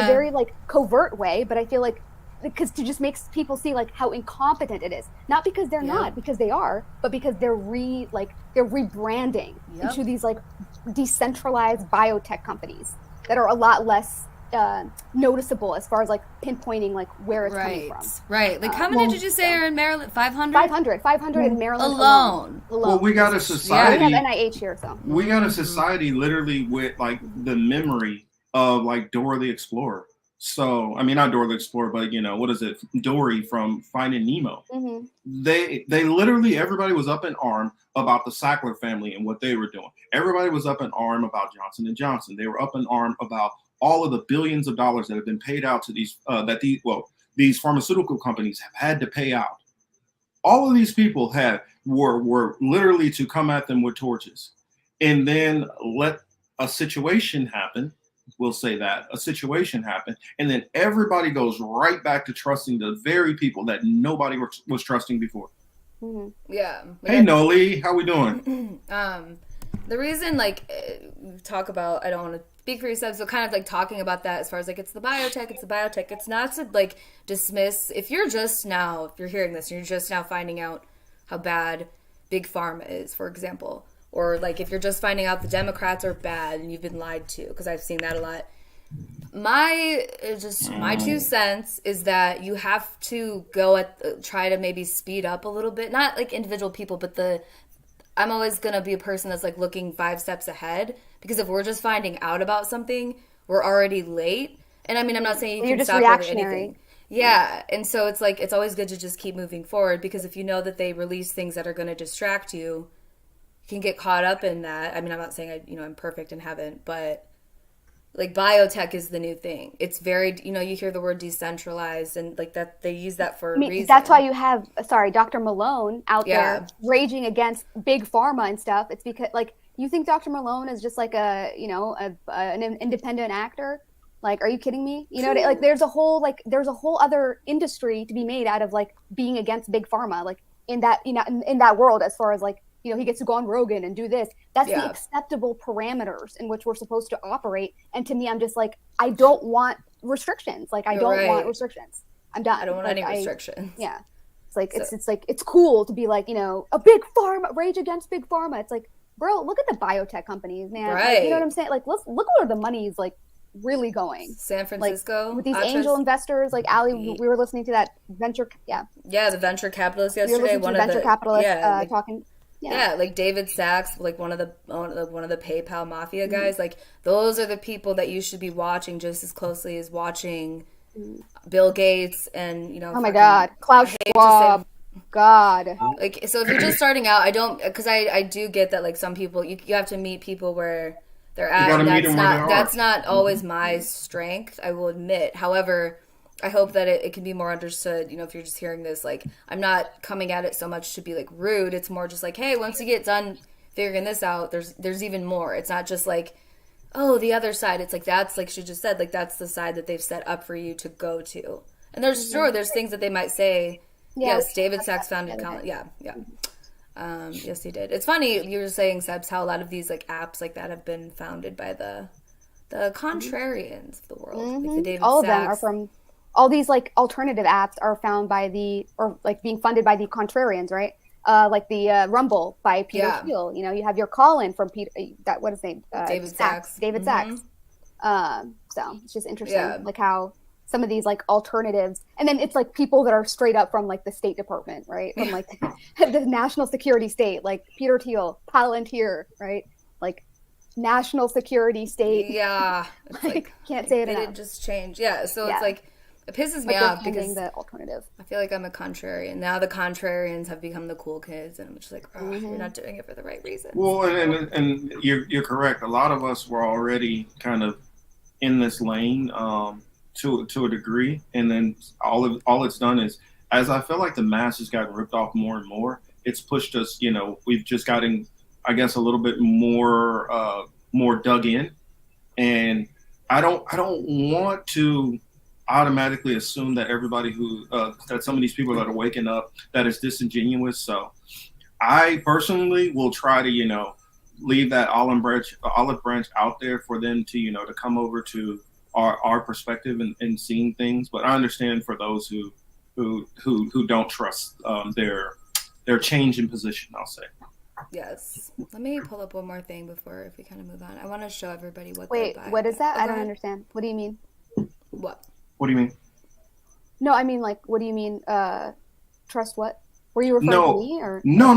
very like covert way. But I feel like because to just makes people see like how incompetent it is, not because they're not, because they are, but because they're rebranding into these like decentralized biotech companies that are a lot less noticeable as far as like pinpointing like where it's coming from. Right. Like how many did you say are in Maryland? 500? 500 in Maryland alone. Well, we got a society. We have NIH here, so. We got a society literally with like the memory of like Dora the Explorer. So, I mean, not Dora the Explorer, but what is it? Dory from Finding Nemo. They literally, everybody was up in arm about the Sackler family and what they were doing. Everybody was up in arm about Johnson and Johnson. They were up in arm about all of the billions of dollars that have been paid out to these pharmaceutical companies have had to pay out. All of these people were literally to come at them with torches, and then let a situation happen. We'll say that a situation happened, and then everybody goes right back to trusting the very people that nobody was trusting before. Yeah. Hey, Noli, how we doing? The reason, like, talk about, I don't want to speak for yourself, so kind of like talking about that as far as like it's the biotech. It's not to like dismiss. If you're hearing this, and you're just now finding out how bad big pharma is, for example. Or like if you're just finding out the Democrats are bad and you've been lied to, because I've seen that a lot. My 2 cents is that you have to try to maybe speed up a little bit, not like individual people, but I'm always going to be a person that's like looking 5 steps ahead, because if we're just finding out about something, we're already late. And I mean, I'm not saying you can stop anything. Yeah. And so it's like, it's always good to just keep moving forward, because if you know that they release things that are going to distract you, can get caught up in that. I mean, I'm not saying I'm perfect and haven't, but like biotech is the new thing. It's very, you hear the word decentralized and like that they use that for a reason. That's why you have, Dr. Malone out there raging against big pharma and stuff. It's because like, you think Dr. Malone is just like an independent actor? Like, are you kidding me? Like there's a whole other industry to be made out of like being against big pharma, like in that world, as far as like, he gets to go on Rogan and do this. That's the acceptable parameters in which we're supposed to operate. And to me, I'm just like, I don't want restrictions. Like, I don't want restrictions. I'm done. I don't want any restrictions. Yeah. It's like, it's cool to be like, a big pharma, rage against big pharma. It's like, bro, look at the biotech companies, man. Right. Like, you know what I'm saying? Like, look where the money is like really going. San Francisco. Like, with these angel investors, like Ali, we were listening to that venture. Yeah, the venture capitalist yesterday. Talking. Yeah, like David Sachs, like one of the PayPal mafia guys. Like those are the people that you should be watching just as closely as watching Bill Gates and Oh my God, Klaus Schwab. God. Like, so if you're just starting out, because I do get that like some people you have to meet people where they're at. That's not always my strength, I will admit. However, I hope that it can be more understood, if you're just hearing this, like, I'm not coming at it so much to be, like, rude. It's more just like, hey, once you get done figuring this out, there's even more. It's not just like, oh, the other side. It's like, that's, like she just said, like, that's the side that they've set up for you to go to. And there's things that they might say, yes, David Sachs founded Colin. Yeah. Yes, he did. It's funny, you were saying, Sebs, how a lot of these, like, apps like that have been founded by the contrarians of the world. Like the David All Sachs. of them are from... All these like alternative apps are found by being funded by the contrarians, right? Like the Rumble by Peter Thiel. You have your call-in from Peter. What is his name? David Sachs. David Sachs. So it's just interesting, like how some of these like alternatives, and then it's like people that are straight up from like the State Department, right? From like the national security state, like Peter Thiel, Palantir, right? Like national security state. Yeah, like can't say it enough. They didn't just change. Yeah, so it's like. It pisses me off because the alternative. I feel like I'm a contrarian. Now the contrarians have become the cool kids, and I'm just like, oh, you're not doing it for the right reason. Well, and you're correct. A lot of us were already kind of in this lane to a degree, and then all it's done is as I feel like the mask has gotten ripped off more and more, it's pushed us, we've just gotten, I guess, a little bit more dug in. And I don't want to automatically assume that everybody that some of these people that are waking up, that is disingenuous. So I personally will try to, leave that olive branch out there for them to, to come over to our perspective and seeing things. But I understand for those who don't trust their change in position, I'll say. Yes. Let me pull up one more thing before if we kind of move on. I want to show everybody what. Wait, what is that? I don't understand. What do you mean? What? What do you mean? No, I mean, like, what do you mean? Trust what? Were you referring to me or? No.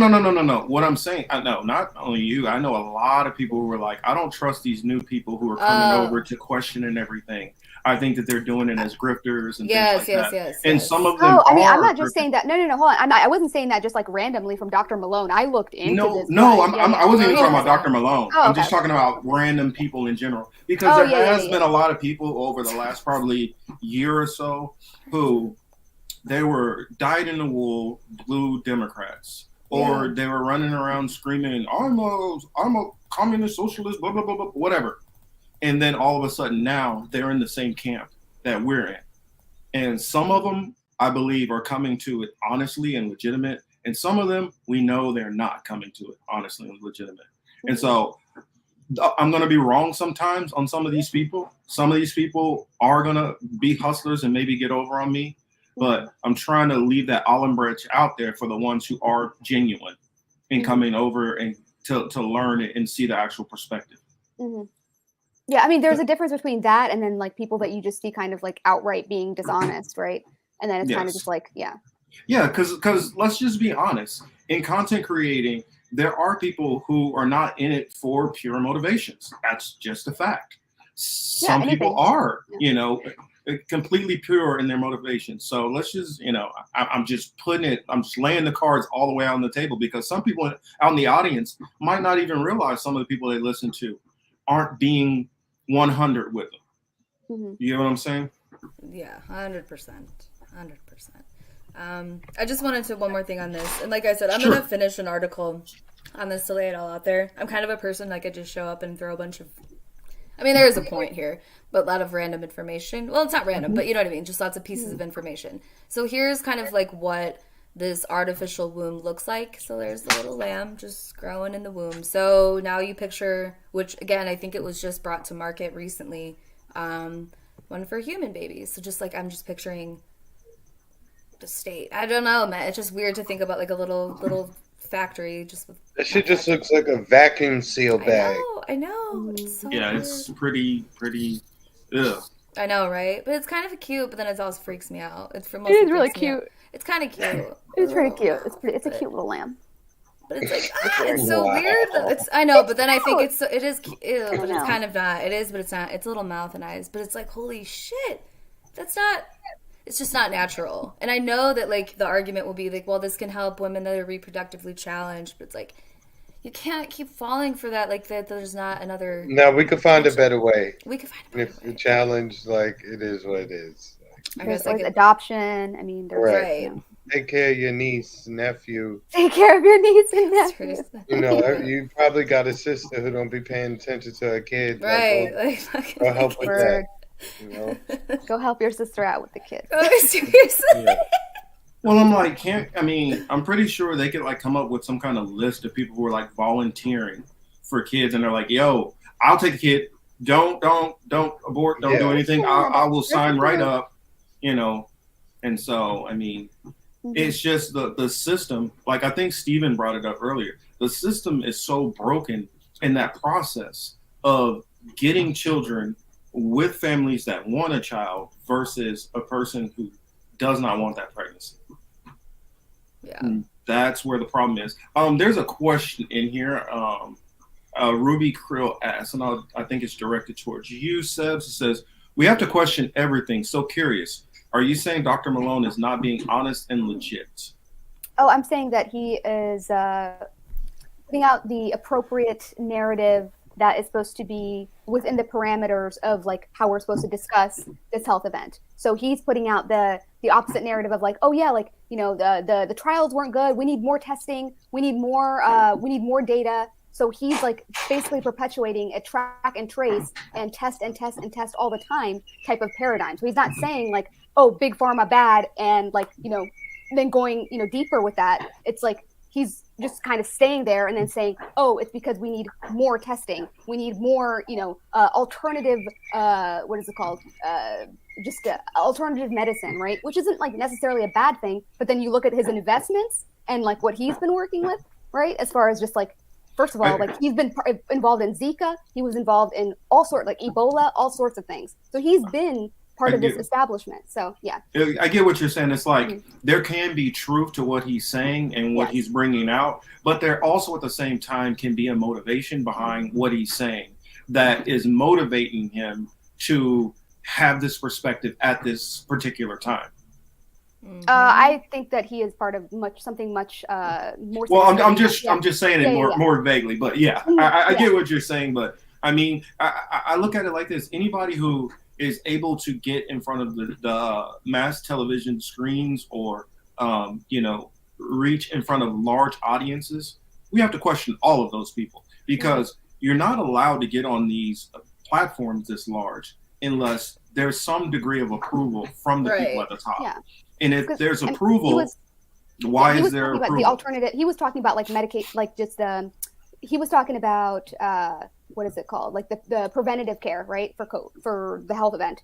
What I'm saying, I know not only you. I know a lot of people who were like, I don't trust these new people who are coming over to question and everything. I think that they're doing it as grifters and things like that. Yes. And some of them. I mean, I'm not just saying that. No, hold on. I wasn't saying that just like randomly from Dr. Malone. I looked into this. I wasn't even talking about Dr. Malone. Oh, I'm just talking about random people in general, because there has been a lot of people over the last probably year or so who they were dyed-in-the-wool blue Democrats, or they were running around screaming, I'm a communist, socialist, blah, blah, blah, blah, whatever. And then all of a sudden now they're in the same camp that we're in. And some of them, I believe, are coming to it honestly and legitimate. And some of them, we know they're not coming to it honestly and legitimate. Mm-hmm. And so I'm going to be wrong sometimes on some of these people. Some of these people are going to be hustlers and maybe get over on me. But I'm trying to leave that olive branch out there for the ones who are genuine and coming over and to learn it and see the actual perspective. Mm-hmm. Yeah, I mean, there's a difference between that and then like people that you just see kind of like outright being dishonest, right? And then it's kind of just like, Yeah, because let's just be honest. In content creating, there are people who are not in it for pure motivations. That's just a fact. Some people are, completely pure in their motivation. So let's just, I'm just I'm just laying the cards all the way out on the table, because some people out in the audience might not even realize some of the people they listen to aren't being 100 with them. Mm-hmm. You know what I'm saying? Yeah, 100%. I just wanted to one more thing on this. And like I said, I'm going to finish an article on this to lay it all out there. I'm kind of a person I could just show up and throw a bunch of, there is a point here, but a lot of random information. Well, it's not random, but you know what I mean? Just lots of pieces of information. So here's kind of like what this artificial womb looks like. So there's the little lamb just growing in the womb. So now you picture, which again, I think it was just brought to market recently, one for human babies. So just like, I'm just picturing the state. I don't know, man. It's just weird to think about like a little factory just with that shit just looks like a vacuum seal bag. I know. It's so weird. It's pretty ugh. I know, right? But it's kind of cute, but then it also freaks me out. It is really cute. It's kind of cute. It's pretty cute. It's a cute little lamb. But it's like, it's so weird. I know, but then I think it is cute, but it's kind of not. It is, but it's not. It's a little mouth and eyes, but it's like, holy shit. It's just not natural. And I know that like the argument will be like, well, this can help women that are reproductively challenged, but it's like, you can't keep falling for that. Like that, there's not another. No, we could find a better way. We could find a better way. If the challenge, like, it is what it is. There's adoption. There's right. Take care of your niece, nephew. Take care of your niece and nephew. You probably got a sister who don't be paying attention to her kid. Right. Go help with that. Go help your sister out with the kid. Oh, seriously? Yeah. Well, I'm like, I'm pretty sure they could like come up with some kind of list of people who are like volunteering for kids, and they're like, "Yo, I'll take the kid. Don't abort. Don't do anything. I will sign right up." And so it's just the system. Like I think Steven brought it up earlier. The system is so broken in that process of getting children with families that want a child versus a person who does not want that pregnancy. Yeah. And that's where the problem is. There's a question in here. Ruby Krill asks, and I think it's directed towards you, Sebs. It says, we have to question everything. So curious. Are you saying Dr. Malone is not being honest and legit? Oh, I'm saying that he is putting out the appropriate narrative that is supposed to be within the parameters of like how we're supposed to discuss this health event. So he's putting out the opposite narrative of like, oh yeah, like, you know, the trials weren't good. We need more testing. We need more data. So he's like basically perpetuating a track and trace and test and test and test all the time type of paradigm. So he's not saying like, oh, big pharma bad, and like, you know, then going, you know, deeper with that. It's like he's just kind of staying there and then saying, oh, it's because we need more testing. We need more, you know, alternative, what is it called? Alternative medicine, right? Which isn't like necessarily a bad thing. But then you look at his investments and like what he's been working with, right? As far as just like, first of all, like he's been involved in Zika. He was involved in all sorts, like Ebola, all sorts of things. So he's been part of this establishment. So yeah, I get what you're saying. It's like there can be truth to what he's saying and what he's bringing out, but there also at the same time can be a motivation behind what he's saying that is motivating him to have this perspective at this particular time. I think that he is part of something much more. Well, I'm just saying it more vaguely, but yeah, I get what you're saying. But I mean, I look at it like this: anybody who is able to get in front of the mass television screens or you know, reach in front of large audiences, we have to question all of those people, because you're not allowed to get on these platforms this large unless there's some degree of approval from the people at the top. Yeah. And if there's approval, why is there approval? The alternative. He was talking about like medication, like just he was talking about what is it called, like the preventative care, right, for the health event.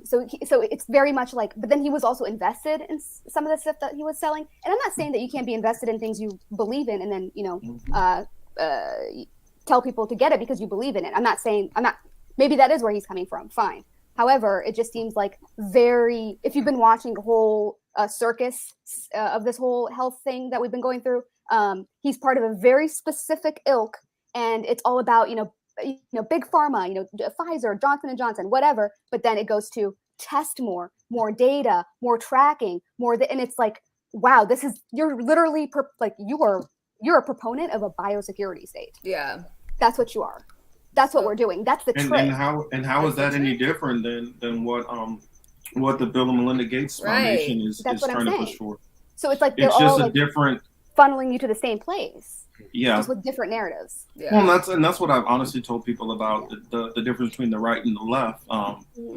So it's very much like, but then he was also invested in some of the stuff that he was selling. And I'm not saying that you can't be invested in things you believe in and then, you know, tell people to get it because you believe in it. Maybe that is where he's coming from. Fine. However, it just seems like if you've been watching the whole circus of this whole health thing that we've been going through, he's part of a very specific ilk, and it's all about, you know, big pharma, you know, Pfizer, Johnson & Johnson, whatever. But then it goes to test more data, more tracking, and it's like, wow, you're literally you're a proponent of a biosecurity state. Yeah, that's what you are. That's what we're doing. That's the trick. And how is that any different than what the Bill and Melinda Gates Foundation is trying to push for? So it's like it's just a different funneling you to the same place. Yeah, just with different narratives. Yeah. Well, that's what I've honestly told people about the difference between the right and the left.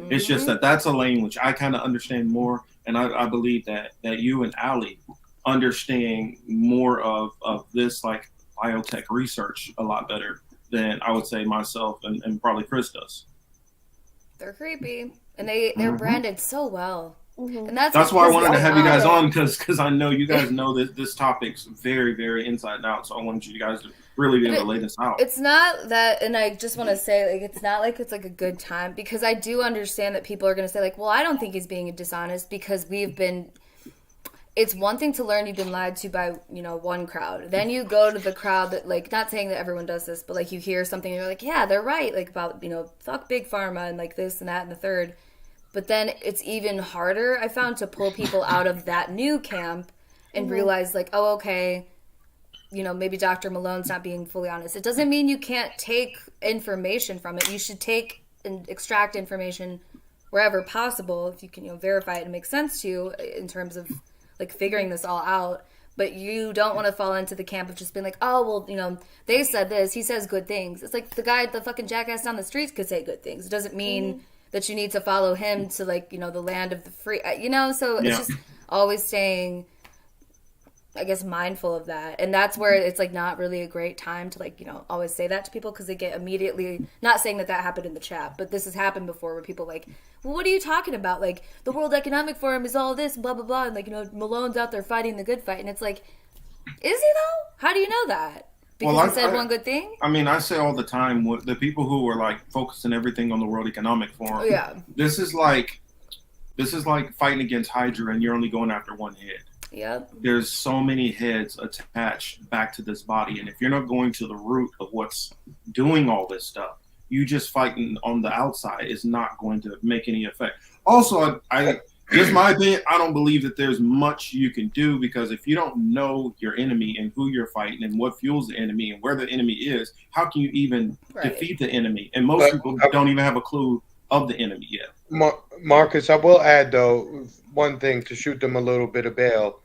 It's just that's a lane which I kind of understand more, and I believe that you and Allie understand more of this like biotech research a lot better than I would say myself and probably Chris does. They're creepy, and they're branded so well. And that's why I wanted to have you guys on, because I know you guys know that this topic's very, very inside and out. So I wanted you guys to really be able to lay this out. It's not that, and I just want to say, like, it's not like it's like a good time, because I do understand that people are going to say, like, well, I don't think he's being dishonest because it's one thing to learn you've been lied to by, you know, one crowd. Then you go to the crowd that, like, not saying that everyone does this, but, like, you hear something and you're like, yeah, they're right, like, about, you know, fuck big pharma and, like, this and that and the third. But then it's even harder, I found, to pull people out of that new camp and realize, like, oh, okay, you know, maybe Dr. Malone's not being fully honest. It doesn't mean you can't take information from it. You should take and extract information wherever possible if you can, you know, verify it and make sense to you in terms of, like, figuring this all out. But you don't want to fall into the camp of just being like, oh, well, you know, they said this, he says good things. It's like the fucking jackass down the streets could say good things. It doesn't mean that you need to follow him to, like, you know, the land of the free, you know? So it's just always staying, I guess, mindful of that. And that's where it's, like, not really a great time to, like, you know, always say that to people, because they get immediately, not saying that happened in the chat, but this has happened before where people like, well, what are you talking about? Like, the World Economic Forum is all this, blah, blah, blah. And, like, you know, Malone's out there fighting the good fight. And it's like, is he though? How do you know that? Because he said one good thing? I mean, I say all the time, the people who are, like, focusing everything on the World Economic Forum, this is like fighting against Hydra and you're only going after one head. Yep. There's so many heads attached back to this body, and if you're not going to the root of what's doing all this stuff, you just fighting on the outside is not going to make any effect. Also, I just my opinion, I don't believe that there's much you can do, because if you don't know your enemy and who you're fighting and what fuels the enemy and where the enemy is, how can you even defeat the enemy? And most people don't even have a clue of the enemy yet. Marcus, I will add, though, one thing to shoot them a little bit of bail,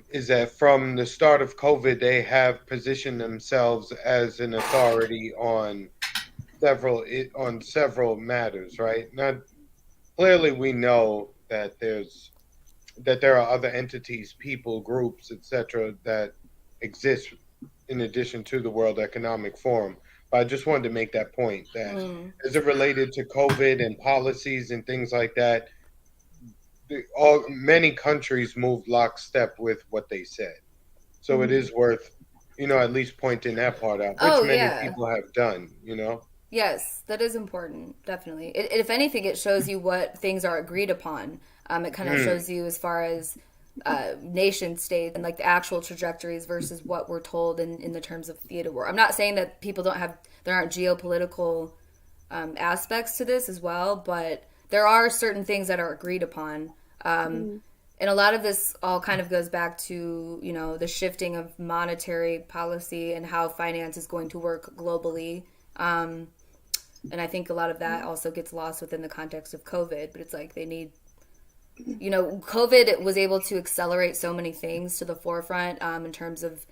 is that from the start of COVID, they have positioned themselves as an authority on several matters, right? Now, clearly, we know that there are other entities, people, groups, etc., that exist in addition to the World Economic Forum. But I just wanted to make that point that as it related to COVID and policies and things like that, many countries moved lockstep with what they said. So it is worth, at least pointing that part out, which many people have done, Yes, that is important, definitely. If anything, it shows you what things are agreed upon. It kind of shows you as far as nation states and like the actual trajectories versus what we're told in the terms of theater war. I'm not saying that people there aren't geopolitical aspects to this as well, but there are certain things that are agreed upon. And a lot of this all kind of goes back to, the shifting of monetary policy and how finance is going to work globally. And I think a lot of that also gets lost within the context of COVID, but it's like they need, COVID was able to accelerate so many things to the forefront in terms of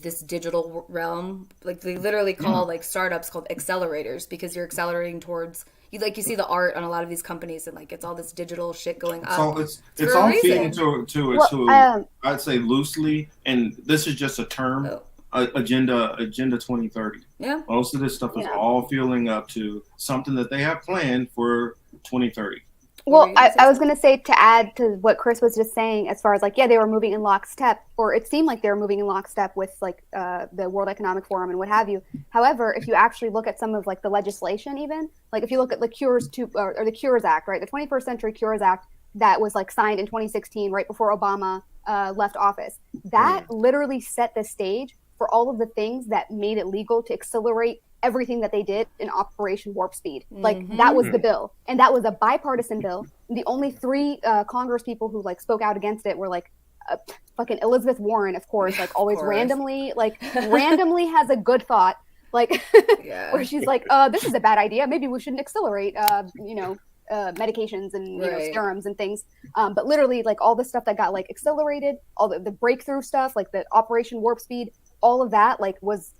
this digital realm. Like they literally call like startups called accelerators, because you're accelerating towards, you see the art on a lot of these companies, and like it's all this digital shit going up. It's all feeding to I'd say loosely, and this is just a term. Agenda 2030. Yeah. Most of this stuff is all fueling up to something that they have planned for 2030. Well, I was going to say, to add to what Chris was just saying, as far as like, they were moving in lockstep, or it seemed like they were moving in lockstep with like the World Economic Forum and what have you. However, if you actually look at some of like the legislation, even like if you look at the Cures Act, right, the 21st Century Cures Act that was like signed in 2016, right before Obama left office, that literally set the stage for all of the things that made it legal to accelerate everything that they did in Operation Warp Speed. Like that was the bill, and that was a bipartisan bill. And the only three Congress people who like spoke out against it were like fucking Elizabeth Warren, of course, like always randomly has a good thought, like where she's like, this is a bad idea, maybe we shouldn't accelerate medications and serums and things, but literally like all the stuff that got like accelerated, all the breakthrough stuff, like the Operation Warp Speed, all of that like was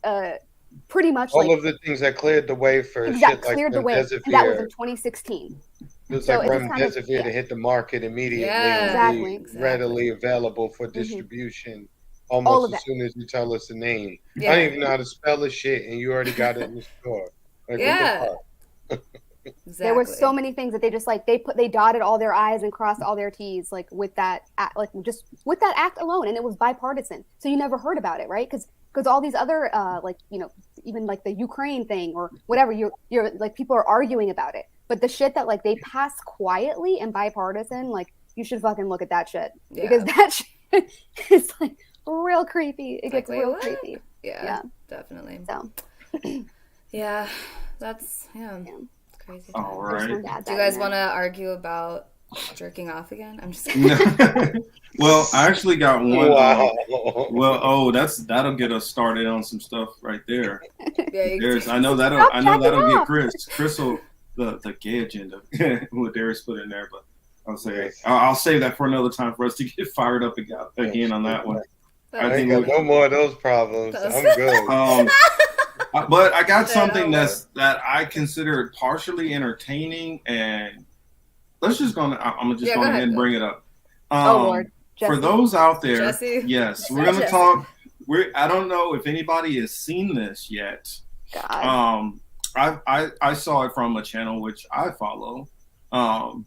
pretty much all of the things that cleared the way for shit like cleared the way, and that was in 2016. It was like remdesivir to hit the market immediately, and be readily available for distribution almost as soon as you tell us the name. I don't even know how to spell the shit, and you already got it in the store. Like, what the fuck? There were so many things that they just like they dotted all their I's and crossed all their T's, like with that just with that act alone, and it was bipartisan. So you never heard about it, right? Because all these other even like the Ukraine thing or whatever, you're like people are arguing about it, but the shit that like they pass quietly and bipartisan, like you should fucking look at that shit, because that shit is like real creepy. It gets real creepy. Yeah, definitely. So yeah, that's crazy. All right. Do you guys want to argue about jerking off again? I'm just kidding. Well, I actually got one. Wow. That'll get us started on some stuff right there. I know that'll get Chris will the gay agenda what Darius put in there, but I'll save that for another time for us to get fired up again on that one. I ain't got no more of those problems. I'm good. But I got something that I consider partially entertaining, and I'm just going ahead and bring it up. Lord. For those out there, Jessie? yes, we're going to talk. I don't know if anybody has seen this yet. God. I saw it from a channel which I follow. And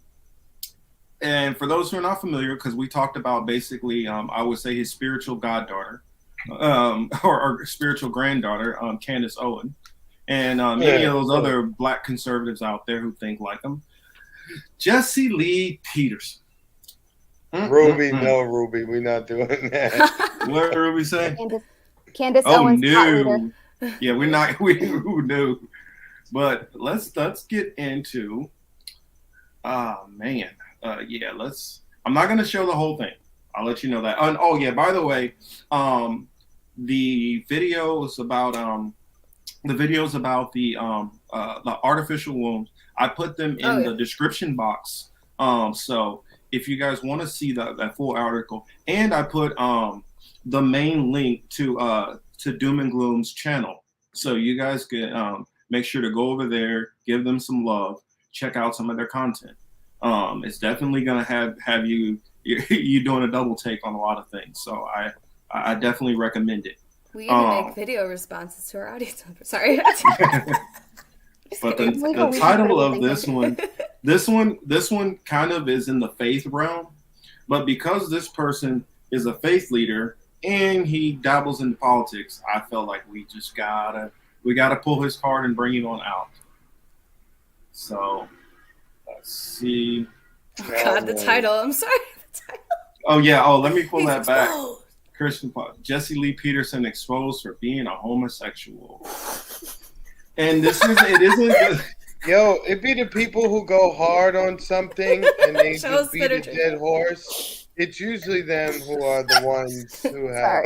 for those who are not familiar, because we talked about basically, I would say his spiritual goddaughter, or spiritual granddaughter, Candace Owen, and many of those other black conservatives out there who think like him. Jessie Lee Peterson. Ruby, no, Ruby, we're not doing that. What did Ruby say? Candace Owens. No. Yeah, we're not. Who knew? But let's get into. Man, yeah, I'm not going to show the whole thing. I'll let you know that. Oh yeah, by the way, the videos about the artificial wombs, I put them in the description box. So if you guys want to see that full article, and I put the main link to Doom&Gloom's channel, so you guys can make sure to go over there, give them some love, check out some of their content. It's definitely gonna have you doing a double take on a lot of things. So I definitely recommend it. We even make video responses to our audience members. Sorry. But the title of this one kind of is in the faith realm, but because this person is a faith leader and he dabbles in politics, I felt like we gotta pull his card and bring it on out. So let's see. Oh God, the title. I'm sorry. The title. Oh yeah. Oh, let me pull that back. Christian Jessie Lee Peterson exposed for being a homosexual. And it isn't good. Yo, it be the people who go hard on something and they just beat a dead horse. It's usually them who are the ones who have,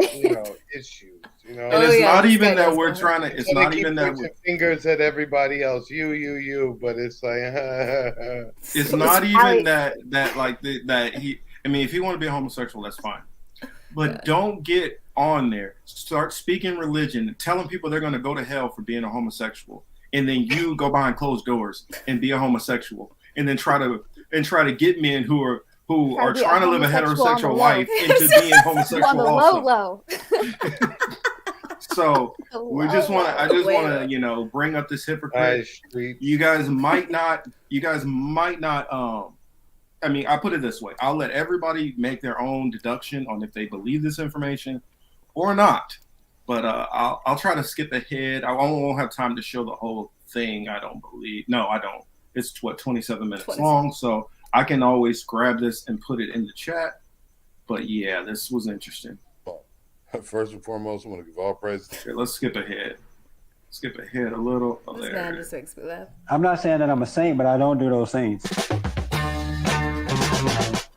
issues. And it's not even that we're trying to. It's not even that we're fingers at everybody else. You. But it's like. It's not even that he. I mean, if you want to be a homosexual, that's fine. But don't get on there. Start speaking religion, telling people they're going to go to hell for being a homosexual, and then you go behind closed doors and be a homosexual, and then try to get men who are trying to live a heterosexual life into being homosexual on the also. Low. So I just want to bring up this hypocrite. You guys might not. I mean, I put it this way. I'll let everybody make their own deduction on if they believe this information or not. But I'll try to skip ahead. I won't have time to show the whole thing, I don't believe. No, I don't. It's 27 minutes long, so I can always grab this and put it in the chat. But yeah, this was interesting. First and foremost, I want to give all praise. Okay, let's skip ahead. Skip ahead a little. Oh, this man just makes me laugh. I'm not saying that I'm a saint, but I don't do those things.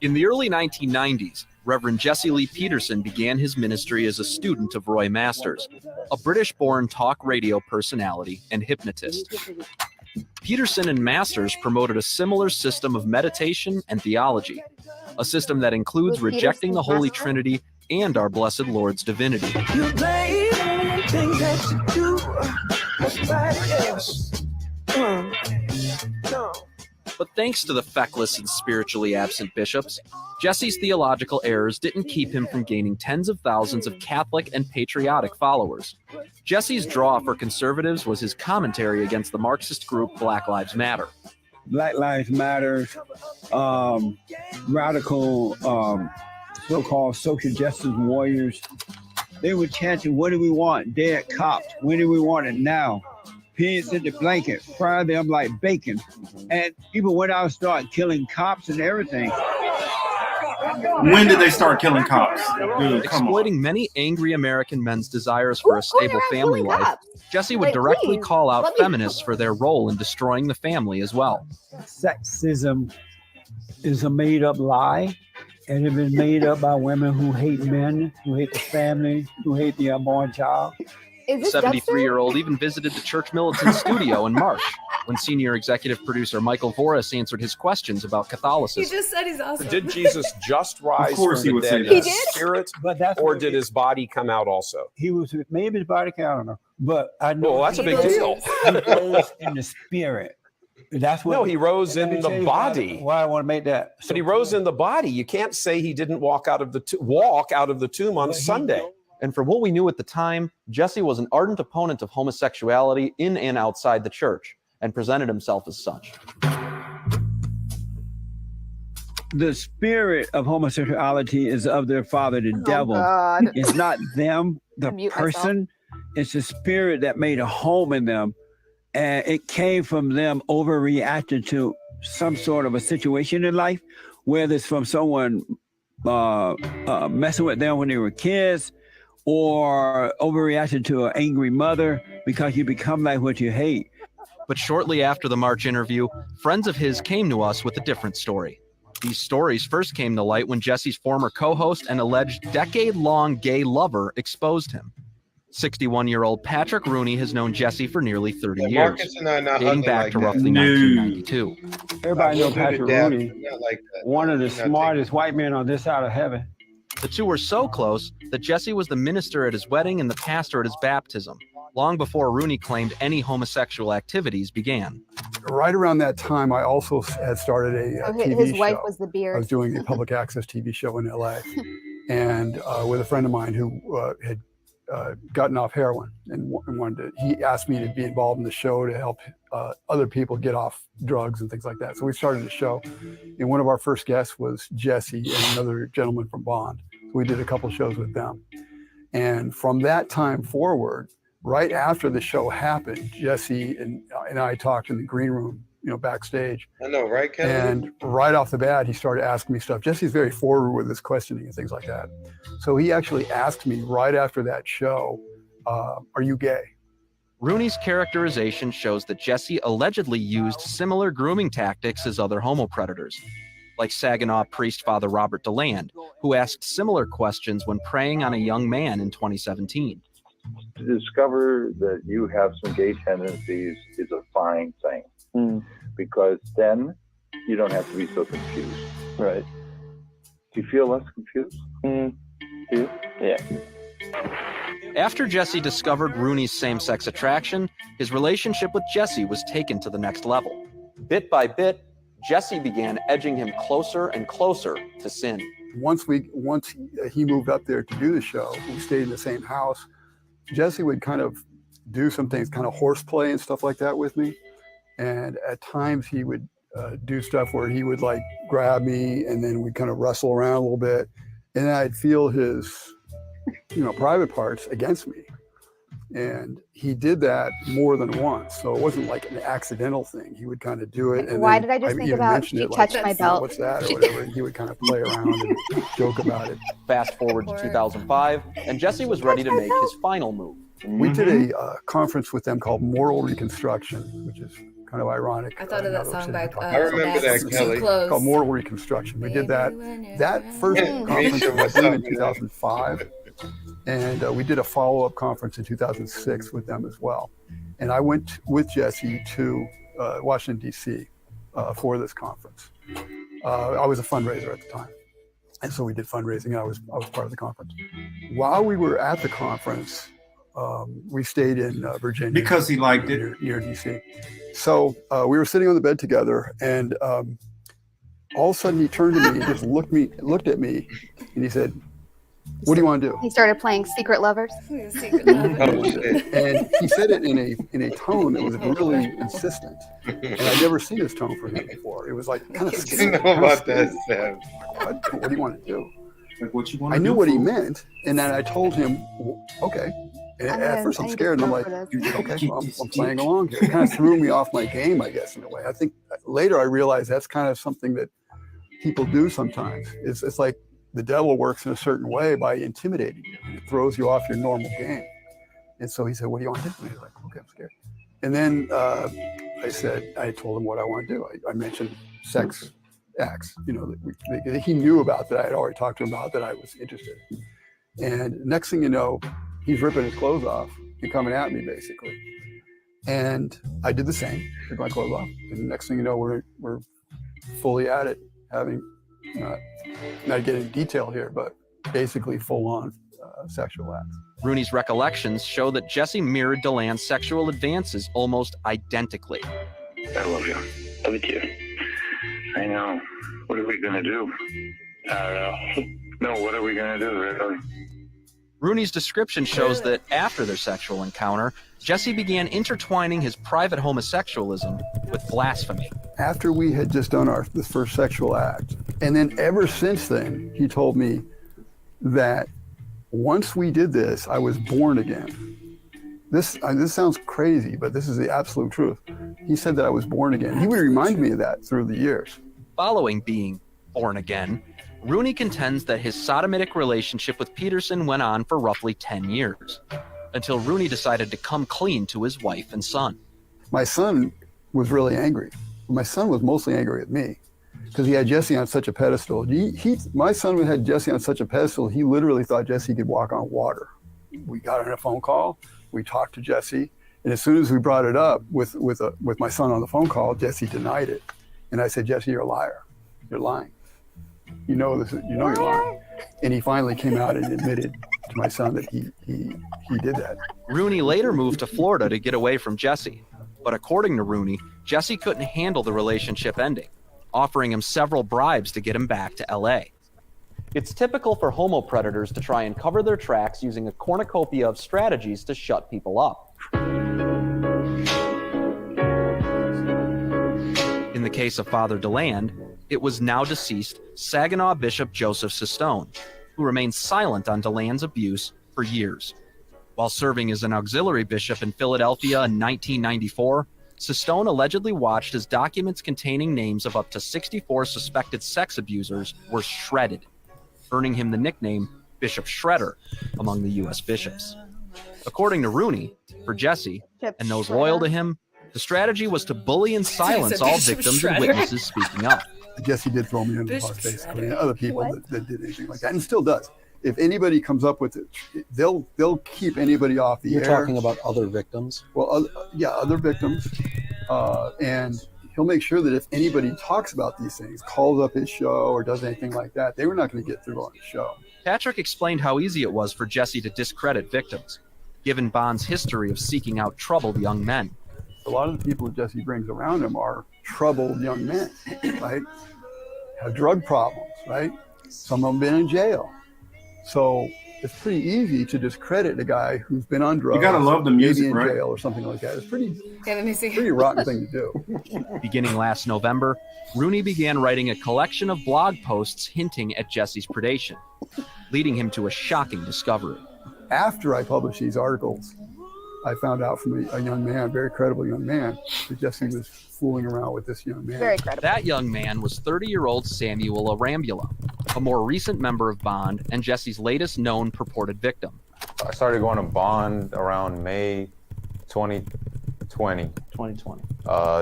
In the early 1990s, Reverend Jessie Lee Peterson began his ministry as a student of Roy Masters, a British-born talk radio personality and hypnotist. Peterson and Masters promoted a similar system of meditation and theology, a system that includes rejecting the Holy Trinity and our blessed Lord's divinity. You blame things that you do, nobody else. No. But thanks to the feckless and spiritually absent bishops, Jessie's theological errors didn't keep him from gaining tens of thousands of Catholic and patriotic followers. Jessie's draw for conservatives was his commentary against the Marxist group Black Lives Matter. Black Lives Matter, radical so-called social justice warriors, they were chanting, what do we want? Dead cops. When do we want it? Now. Pigs in the blanket, fry them like bacon. And people went out and started killing cops and everything. When did they start killing cops? Dude, exploiting many angry American men's desires for a stable family life, Jessie would directly call out feminists for their role in destroying the family as well. Sexism is a made-up lie, and it's been made up by women who hate men, who hate the family, who hate the unborn child. The 73-year-old even visited the Church Militant studio in March, when senior executive producer Michael Voris answered his questions about Catholicism. He just said he's awesome. Did Jesus just rise from the dead in spirit, or did his body come out also? He was, maybe his body came out, I don't know. But I know that's a big deal. He rose in the spirit. That's what. No, he rose in the body. Why I want to make that. But he rose in the body. You can't say he didn't walk out of the tomb on Sunday. And for what we knew at the time, Jessie was an ardent opponent of homosexuality in and outside the church, and presented himself as such. The spirit of homosexuality is of their father, the devil. God. It's not them, the person. It's the spirit that made a home in them. And it came from them overreacting to some sort of a situation in life, whether it's from someone messing with them when they were kids, or overreacting to an angry mother, because you become like what you hate. But shortly after the March interview, friends of his came to us with a different story. These stories first came to light when Jesse's former co-host and alleged decade-long gay lover exposed him. 61-year-old Patrick Rooney has known Jessie for nearly 30 years, Marcus and I are not dating hugging back like to that. roughly 1992. Everybody knows We'll do the Patrick dab, Rooney, but not like that. one of the We're not smartest white men on this side of heaven. The two were so close that Jesse was the minister at his wedding and the pastor at his baptism, long before Rooney claimed any homosexual activities began. Right around that time, I also had started a TV his show. wife was the beard. I was doing a public access TV show in LA, and with a friend of mine who had gotten off heroin and wanted to. He asked me to be involved in the show to help other people get off drugs and things like that. So we started the show, and one of our first guests was Jessie and another gentleman from Bond. So we did a couple shows with them, and from that time forward, right after the show happened, Jessie and I talked in the green room, backstage. I know, right, Kevin? And right off the bat, he started asking me stuff. Jesse's very forward with his questioning and things like that. So he actually asked me right after that show, are you gay? Rooney's characterization shows that Jesse allegedly used similar grooming tactics as other homo predators, like Saginaw priest Father Robert DeLand, who asked similar questions when preying on a young man in 2017. To discover that you have some gay tendencies is a fine thing, because then you don't have to be so confused. Right. Do you feel less confused? Do you? Yeah. After Jesse discovered Rooney's same-sex attraction, his relationship with Jesse was taken to the next level. Bit by bit, Jesse began edging him closer and closer to sin. Once he moved up there to do the show, we stayed in the same house. Jesse would kind of do some things, kind of horseplay and stuff like that with me. And at times he would do stuff where he would like grab me and then we'd kind of wrestle around a little bit. And then I'd feel his, private parts against me. And he did that more than once. So it wasn't like an accidental thing. He would kind of do it. And why then did I just think even about mention she it, touched like, my belt? What's that or whatever. And he would kind of play around and joke about it. Fast forward to 2005, and Jesse was ready to make his final move. We did a conference with them called Moral Reconstruction, which is kind of ironic. I thought of that song by I remember that, Kelly. Called Moral Reconstruction. We did that first conference was in 2005, and we did a follow-up conference in 2006 with them as well. And I went with Jesse to Washington, D.C. For this conference. I was a fundraiser at the time. And so we did fundraising. I was part of the conference. While we were at the conference, we stayed in Virginia. Because he liked it. Near DC. So we were sitting on the bed together, and all of a sudden he turned to me and just looked at me, and he said, "What do you want to do?" He started playing Secret Lovers. Secret Lovers. And he said it in a tone that was really insistent. And I'd never seen his tone from him before. It was like kind of scary. You know about that, Sam. What do you want to do? Like what you want I to do? knew what he meant, and then I told him, okay. And at first I'm scared, and I'm like, okay, well, I'm playing along here. It kind of threw me off my game, I guess, in a way. I think later I realized that's kind of something that people do sometimes. It's like the devil works in a certain way by intimidating you. It throws you off your normal game. And so he said, "What do you want to do?" And he's like, "Okay, I'm scared." And then I told him what I want to do. I mentioned sex acts, that he knew about, that I had already talked to him about, that I was interested in. And next thing you know, he's ripping his clothes off and coming at me, basically. And I did the same, took my clothes off. And the next thing you know, we're fully at it, having, not getting detail here, but basically full-on sexual acts. Rooney's recollections show that Jesse mirrored DeLand's sexual advances almost identically. I love you. Love you too. I know. What are we going to do? I don't know. No, what are we going to do, really? Rooney's description shows that after their sexual encounter, Jesse began intertwining his private homosexualism with blasphemy. After we had just done the first sexual act, and then ever since then, he told me that once we did this, I was born again. This sounds crazy, but this is the absolute truth. He said that I was born again. He would remind me of that through the years. Following being born again, Rooney contends that his sodomitic relationship with Peterson went on for roughly 10 years, until Rooney decided to come clean to his wife and son. My son was really angry. My son was mostly angry at me. because he had Jessie on such a pedestal. My son had Jessie on such a pedestal, he literally thought Jessie could walk on water. We got on a phone call, we talked to Jessie, and as soon as we brought it up with my son on the phone call, Jessie denied it. And I said, Jessie, you're a liar. You're lying. You know this. You know you're lying. And he finally came out and admitted to my son that he did that. Rooney later moved to Florida to get away from Jessie. But according to Rooney, Jessie couldn't handle the relationship ending, offering him several bribes to get him back to LA. It's typical for homo predators to try and cover their tracks using a cornucopia of strategies to shut people up. In the case of Father DeLand, it was now deceased Saginaw Bishop Joseph Sistone, who remained silent on DeLand's abuse for years. While serving as an auxiliary bishop in Philadelphia in 1994, Sistone allegedly watched as documents containing names of up to 64 suspected sex abusers were shredded, earning him the nickname Bishop Shredder among the U.S. bishops. According to Rooney, for Jessie and those loyal to him, the strategy was to bully and silence all victims and witnesses speaking up. Jessie did throw me under the bus, basically, and other people that did anything like that, and still does. If anybody comes up with it, they'll keep anybody off the air. You're talking about other victims? Well, other victims, and he'll make sure that if anybody talks about these things, calls up his show or does anything like that, they were not going to get through on the show. Patrick explained how easy it was for Jessie to discredit victims, given Bond's history of seeking out troubled young men. A lot of the people that Jessie brings around him are troubled young men, right? Have drug problems, right? Some of them been in jail. So it's pretty easy to discredit a guy who's been on drugs. You gotta love the music, maybe in right? jail or something like that. It's let me see. pretty rotten thing to do. Beginning last November, Rooney began writing a collection of blog posts hinting at Jessie's predation, leading him to a shocking discovery. After I published these articles, I found out from a young man, a very credible young man, that Jessie was fooling around with this young man. Very credible. That young man was 30-year-old Samuel Arambula, a more recent member of Bond and Jessie's latest known purported victim. I started going to Bond around May 2020. 2020.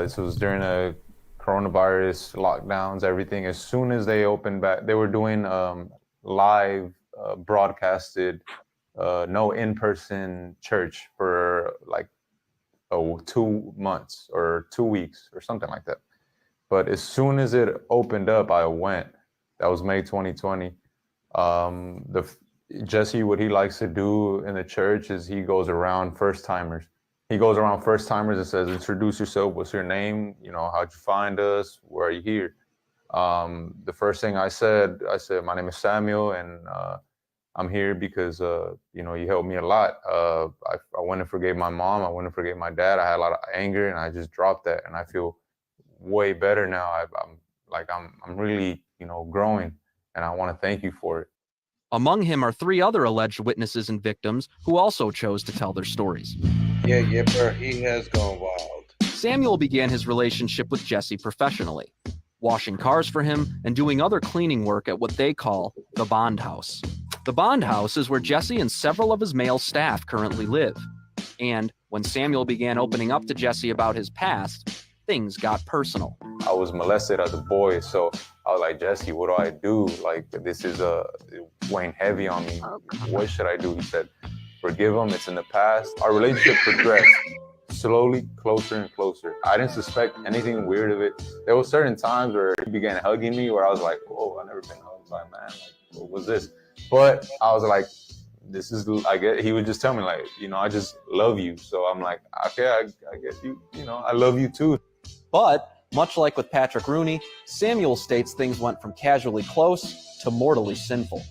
This was during the coronavirus lockdowns, everything. As soon as they opened back, they were doing live broadcasted, no in-person church for like 2 months or 2 weeks or something like that. But as soon as it opened up, I went. That was May 2020. Jessie, what he likes to do in the church is he goes around first-timers. He goes around first-timers and says, introduce yourself. What's your name? You know, how'd you find us? Where are you here? The first thing I said, my name is Samuel, and I'm here because, you know, you helped me a lot. I went and forgave my mom. I went and forgave my dad. I had a lot of anger, and I just dropped that, and I feel way better now. I'm really, you know, growing, and I want to thank you for it. Among him are 3 other alleged witnesses and victims who also chose to tell their stories. Yeah, Yipper, he has gone wild. Samuel began his relationship with Jessie professionally, washing cars for him and doing other cleaning work at what they call the Bond House. The Bond House is where Jessie and several of his male staff currently live. And when Samuel began opening up to Jessie about his past, things got personal. I was molested as a boy, so I was like, Jessie, what do I do? Like, this is weighing heavy on me. What should I do? He said, forgive him. It's in the past. Our relationship progressed slowly, closer and closer. I didn't suspect anything weird of it. There were certain times where he began hugging me where I was like, whoa, I've never been hugged by a man. Like, what was this? But I was like, this is, I guess, he would just tell me like, you know, I just love you. So I'm like, okay, I guess you know, I love you too. But much like with Patrick Rooney, Samuel states things went from casually close to mortally sinful.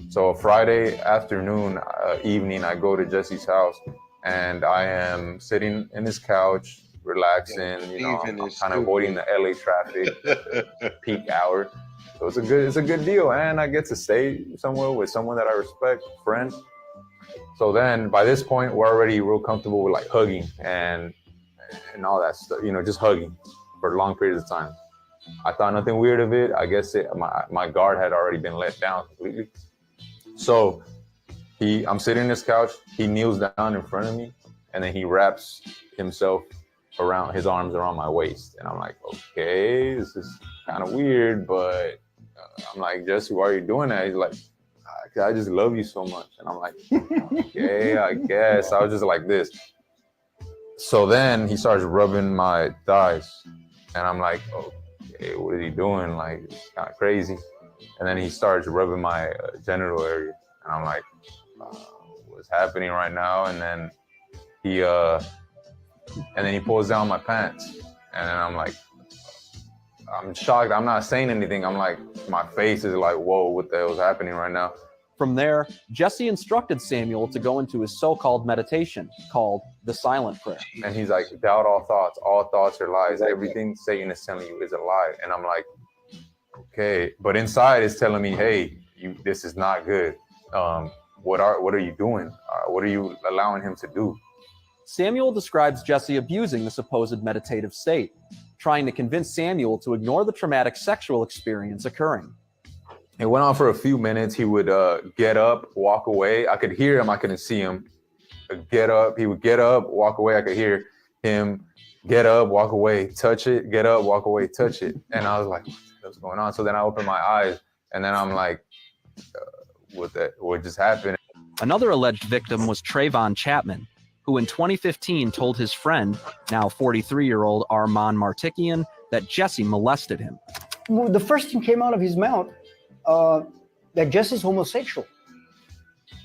So Friday afternoon, evening, I go to Jessie's house and I am sitting in his couch, relaxing, you know, I'm kind of avoiding the LA traffic, peak hour. So it's a good deal. And I get to stay somewhere with someone that I respect, friend. So then by this point, we're already real comfortable with like hugging and all that stuff, you know, just hugging for long periods of time. I thought nothing weird of it. I guess my guard had already been let down completely. So I'm sitting on this couch, he kneels down in front of me, and then he wraps himself his arms around my waist. And I'm like, okay, this is kind of weird, but I'm like, Jesse, why are you doing that? He's like, I just love you so much. And I'm like, okay, I guess. I was just like this. So then he starts rubbing my thighs. And I'm like, okay, what is he doing? Like, it's kind of crazy. And then he starts rubbing my genital area. And I'm like, what's happening right now? And then he pulls down my pants. And then I'm like, I'm shocked. I'm not saying anything. I'm like, my face is like, whoa, what the hell is happening right now? From there, Jessie instructed Samuel to go into his so-called meditation called the silent prayer. And he's like, doubt all thoughts are lies. Everything Satan is telling you is a lie. And I'm like, okay. But inside it's telling me, hey, this is not good. What are you doing? What are you allowing him to do? Samuel describes Jessie abusing the supposed meditative state, trying to convince Samuel to ignore the traumatic sexual experience occurring. It went on for a few minutes. He would get up, walk away. I could hear him. I couldn't see him. Get up. He would get up, walk away. I could hear him get up, walk away, touch it, get up, walk away, touch it. And I was like, what's going on? So then I opened my eyes, and then I'm like, what just happened? Another alleged victim was Trayvon Chapman, who in 2015 told his friend, now 43-year-old Armand Martikian, that Jessie molested him. Well, the first thing came out of his mouth, that Jesse's homosexual.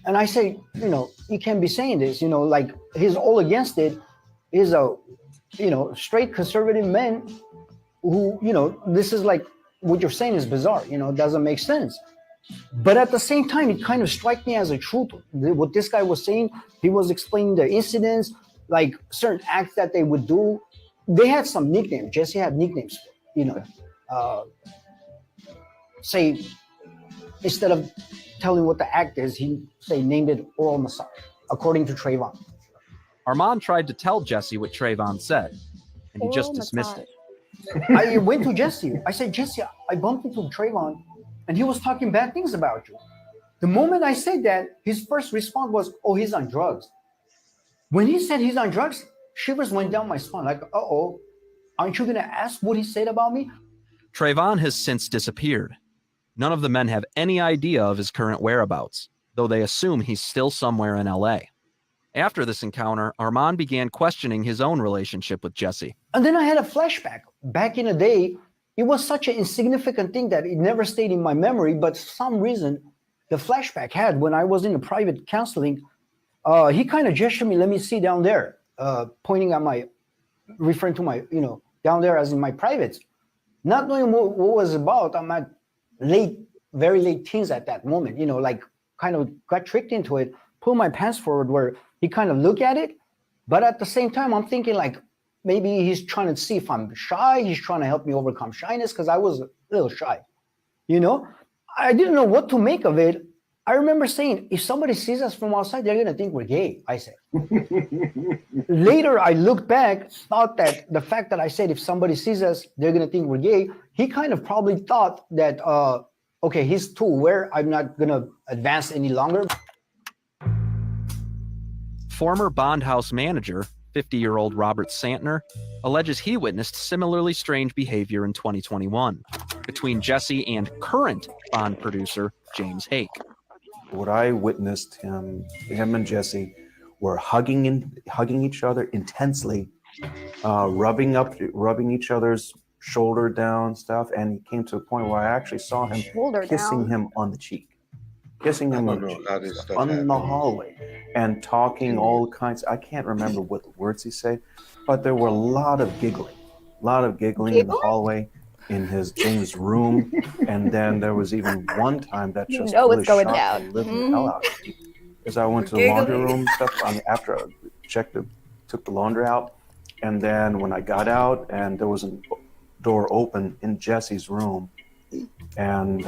And I say, you can't be saying this, like he's all against it. He's a, straight conservative man who, this is like, what you're saying is bizarre, doesn't make sense. But at the same time, it kind of struck me as a truth. What this guy was saying, he was explaining the incidents, like certain acts that they would do. They had some nicknames. Jesse had nicknames, say, instead of telling what the act is, he named it oral massage, according to Trayvon. Armand tried to tell Jessie what Trayvon said, and he just dismissed it. I went to Jesse. I said, Jesse, I bumped into Trayvon, and he was talking bad things about you. The moment I said that, his first response was, oh, he's on drugs. When he said he's on drugs, shivers went down my spine, like, uh-oh, aren't you going to ask what he said about me? Trayvon has since disappeared. None of the men have any idea of his current whereabouts, though they assume he's still somewhere in LA. After this encounter, Armand began questioning his own relationship with Jessie. And then I had a flashback. Back in the day, it was such an insignificant thing that it never stayed in my memory, but for some reason, the flashback had when I was in the private counseling, he kind of gestured me, let me see down there, pointing at referring to my, down there as in my privates. Not knowing what was about, I'm at very late teens at that moment, like kind of got tricked into it, pulled my pants forward where he kind of looked at it. But at the same time, I'm thinking like, maybe he's trying to see if I'm shy. He's trying to help me overcome shyness because I was a little shy, I didn't know what to make of it. I remember saying, if somebody sees us from outside, they're going to think we're gay, I said. Later, I looked back, thought that the fact that I said, if somebody sees us, they're going to think we're gay, he kind of probably thought that, okay, he's too aware, I'm not going to advance any longer. Former Bond House manager, 50-year-old Robert Santner, alleges he witnessed similarly strange behavior in 2021 between Jessie and current Bond producer James Hake. What I witnessed, him and Jessie were hugging each other intensely, rubbing each other's shoulder down stuff, and he came to a point where I actually saw him kissing him on the cheek, kissing him on the hallway, and talking all kinds. I can't remember what the words he said, but there were a lot of giggling in the hallway in his room, and then there was even one time that just really shocked the living hell out of me. Because I went to the laundry room stuff after I took the laundry out, and then when I got out, and there was a door open in Jessie's room, and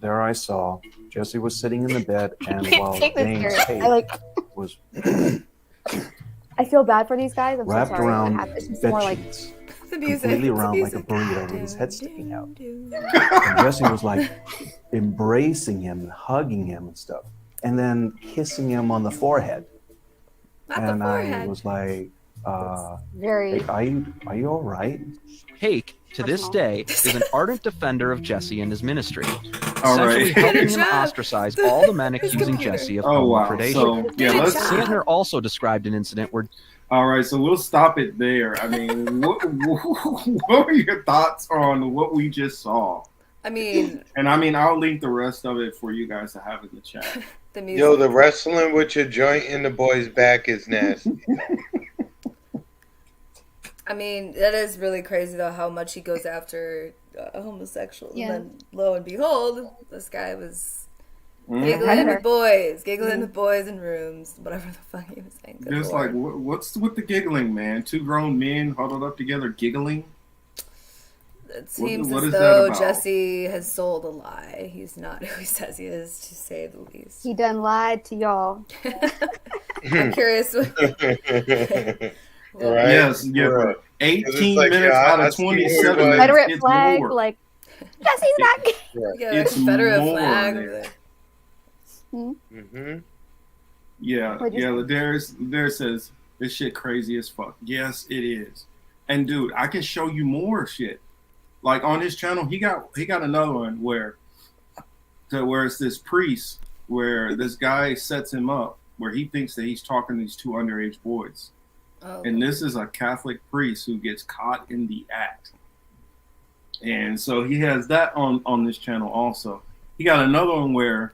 there I saw Jessie was sitting in the bed, and while James Hake was I feel bad for these guys. I'm wrapped so sorry. around It's bed more like sheets, completely around like a burrito with his head sticking out. And Jessie was like embracing him and hugging him and stuff, and then kissing him on the forehead. I was like, Very. Are you all right? Hake, to this day, is an ardent defender of Jesse and his ministry, All right. essentially helping him ostracize all the men accusing Jesse of predation. So, yeah, let's. Santner also described an incident where. All right, so we'll stop it there. I mean, what are your thoughts on what we just saw? I mean, I'll link the rest of it for you guys to have in the chat. The music. Yo, the wrestling with your joint in the boy's back is nasty. I mean, that is really crazy, though, how much he goes after homosexuals. Yeah. And then, lo and behold, this guy was giggling with boys in rooms, whatever the fuck he was saying. Good Just Lord. like, what's with the giggling, man? Two grown men huddled up together giggling? It seems what as is that though about? Jesse has sold a lie. He's not who he says he is, to say the least. He done lied to y'all. I'm curious. Right? Yes, yeah. Right. 18 like, minutes yeah, out I of see 27 where minutes. Confederate It's flag, more. like, Jesse's not gay. Yeah, It's Confederate more flag there. over there. Mm-hmm. Yeah, Ladarius says this shit crazy as fuck. Yes, it is. And dude, I can show you more shit. Like on his channel, he got another one where it's this priest where this guy sets him up where he thinks that he's talking to these two underage boys. Oh. And this is a Catholic priest who gets caught in the act. And so he has that on this channel also. He got another one where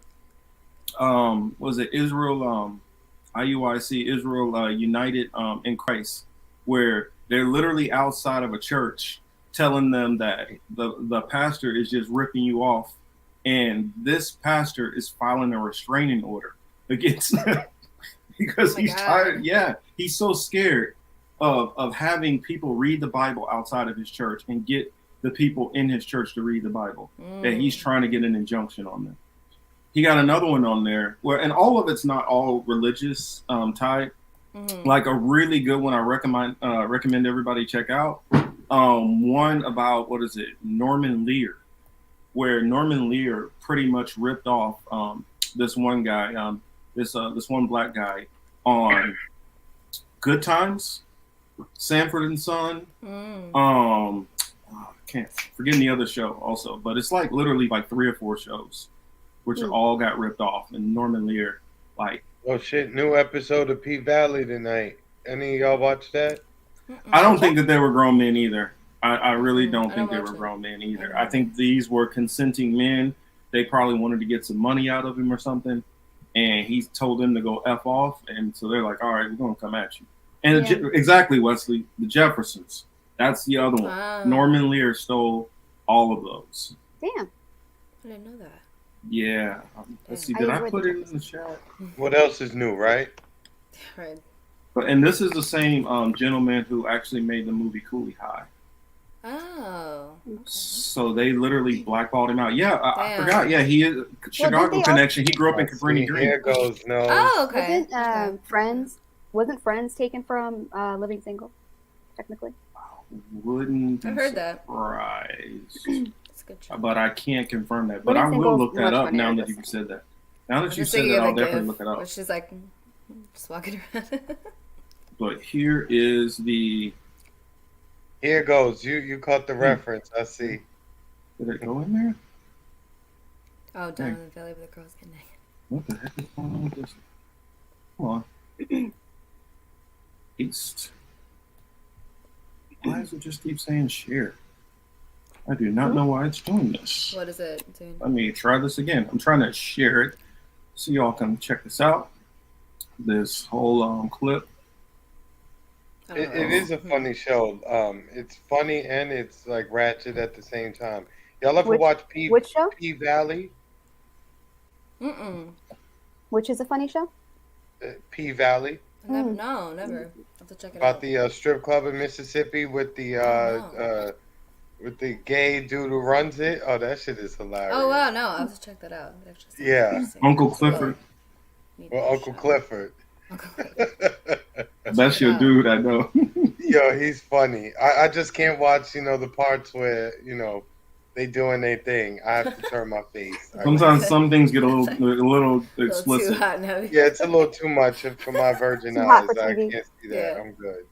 was it Israel IUIC, Israel United in Christ, where they're literally outside of a church telling them that the pastor is just ripping you off, and this pastor is filing a restraining order against them because he's tired. Yeah, he's so scared of having people read the Bible outside of his church and get the people in his church to read the Bible that he's trying to get an injunction on them. He got another one on there where, and all of it's not all religious type. Like a really good one I recommend everybody check out. One about, what is it, Norman Lear, where Norman Lear pretty much ripped off this one guy, this one black guy on Good Times, Sanford and Son. I can't forget the other show also, but it's like literally like 3 or 4 shows, which all got ripped off. And Norman Lear, like, oh shit! New episode of P Valley tonight. Any of y'all watch that? I don't think that they were grown men either. I really don't think they were grown men either. I think these were consenting men. They probably wanted to get some money out of him or something, and he told them to go F off, and so they're like, all right, we're going to come at you. And exactly, Wesley, the Jeffersons. That's the other one. Wow. Norman Lear stole all of those. Damn. I didn't know that. Yeah. Let's see, did I put it in the chat? What else is new, right? Right. And this is the same gentleman who actually made the movie Coolie High. Oh. Okay. So they literally blackballed him out. Yeah, I Damn. forgot. Yeah, he is Chicago connection. He grew up in Cabrini Green. Here goes no. Oh, okay. Wasn't Friends taken from Living Single, technically? Wouldn't be I've heard that. surprised. That's a good show. But I can't confirm that. But Living I Single will is look that much up funnier now than that you this. said that. Now that you Just said thinking that, of I'll the definitely GIF, look it up. where she's like just walking around. But here is the. Here goes. You caught the reference. I see. Did it go in there? Oh, down in the valley where the girls get naked. What the heck is going on with this? Hold on. East. Why does it just keep saying share? I do not know why it's doing this. What is it doing? Let me try this again. I'm trying to share it so y'all can check this out. This whole clip. It is a funny show. It's funny and it's like ratchet at the same time. Y'all ever watch which show? P Valley? Which is a funny show? P Valley. Never. I'll have to check it About out. the strip club in Mississippi with the gay dude who runs it. Oh, that shit is hilarious. Oh wow, no, I'll have to check that out. It actually sounds Yeah. interesting. Uncle Clifford. Well, Uncle Clifford. That's your dude, I know. Yo, he's funny. I just can't watch, the parts where, they doing their thing. I have to turn my face. Sometimes some things get a little explicit. Too hot and heavy. Yeah, it's a little too much for my virgin Too hot eyes. for I TV. can't see that. Yeah. I'm good.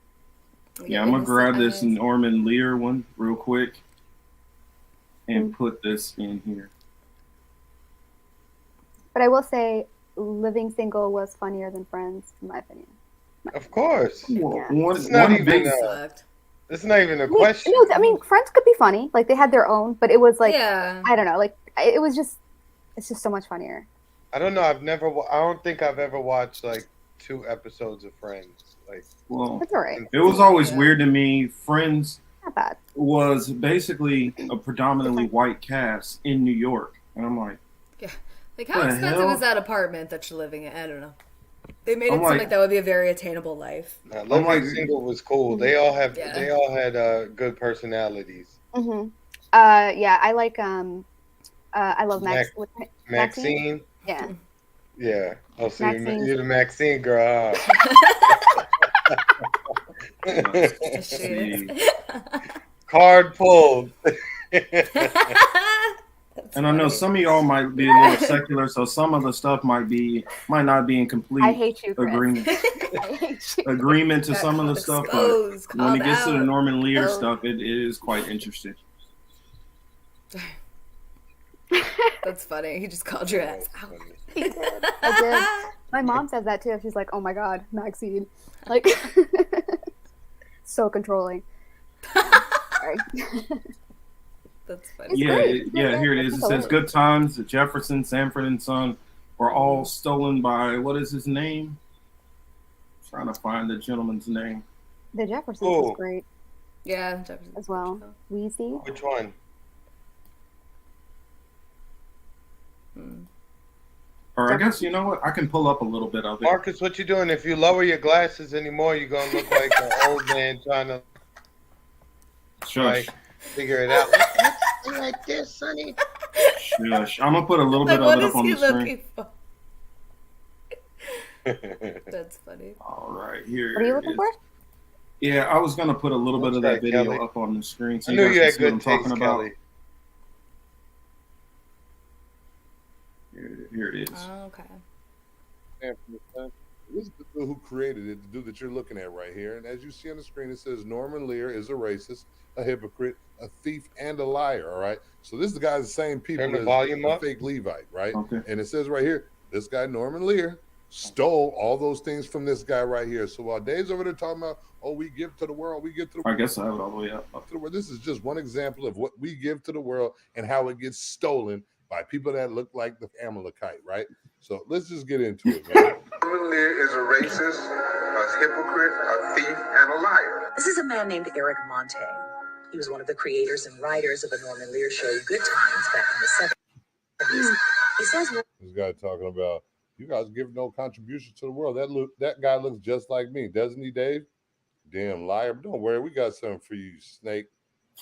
Yeah, I'm gonna grab this Norman Lear one real quick and put this in here. But I will say, Living Single was funnier than Friends, in my opinion. Of course. Yeah. It's not even a question. No, I mean, Friends could be funny. Like, they had their own, but it was like, Yeah. I don't know. Like, it's just so much funnier. I don't know. I don't think I've ever watched like 2 episodes of Friends. Like, well, that's all right. It was always weird to me. Friends Not bad. was basically a predominantly white cast in New York, and I'm like, Like, how expensive hell? is that apartment that you're living in? I don't know. They made it I'm seem like- like that would be a very attainable life. Living Single was cool. They all had good personalities. Mm-hmm. Yeah, I like I love Maxine. Yeah. Yeah. Oh, so Maxine. you're the Maxine girl. Card pulled. And I know some of y'all might be a little secular, so some of the stuff might not be in complete I hate you, Chris. agreement. I hate you. Agreement to some of the stuff, but Exposed, when it called gets to the out. Norman Lear Oh. stuff, it is quite interesting. That's funny. He just called your ass out. He did. I did. My mom says that too. She's like, "Oh my God, Maxine!" Like, so controlling. Sorry. That's funny. Yeah, here it is. It says good times. Jefferson, Sanford and Son were all stolen by what is his name? Trying to find the gentleman's name. The Jeffersons was great Yeah, Jefferson. as well. Wheezy. Which one? Or I guess you know what? I can pull up a little bit of it. Marcus, what you doing? If you lower your glasses anymore, you're gonna look like an old man trying to Shush. figure it out. Like this, Sonny. Shush. I'm gonna put a little Like, bit what of it is up on he the screen. looking for? That's funny. All right, here. What are you it looking is. for? Yeah, I was gonna put a little bit of that video Kelly. up on the screen so I you knew guys you can had see what I'm good talking taste, about. Kelly. Here it is. Oh, okay. This is the dude who created it, the dude that you're looking at right here. And as you see on the screen, it says Norman Lear is a racist, a hypocrite, a thief, and a liar. All right. So this is the guy's the same people Turn the as volume a up. fake Levite, right? Okay. And it says right here, this guy Norman Lear stole all those things from this guy right here. So while Dave's over there talking about, oh, we give to the world, we give to the I world. guess I have it all the way up. To the world. This is just one example of what we give to the world and how it gets stolen by people that look like the Amalekite, right? So let's just get into it, man. Norman Lear is a racist, a hypocrite, a thief, and a liar. This is a man named Eric Monte. He was one of the creators and writers of the Norman Lear show Good Times back in the 70s. He says This guy talking about you guys give no contribution to the world. That guy looks just like me, doesn't he, Dave? Damn liar. But don't worry, we got something for you, snake.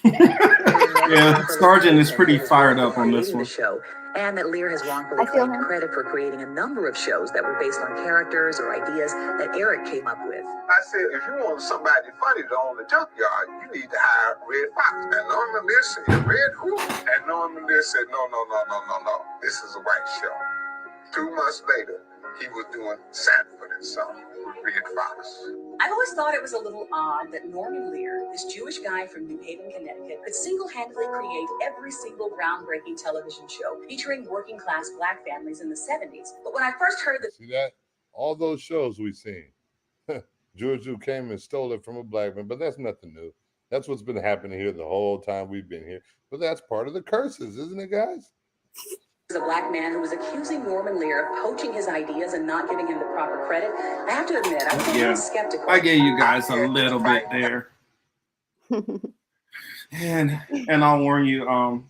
Yeah, Sergeant is pretty fired up on this one. the show, and that Lear has wrongfully claimed credit for creating a number of shows that were based on characters or ideas that Eric came up with. I said, if you want somebody funny to own the junkyard, you need to hire Red Fox. And Norman Lear said, Red who? And Norman Lear said, no. This is a white show. 2 months later, he was doing Sanford and Son with Red Fox. I've always thought it was a little odd that Norman Lear, this Jewish guy from New Haven, Connecticut, could single-handedly create every single groundbreaking television show featuring working-class black families in the 70s. But when I first heard that... See that? All those shows we've seen. Jews who came and stole it from a black man, but that's nothing new. That's what's been happening here the whole time we've been here. But that's part of the curses, isn't it, guys? was a black man who was accusing Norman Lear of poaching his ideas and not giving him the proper credit. I have to admit, I was a little skeptical. I gave you guys a little bit there. and I'll warn you,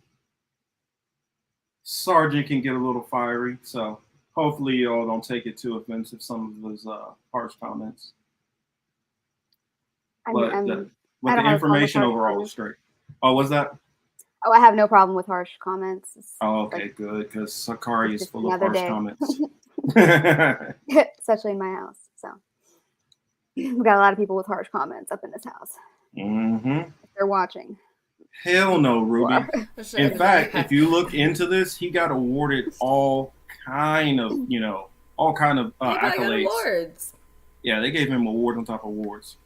Sergeant can get a little fiery, so hopefully y'all don't take it too offensive, some of his harsh comments. But the information overall was straight. Oh, was that? Oh, I have no problem with harsh comments. Oh, okay, good, because Sakari is full of another harsh day. comments. Especially in my house. So we got a lot of people with harsh comments up in this house. Mm-hmm. If they're watching. Hell no, Ruby. In fact, if you look into this, he got awarded all kind of He got accolades. awards. Yeah, they gave him awards on top of awards.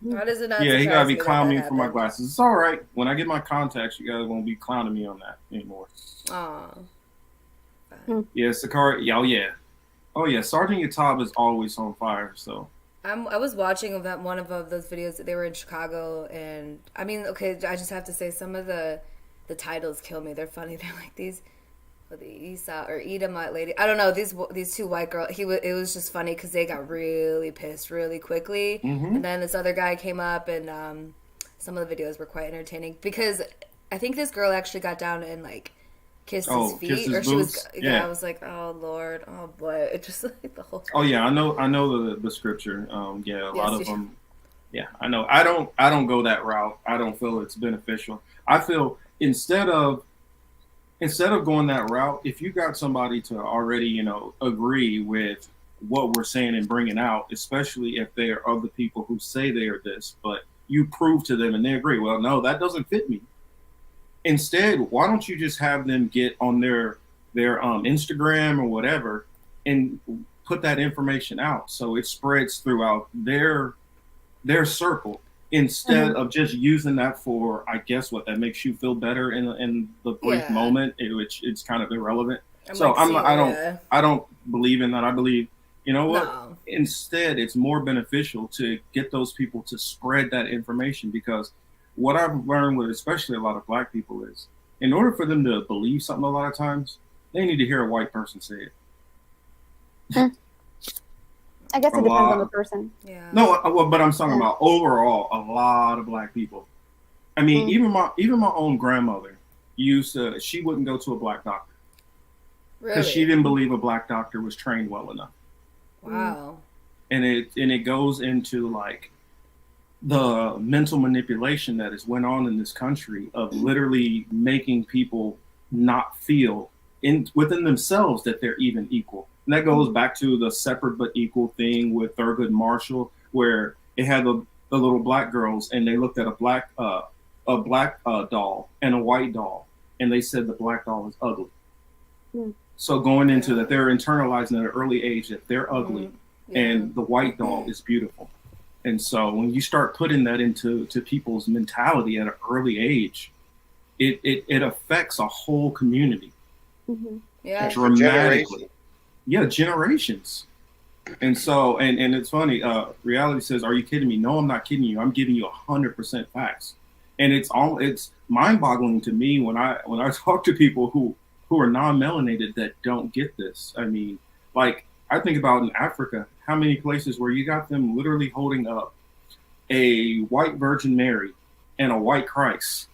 Why does it not? Yeah, he gotta be surprise me that clowning me that for my happened? glasses. It's all right. When I get my contacts, you guys won't be clowning me on that anymore. Aw. Yeah, Sakari. Yeah, oh yeah, oh yeah. Sergeant Yatab is always on fire. So I was watching one of those videos. They were in Chicago, and I mean, okay, I just have to say some of the titles kill me. They're funny. They're like these, the Esau or Edomite lady. I don't know, these two white girls. It was just funny because they got really pissed really quickly, and then this other guy came up, and some of the videos were quite entertaining because I think this girl actually got down and like kissed his feet, kissed his or she was. boots? Yeah, Yeah. I was like, oh Lord, oh boy, it just like the whole. oh yeah, I know the scripture. Yeah, a lot Yes, of you- them. Yeah, I know. I don't go that route. I don't feel it's beneficial. I feel instead of going that route, if you got somebody to already, agree with what we're saying and bringing out, especially if they are other people who say they are this, but you prove to them and they agree, well, no, that doesn't fit me. Instead, why don't you just have them get on their Instagram or whatever and put that information out so it spreads throughout their circle instead of just using that for, I guess, what that makes you feel better in the brief moment, which it's kind of irrelevant. I don't believe in that. I believe, you know what? No. Instead, it's more beneficial to get those people to spread that information, because what I've learned with especially a lot of black people is, in order for them to believe something a lot of times, they need to hear a white person say it. I guess it depends on the person. Yeah. No, but I'm talking about overall, a lot of black people. I mean, even my own grandmother she wouldn't go to a black doctor because she didn't believe a black doctor was trained well enough. Wow. And it goes into like the mental manipulation that has went on in this country of literally making people not feel within themselves that they're even equal. And that goes back to the separate but equal thing with Thurgood Marshall, where it had the little black girls and they looked at a black doll and a white doll, and they said the black doll is ugly. So going into that, they're internalizing at an early age that they're ugly and the white doll is beautiful. And so when you start putting that into people's mentality at an early age, it affects a whole community. Yeah, dramatically. Yeah, generations. And so, and it's funny. Reality says, "Are you kidding me?" No, I'm not kidding you. I'm giving you 100% facts. And it's mind-boggling to me when I talk to people who are non-melanated that don't get this. I mean, like I think about in Africa, how many places where you got them literally holding up a white Virgin Mary and a white Christ,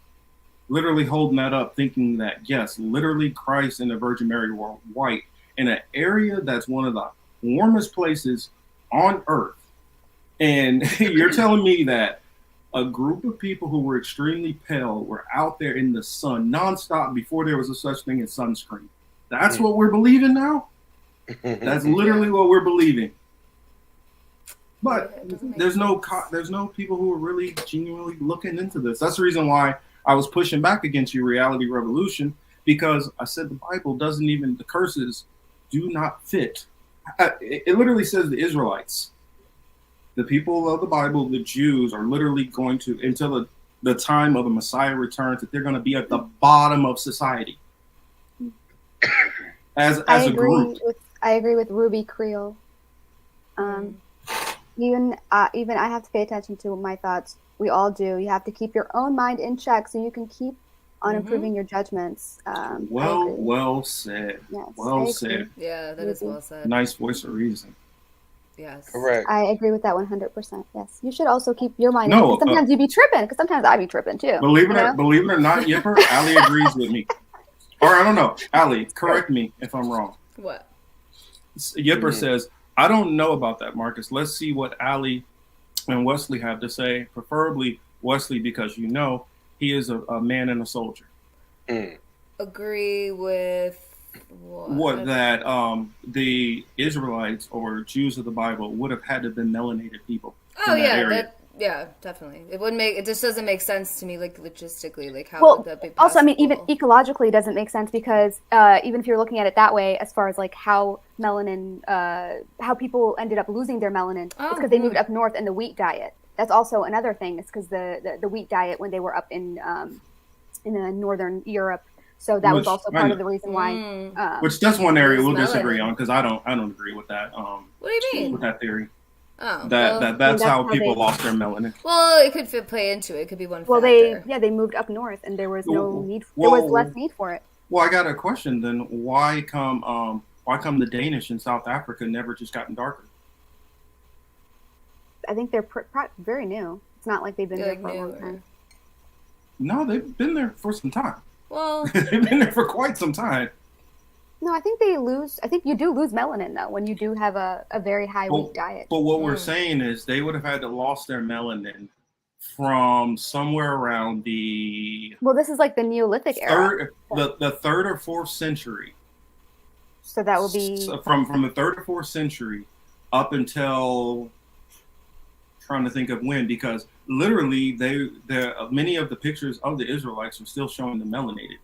literally holding that up, thinking that yes, literally Christ and the Virgin Mary were white in an area that's one of the warmest places on earth. And you're telling me that a group of people who were extremely pale were out there in the sun nonstop before there was a such thing as sunscreen. That's what we're believing now? That's literally what we're believing. But there's no people who are really genuinely looking into this. That's the reason why I was pushing back against your reality revolution, because I said the Bible doesn't even, the curses do not fit. It literally says the Israelites, the people of the Bible, the Jews, are literally going to, until the time of the Messiah returns, that they're going to be at the bottom of society. As a group. I agree with Ruby Creel. Even I have to pay attention to my thoughts. We all do. You have to keep your own mind in check so you can keep on improving your judgments. Well said. Yes, well said. Yeah, that is well said. Nice voice of reason. Yes. Correct. I agree with that 100%. Yes. You should also keep your mind in check. Sometimes you be tripping, because sometimes I be tripping too. Believe it or not, Yipper, Ali agrees with me. Or I don't know. Ali, correct me if I'm wrong. What? Yipper says, I don't know about that, Marcus. Let's see what Ali and Wesley have to say. Preferably Wesley, because he is a man and a soldier. Agree with what that the Israelites or Jews of the Bible would have had to have been melanated people. Oh yeah, definitely. It just doesn't make sense to me, like logistically, like how would that be possible? Also, I mean, even ecologically, it doesn't make sense, because even if you're looking at it that way, as far as like how melanin, how people ended up losing their melanin, it's because they moved up north in the wheat diet. that's also another thing. It's because the wheat diet when they were up in the northern Europe. So that was also part of the reason why. Which that's one area we'll disagree on because I don't agree with that. What do you mean? With that theory? Oh, that's how people lost their melanin. Well, it could play into it. It could be one. Well, factor. they moved up north, and there was no need. There was less need for it. Well, I got a question then. Why come the Danish in South Africa never just gotten darker? I think they're very new. It's not like they've been there for a long time. No, they've been there for some time. Well, they've been there for quite some time. No, I think you do lose melanin though when you do have a very high wheat diet. But what we're saying is they would have had to lost their melanin from somewhere around the this is like the Neolithic era. The 3rd or 4th century. So that would be from the 3rd or 4th century up until trying to think of when, because literally many of the pictures of the Israelites are still showing them melanated.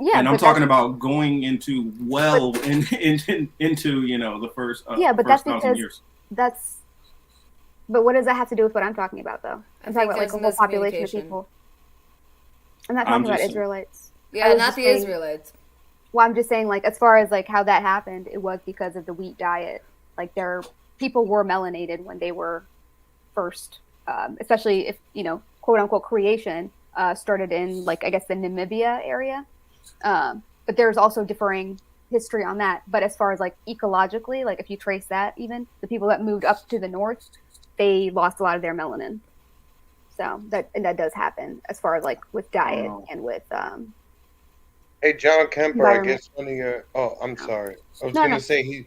Yeah, and I'm talking about going into into the first but that's because years. But what does that have to do with what I'm talking about though? I'm talking about like a whole population of people. I'm not talking about Israelites. Yeah, not the Israelites. Well, I'm just saying, like, as far as like how that happened, it was because of the wheat diet. Like, people were melanated when they were first, especially if quote unquote creation started in like I guess the Namibia area. But there's also differing history on that. But as far as like ecologically, like if you trace that, even the people that moved up to the north, they lost a lot of their melanin. So that does happen as far as like with diet and with. Hey, John Kemper, I guess one of your. Oh, I'm sorry. I was going to say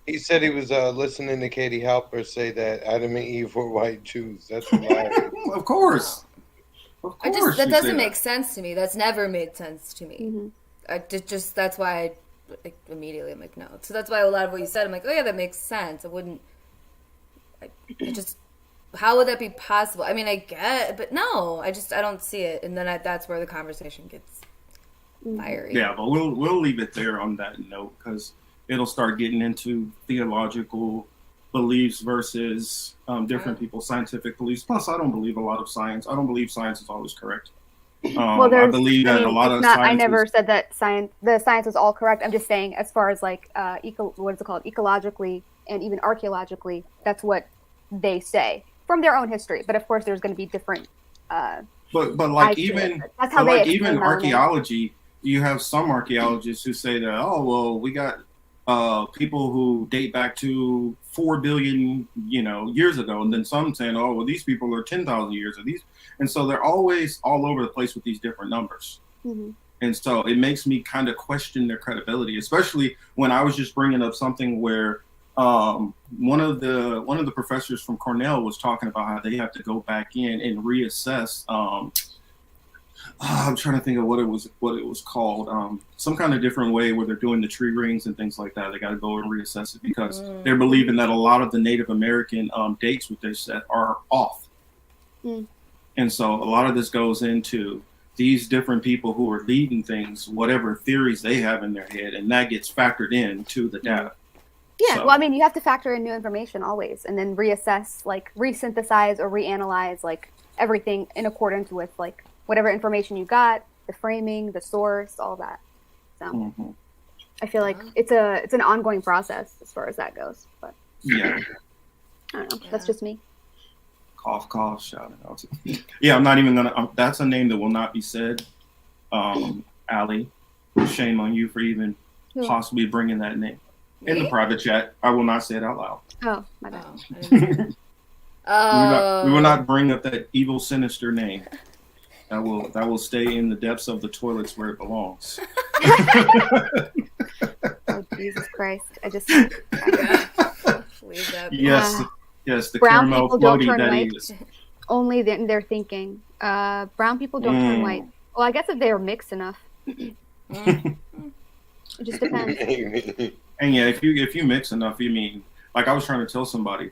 he said he was listening to Katie Halper say that Adam and Eve were white Jews. That's hilarious. Of course. That doesn't make sense to me. That's never made sense to me. Mm-hmm. That's why immediately I'm like, no. So that's why a lot of what you said, I'm like, oh yeah, that makes sense. How would that be possible? I mean, I get, but no, I don't see it. And then that's where the conversation gets fiery. Yeah, but we'll leave it there on that note because it'll start getting into theological beliefs versus different people's scientific beliefs. Plus, I don't believe a lot of science. I don't believe science is always correct. I believe that a lot of science. I never said that the science is all correct. I'm just saying, as far as like what is it called, ecologically and even archaeologically, that's what they say from their own history. But of course, there's going to be different. But like even archaeology, you have some archaeologists who say that we got people who date back to 4 billion years ago, and then some saying these people are 10,000 years of these, and so they're always all over the place with these different numbers. Mm-hmm. And so it makes me kind of question their credibility, especially when I was just bringing up something where one of the professors from Cornell was talking about how they have to go back in and reassess. I'm trying to think of what it was called. Some kind of different way where they're doing the tree rings and things like that. They got to go and reassess it because they're believing that a lot of the Native American dates with this set are off. Mm. And so a lot of this goes into these different people who are leading things, whatever theories they have in their head, and that gets factored into the data. Yeah, well, I mean, you have to factor in new information always, and then reassess, like resynthesize or reanalyze, like everything in accordance with like whatever information you got, the framing, the source, all that. So I feel like it's an ongoing process as far as that goes. But yeah, I don't know. That's just me. Cough, cough, shout out. Yeah, I'm not even gonna. That's a name that will not be said. Allie, shame on you for even possibly bringing that name in the private chat. I will not say it out loud. Oh, my bad. We will not bring up that evil, sinister name. That will stay in the depths of the toilets where it belongs. Oh, Jesus Christ! I just leave that. Yes, the brown caramel people don't floaty turn that white. is. Only in their thinking. Brown people don't turn white. Well, I guess if they are mixed enough. It just depends. And yeah, if you mix enough, you mean, like I was trying to tell somebody,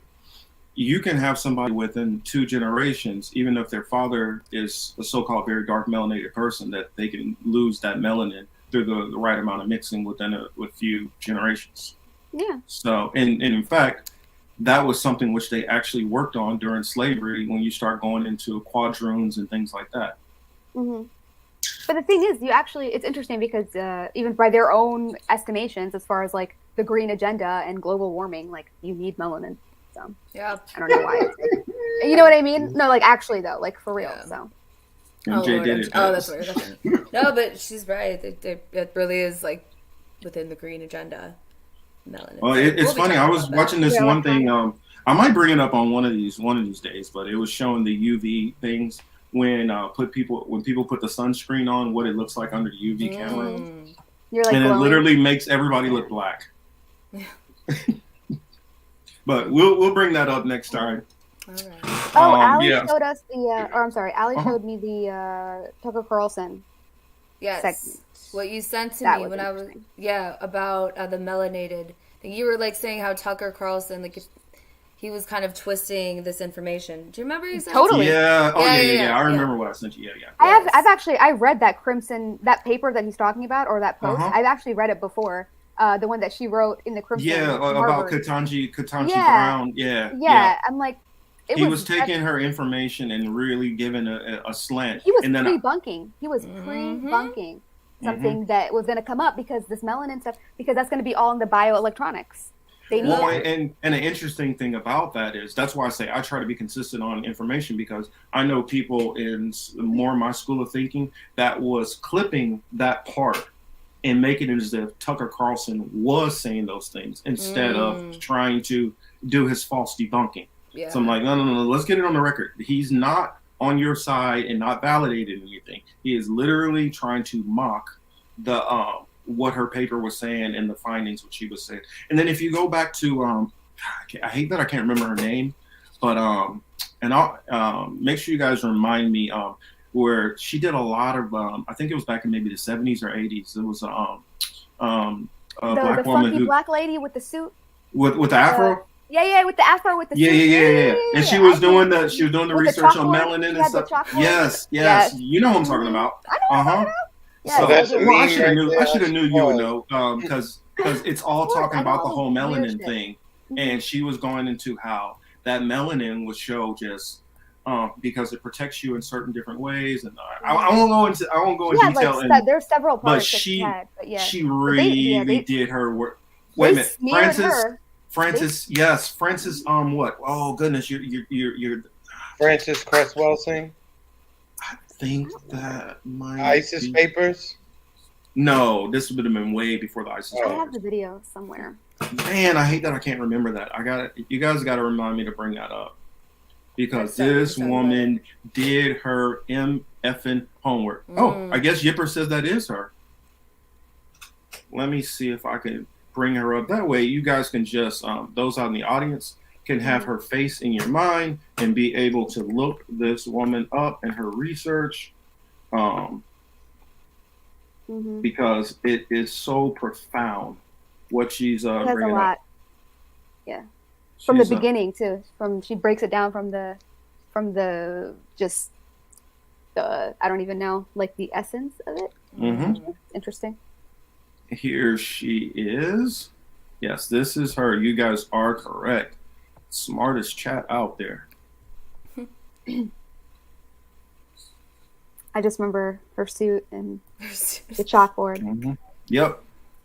you can have somebody within 2 generations, even if their father is a so-called very dark melanated person, that they can lose that melanin through the right amount of mixing within a few generations. Yeah. So, and in fact, that was something which they actually worked on during slavery when you start going into quadroons and things like that. Mm-hmm. But the thing is, it's interesting because even by their own estimations, as far as like the green agenda and global warming, like you need melanin. So yeah, I don't know why. You know what I mean? No, like actually though, like for real. So. MJ did it. Oh, that's weird. No, but she's right. It really is like within the green agenda. Melanin. Well, it's funny. I was watching this one thing. I might bring it up on one of these days, but it was showing the UV things when people put the sunscreen on, what it looks like under the UV camera. You're like, and it literally makes everybody look black. But we'll bring that up next time. Right. Allie showed us Allie showed me the Tucker Carlson. Yes. segment. What you sent to me when I was about the melanated thing. You were like saying how Tucker Carlson he was kind of twisting this information. Do you remember you said totally? Yeah. I remember what I sent you. Yeah. I've read that paper that he's talking about, or that post. I've actually read it before. The one that she wrote in the Crimson. Yeah, about Ketanji Brown. Yeah. I'm like, he was taking her information and really giving a slant. He was pre-bunking. Something that was going to come up because this melanin stuff, because that's going to be all in the bioelectronics. They need that. And an interesting thing about that is that's why I say I try to be consistent on information, because I know people in more my school of thinking that was clipping that part and making it as if Tucker Carlson was saying those things instead of trying to do his false debunking. Yeah. So I'm like, no, let's get it on the record. He's not on your side and not validating anything. He is literally trying to mock the what her paper was saying and the findings which she was saying. And then if you go back to I hate that I can't remember her name, but and I'll make sure you guys remind me where she did a lot of I think it was back in maybe the 70s or 80s. It was a black woman funky black lady with the suit with the afro. Yeah, with the afro, with the suit. Yeah. And she was doing the research on melanin and stuff. Yes. You know what I'm talking about. I know. Yeah, so that's I should have knew you would know, because it's all talking about the whole melanin thing, and she was going into how that melanin would show just because it protects you in certain different ways, and I won't go in detail. There's several parts. But she really did her work. Wait a minute, Francis. Yes, Francis. What? Oh goodness, you're Francis Cresswell Singh. I think that might ISIS papers. No, this would have been way before the ISIS. I have the video somewhere. Man, I hate that I can't remember that. You guys got to remind me to bring that up, because this woman did her effing homework. Oh, I guess Yipper says that is her. Let me see if I can bring her up. That way, you guys can just those out in the audience can have her face in your mind and be able to look this woman up and her research, because it is so profound what she's bringing up. Yeah, from the beginning too. She breaks it down from the just the I don't even know, like the essence of it. Interesting. Here she is. Yes, this is her. You guys are correct. Smartest chat out there. I just remember her suit and the chalkboard. Yep,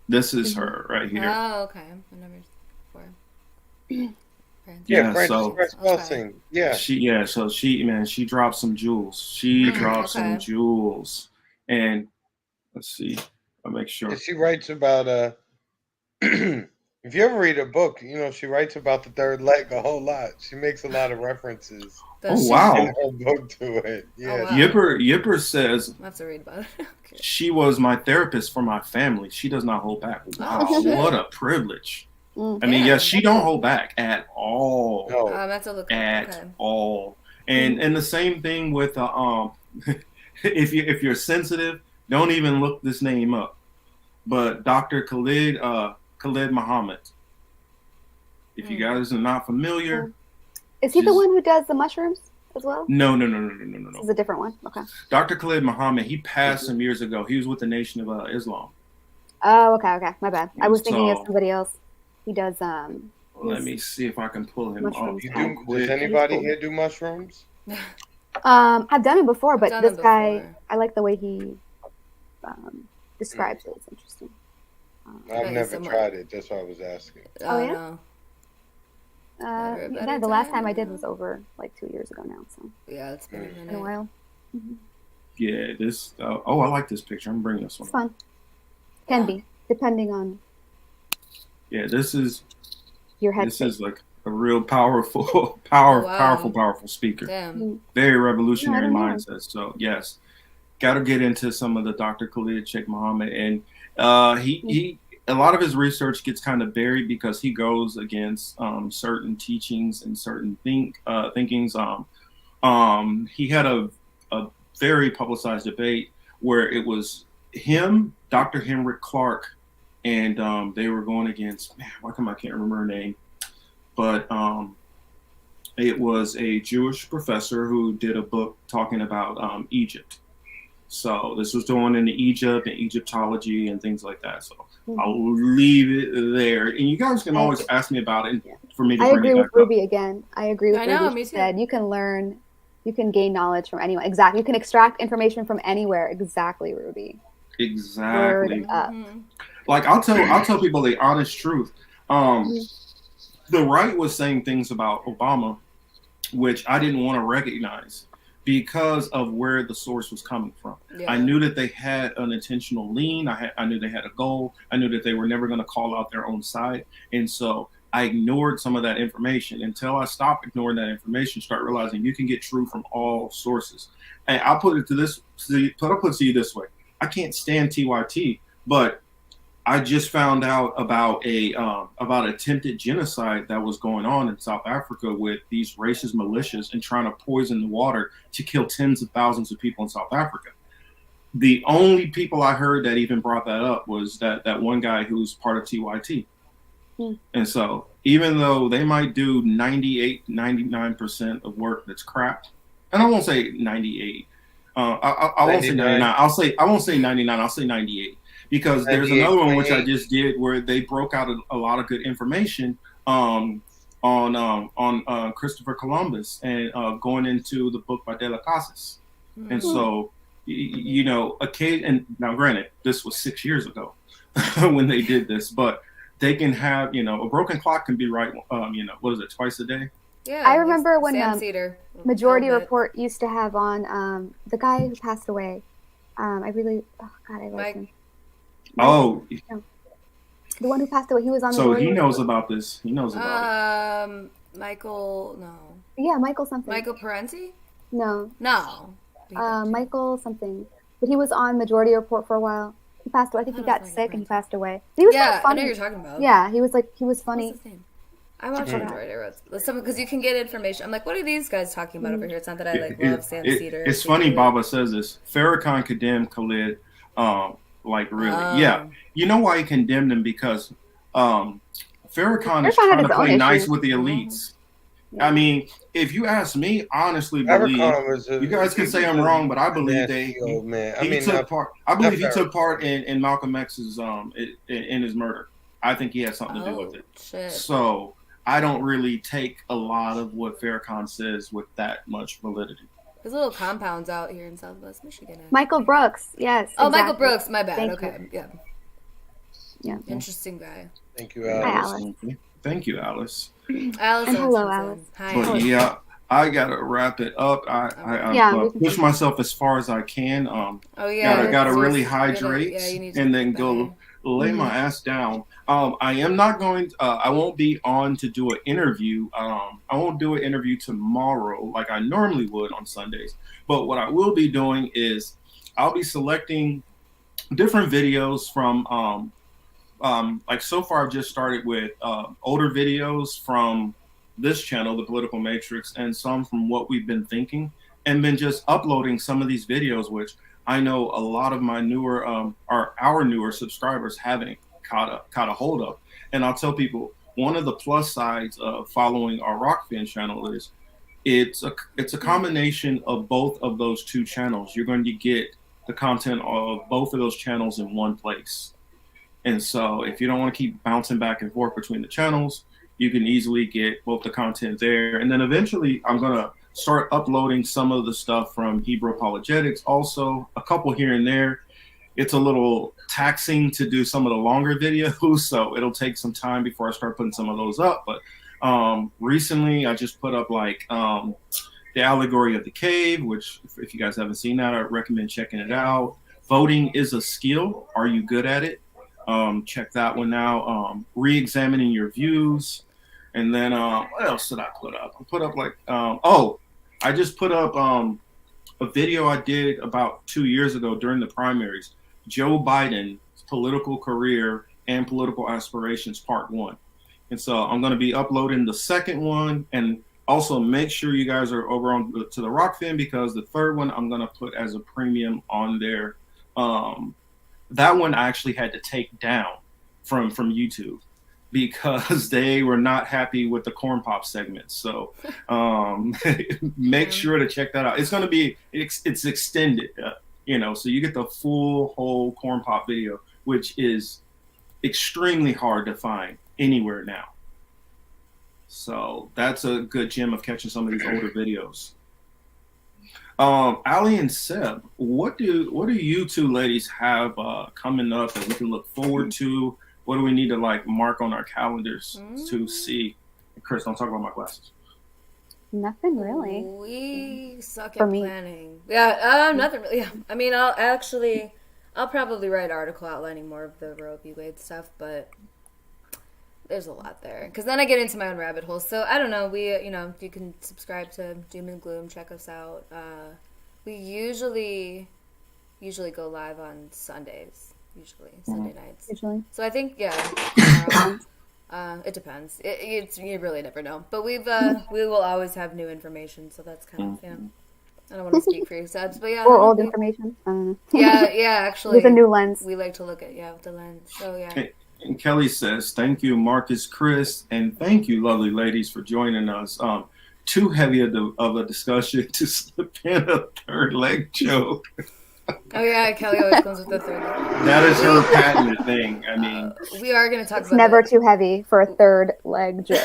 this is her right here. Oh, okay. So she dropped some jewels. Some jewels, and let's see. I'll make sure. She writes about if you ever read a book, she writes about the third leg a whole lot. She makes a lot of references. Oh wow! In her book to it. Yeah. Oh, wow. Yipper says I have to read about it. Okay. She was my therapist for my family. She does not hold back. Wow, what a privilege! I mean, yes, she don't hold back at all. No. That's a look at all. And the same thing with if you're sensitive, don't even look this name up. But Dr. Khalid Muhammad. If you guys are not familiar, is he the one who does the mushrooms as well? No. This is a different one. Okay. Dr. Khalid Muhammad, he passed some years ago. He was with the Nation of Islam. Oh, okay. My bad. I was thinking of somebody else. He does Let me see if I can pull him up. Does anybody here do mushrooms? I've done it before, but this guy, I like the way he describes it. It's interesting. I've never tried it. That's why I was asking. Oh yeah. Yeah, the last time I did was over like 2 years ago now. So yeah, it's been a while. Mm-hmm. Yeah, this. I like this picture. I'm bringing this one. It's fun. Can be depending on. Yeah, this is. Your head. This is like a real powerful, powerful speaker. Damn. Very revolutionary mindset. So yes, got to get into some of the Dr. Khalid Sheikh Mohammed, and he a lot of his research gets kind of buried because he goes against certain teachings and certain thinkings. He had a very publicized debate where it was him, Dr. Henrik Clark, and they were going against, man, why come I can't remember her name? But it was a Jewish professor who did a book talking about Egypt. So this was going into Egypt and Egyptology and things like that. So I'll leave it there. And you guys can always ask me about it for me to bring it back up. I agree with Ruby again. I agree with Ruby. She said you can learn, you can gain knowledge from anyone. Exactly. You can extract information from anywhere. Exactly, Ruby. Exactly. Word up. Like I'll tell people the honest truth. The right was saying things about Obama, which I didn't want to recognize because of where the source was coming from. Yeah. I knew that they had an intentional lean. I knew they had a goal. I knew that they were never going to call out their own side. And so I ignored some of that information until I stopped ignoring that information, start realizing you can get true from all sources. And I'll put it to you this way. I can't stand TYT, but I just found out about about attempted genocide that was going on in South Africa with these racist militias and trying to poison the water to kill tens of thousands of people in South Africa. The only people I heard that even brought that up was that one guy who's part of TYT. And so even though they might do 98, 99% of work that's crap, and I won't say 98, I won't say 99. I won't say 99. I'll say 98. Because there's another one which I just did where they broke out a lot of good information on Christopher Columbus and going into the book by De La Casas. Mm-hmm. And so, you know, and now granted, this was 6 years ago when they did this, but they can have, you know, a broken clock can be right, you know, what is it, twice a day? Yeah, I remember when Majority Report Report used to have on the guy who passed away. I like him. Oh, the one who passed away. He was on. So he knows about this. He knows about it. Michael, no. Yeah, Michael something. Michael Parenti? No. Michael something. But he was on Majority Report for a while. He passed away. I think he got sick and he passed away. He was funny. I know you're talking about. Yeah, he was funny. What's his name? I watched Majority Report because you can get information. I'm like, what are these guys talking about over here? It's not that I love Sam Cedar. It's funny. Baba says this. Farrakhan condemned Khalid. Like really, yeah. You know why he condemned him? Because Farrakhan is trying to play nice with the elites. Yeah. I mean, if you ask me, honestly, believe you guys can say I'm wrong, but I believe he took part. I believe he took part in Malcolm X's in his murder. I think he had something to do with it. Shit. So I don't really take a lot of what Farrakhan says with that much validity. There's little compounds out here in Southwest Michigan. Michael Brooks, yes. Oh, exactly. Michael Brooks, my bad. Thank okay, you. Yeah. Interesting guy. Thank you, Alice. Thank you, Alice. Alice. Hello, Alice. Hi. But yeah, I gotta wrap it up. I push myself as far as I can. Gotta really hydrate and then go lay my ass down. I am not going. I won't be on to do an interview. I won't do an interview tomorrow like I normally would on Sundays. But what I will be doing is I'll be selecting different videos from. Like so far, I've just started with older videos from this channel, The Political Matrix, and some from What We've Been Thinking, and been just uploading some of these videos, which I know a lot of my newer, our newer subscribers haven't caught a hold of. And I'll tell people, one of the plus sides of following our Rockfin channel is it's a combination of both of those two channels. You're going to get the content of both of those channels in one place. And so if you don't want to keep bouncing back and forth between the channels, You can easily get both the content there. And then eventually I'm going to start uploading some of the stuff from Hebrew Apologetics, also a couple here and there. It's a little taxing to do some of the longer videos, so it'll take some time before I start putting some of those up. But recently I just put up like the Allegory of the Cave, which if you guys haven't seen that, I recommend checking it out. Voting is a skill. Are you good at it? Check that one out. Re-examining your views. And then what else did I put up? I put up like, I just put up a video I did about 2 years ago during the primaries. Joe Biden's political career and political aspirations, part 1. And so I'm going to be uploading the second one, and also make sure you guys are over on to the Rock Fan, because the third one I'm going to put as a premium on there. That one I actually had to take down from YouTube because they were not happy with the corn pop segments. So make sure to check that out. It's going to be, it's extended, so you get the full whole corn pop video, which is extremely hard to find anywhere now. So that's a good gem of catching some of these older videos. Ali and Seb, what do you two ladies have coming up that we can look forward to? What do we need to like mark on our calendars to see? Chris, don't talk about my glasses. Nothing really. We suck For at me. planning. Yeah, nothing really. Yeah. I mean, I'll probably write an article outlining more of the Roe v. Wade stuff, but there's a lot there. Because then I get into my own rabbit hole. So I don't know. You can subscribe to Doom and Gloom. Check us out. We usually go live on Sundays. Sunday nights. Usually. So I think it depends. You really never know. But we will always have new information. So that's kind of I don't want to speak for you, Sebs, but yeah. Or old information. I don't know. Yeah. Actually, with a new lens. We like to look at with the lens. So yeah. And Kelly says, thank you, Marcus, Chris, and thank you, lovely ladies, for joining us. Too heavy of a discussion to slip in a third leg joke. Oh yeah, Kelly always comes with the third leg. That is her patented thing. I mean, we are going to talk It's about never too heavy for a third leg joke.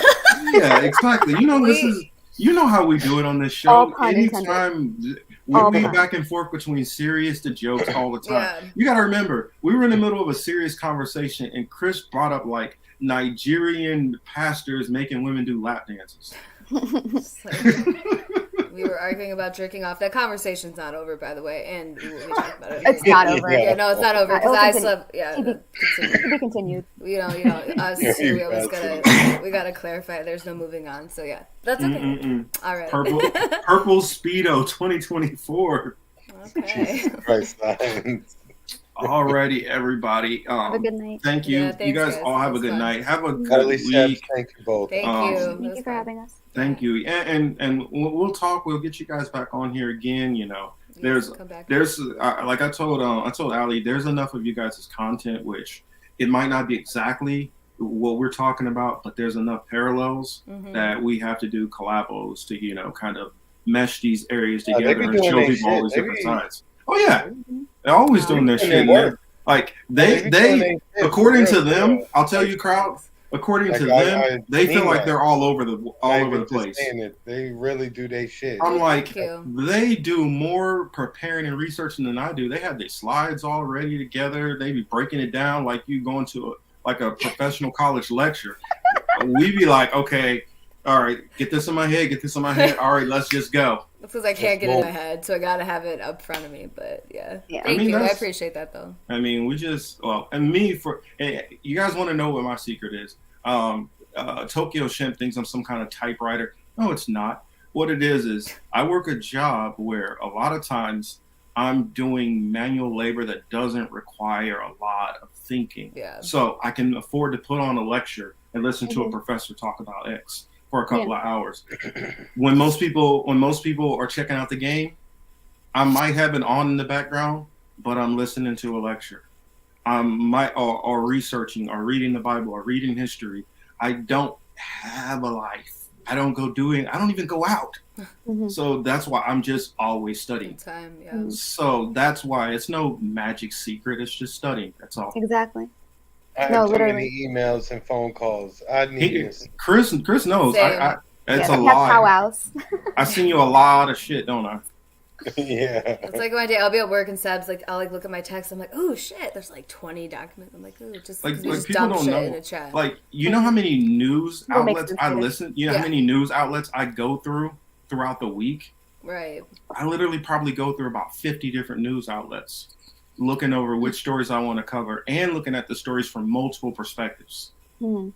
Yeah, exactly. You know how we do it on this show. All pun Anytime we'll be back and forth between serious to jokes all the time. Yeah. You got to remember, we were in the middle of a serious conversation, and Chris brought up like Nigerian pastors making women do lap dances. We were arguing about jerking off. That conversation's not over, by the way, and we talked about it. It's not over. Yeah, no, it's not over because I slept. Yeah, To be continued. Us two, we always gotta clarify. There's no moving on. So yeah, that's okay. All right. Purple Speedo 2024. Okay. Alrighty, everybody. Have a good night. Thank you. Yeah, you thanks, guys guys. all have a It was good fun. night. Have a good Kelly, Seb, week. thank you both. Thank you. Thank you for having us. Thank you. And we'll talk. We'll get you guys back on here again. There's like I told Ali, there's enough of you guys' content which it might not be exactly what we're talking about, but there's enough parallels that we have to do collabos to kind of mesh these areas together and show people all these different sides. Oh yeah, they're always doing their shit. Like they according to them, I'll tell you, crowd. According to them, they feel like they're all over the place. They really do their shit. I'm like, they do more preparing and researching than I do. They have their slides all ready together. They be breaking it down like you going to a professional college lecture. We be like, okay, all right, get this in my head. All right, let's just go. Because I can't get it in my head, so I gotta have it up front of me. But yeah. Thank you. I appreciate that though. I mean, you guys want to know what my secret is? Tokyo Shemp thinks I'm some kind of typewriter. No, it's not. What it is I work a job where a lot of times I'm doing manual labor that doesn't require a lot of thinking. Yeah. So I can afford to put on a lecture and listen to a professor talk about X for a couple of hours. When most people are checking out the game, I might have it on in the background, but I'm listening to a lecture. Or researching or reading the Bible or reading history. I don't have a life. I don't even go out. So that's why I'm just always studying. So that's why it's no magic secret. It's just studying. That's all. Exactly. I have too many emails and phone calls. I need this. Chris knows. It's a lot. I send you a lot of shit, don't I? Yeah. It's like one day I'll be at work and Seb's like, I'll like look at my text. I'm like, oh shit, there's like 20 documents. I'm like, ooh, just like just people dump don't shit know. in a chat. Like, you know how many news outlets I listen? You know how many news outlets I go throughout the week? Right. I literally probably go through about 50 different news outlets, looking over which stories I want to cover and looking at the stories from multiple perspectives. Mm-hmm.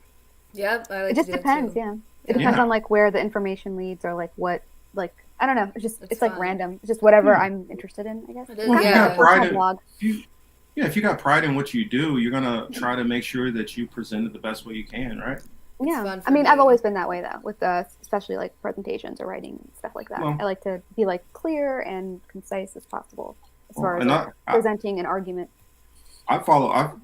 Yep. I like it just to do depends. Yeah. It depends on like where the information leads or like what like. I don't know. It's like random. It's just whatever I'm interested in, I guess. It is, Well, if you got pride in what you do, you're gonna try to make sure that you present it the best way you can, right? Yeah. I mean, I've always been that way though, with especially like presentations or writing and stuff like that. Well, I like to be like clear and concise as possible as far as like, presenting an argument. I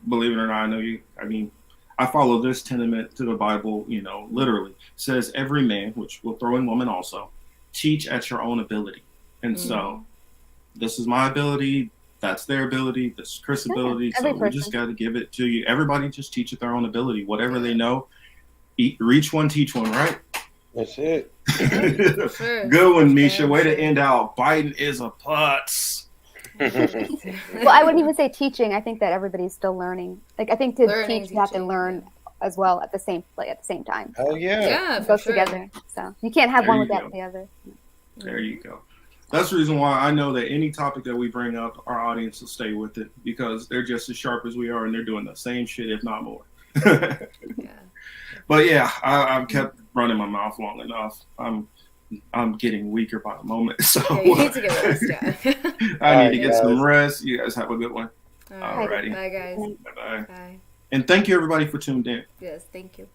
believe it or not, I know you. I mean, I follow this tenet to the Bible. You know, literally it says every man, which will throw in woman also, teach at your own ability. And so this is my ability, that's their ability, this is Chris' ability. So we just got to give it to you. Everybody just teach at their own ability, whatever they know. Reach one, teach one, right? That's it. Good one, Misha. Way to end out. Biden is a putz. Well, I wouldn't even say teaching. I think that everybody's still learning. Like I think to teach, you have to learn as well at the same time. Oh yeah, yeah, it goes together. So you can't have one without the other. There you go. That's the reason why I know that any topic that we bring up, our audience will stay with it because they're just as sharp as we are, and they're doing the same shit, if not more. But yeah, I've kept running my mouth long enough. I'm getting weaker by the moment, so you need to get rest. Yeah. I need to get some rest. You guys have a good one. All righty. Bye, guys. Bye. And thank you, everybody, for tuning in. Yes, thank you.